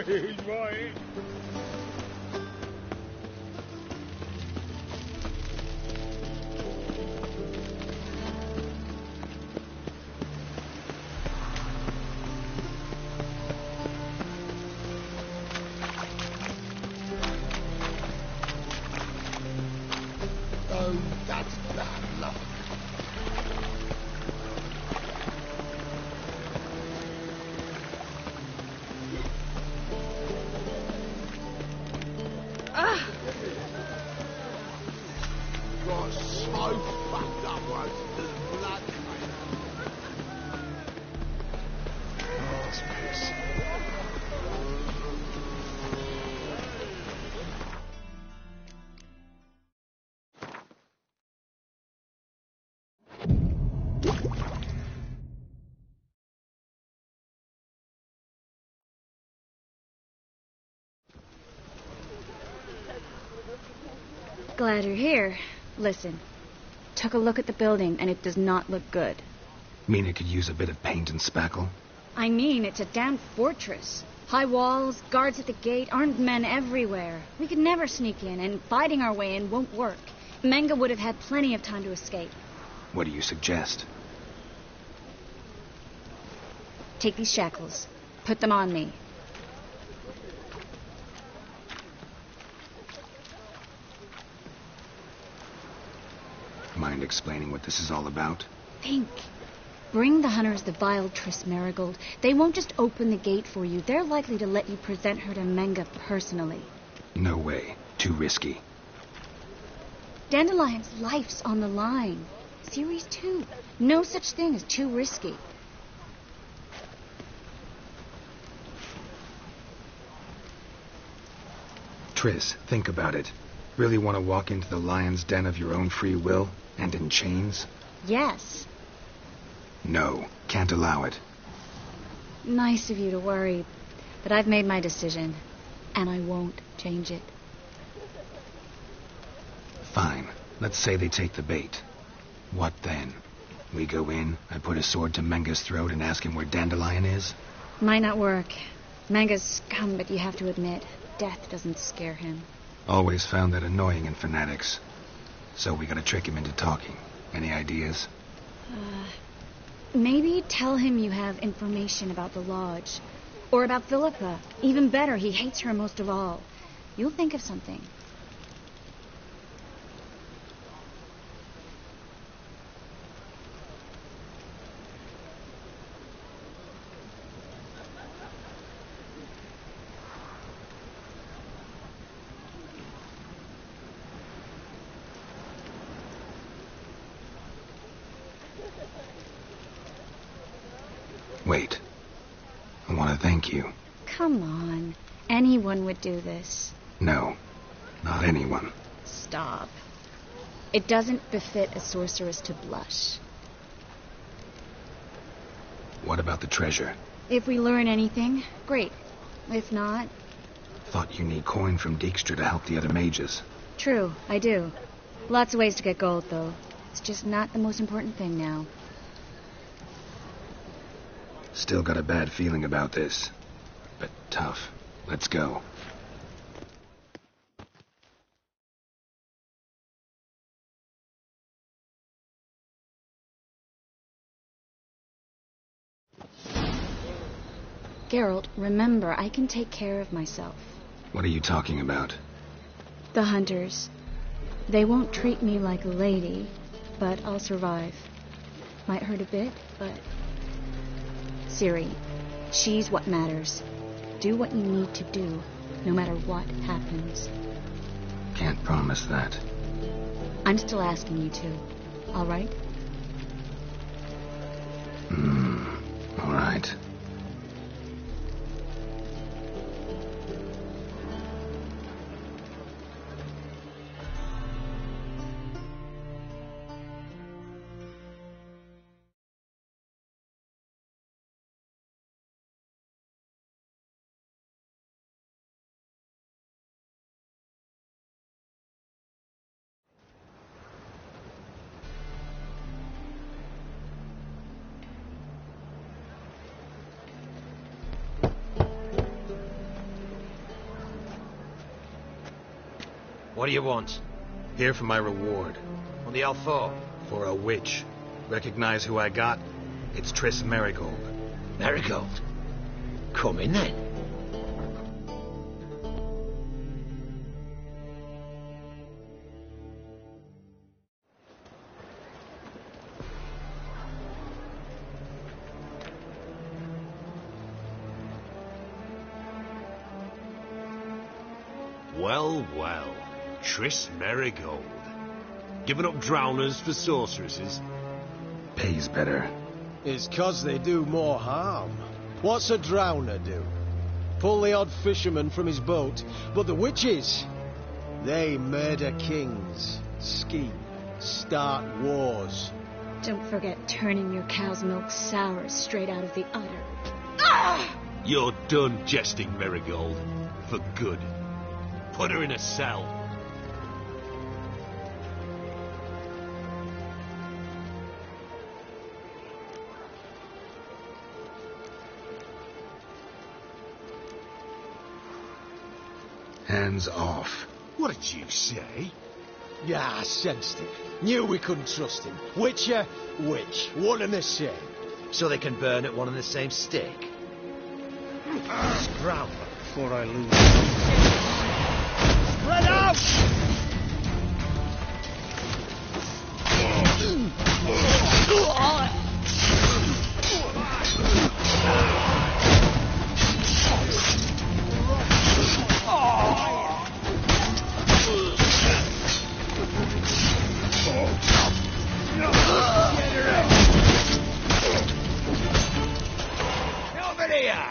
He's right. Oh, that's bad luck. Got so fucked up once, there's blood coming. Oh, it's piss. Glad you're here. Listen, took a look at the building and it does not look good. Mean it could use a bit of paint and spackle? I mean, it's a damn fortress. High walls, guards at the gate, armed men everywhere. We could never sneak in, and fighting our way in won't work. Menga would have had plenty of time to escape. What do you suggest? Take these shackles. Put them on me. Mind explaining what this is all about? Think. Bring the hunters the vile Triss Marigold. They won't just open the gate for you. They're likely to let you present her to Menga personally. No way. Too risky. Dandelion's life's on the line. Series 2. No such thing as too risky. Triss, think about it. Really want to walk into the lion's den of your own free will? And in chains? Yes. No, can't allow it. Nice of you to worry, but I've made my decision, and I won't change it. Fine. Let's say they take the bait. What then? We go in, I put a sword to Menga's throat and ask him where Dandelion is? Might not work. Menga's scum, but you have to admit, death doesn't scare him. Always found that annoying in fanatics. So we gotta trick him into talking. Any ideas? Maybe tell him you have information about the Lodge. Or about Philippa. Even better, he hates her most of all. You'll think of something. Wait. I want to thank you. Come on. Anyone would do this. No, not anyone. Stop. It doesn't befit a sorceress to blush. What about the treasure? If we learn anything, great. If not... Thought you need coin from Dijkstra to help the other mages. True, I do. Lots of ways to get gold, though. It's just not the most important thing now. Still got a bad feeling about this. But tough. Let's go. Geralt, remember, I can take care of myself. What are you talking about? The hunters. They won't treat me like a lady, but I'll survive. Might hurt a bit, but... Ciri, she's what matters. Do what you need to do, no matter what happens. Can't promise that. I'm still asking you to, all right? All right. What do you want? Here for my reward. On the hell for? For a witch. Recognize who I got? It's Triss Merigold. Merigold? Come in then. Well, well. Triss Merigold. Giving up drowners for sorceresses? Pays better. It's 'cause they do more harm. What's a drowner do? Pull the odd fisherman from his boat, but the witches, they murder kings, scheme, start wars. Don't forget turning your cow's milk sour straight out of the udder. Ah! You're done jesting, Merigold. For good. Put her in a cell. Hands off. What did you say? Yeah, I sensed it. Knew we couldn't trust him. Witcher, witch, one and the same. So they can burn at one and the same stake? Scrap before I lose. Spread out! Over here!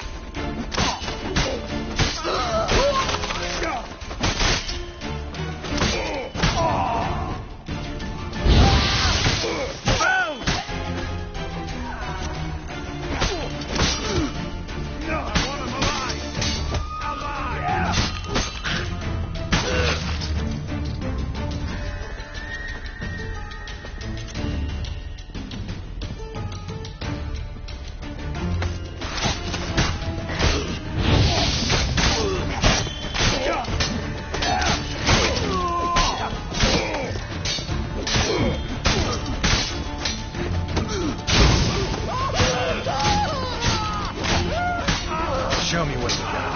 Show me what you got.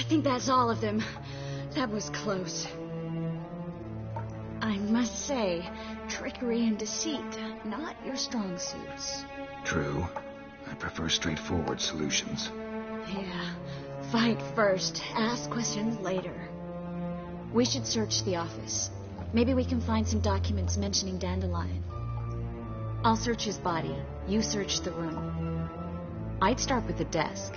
I think that's all of them. That was close. I must say, trickery and deceit, not your strong suits. True. I prefer straightforward solutions. Yeah. Fight first, ask questions later. We should search the office. Maybe we can find some documents mentioning Dandelion. I'll search his body. You search the room. I'd start with the desk.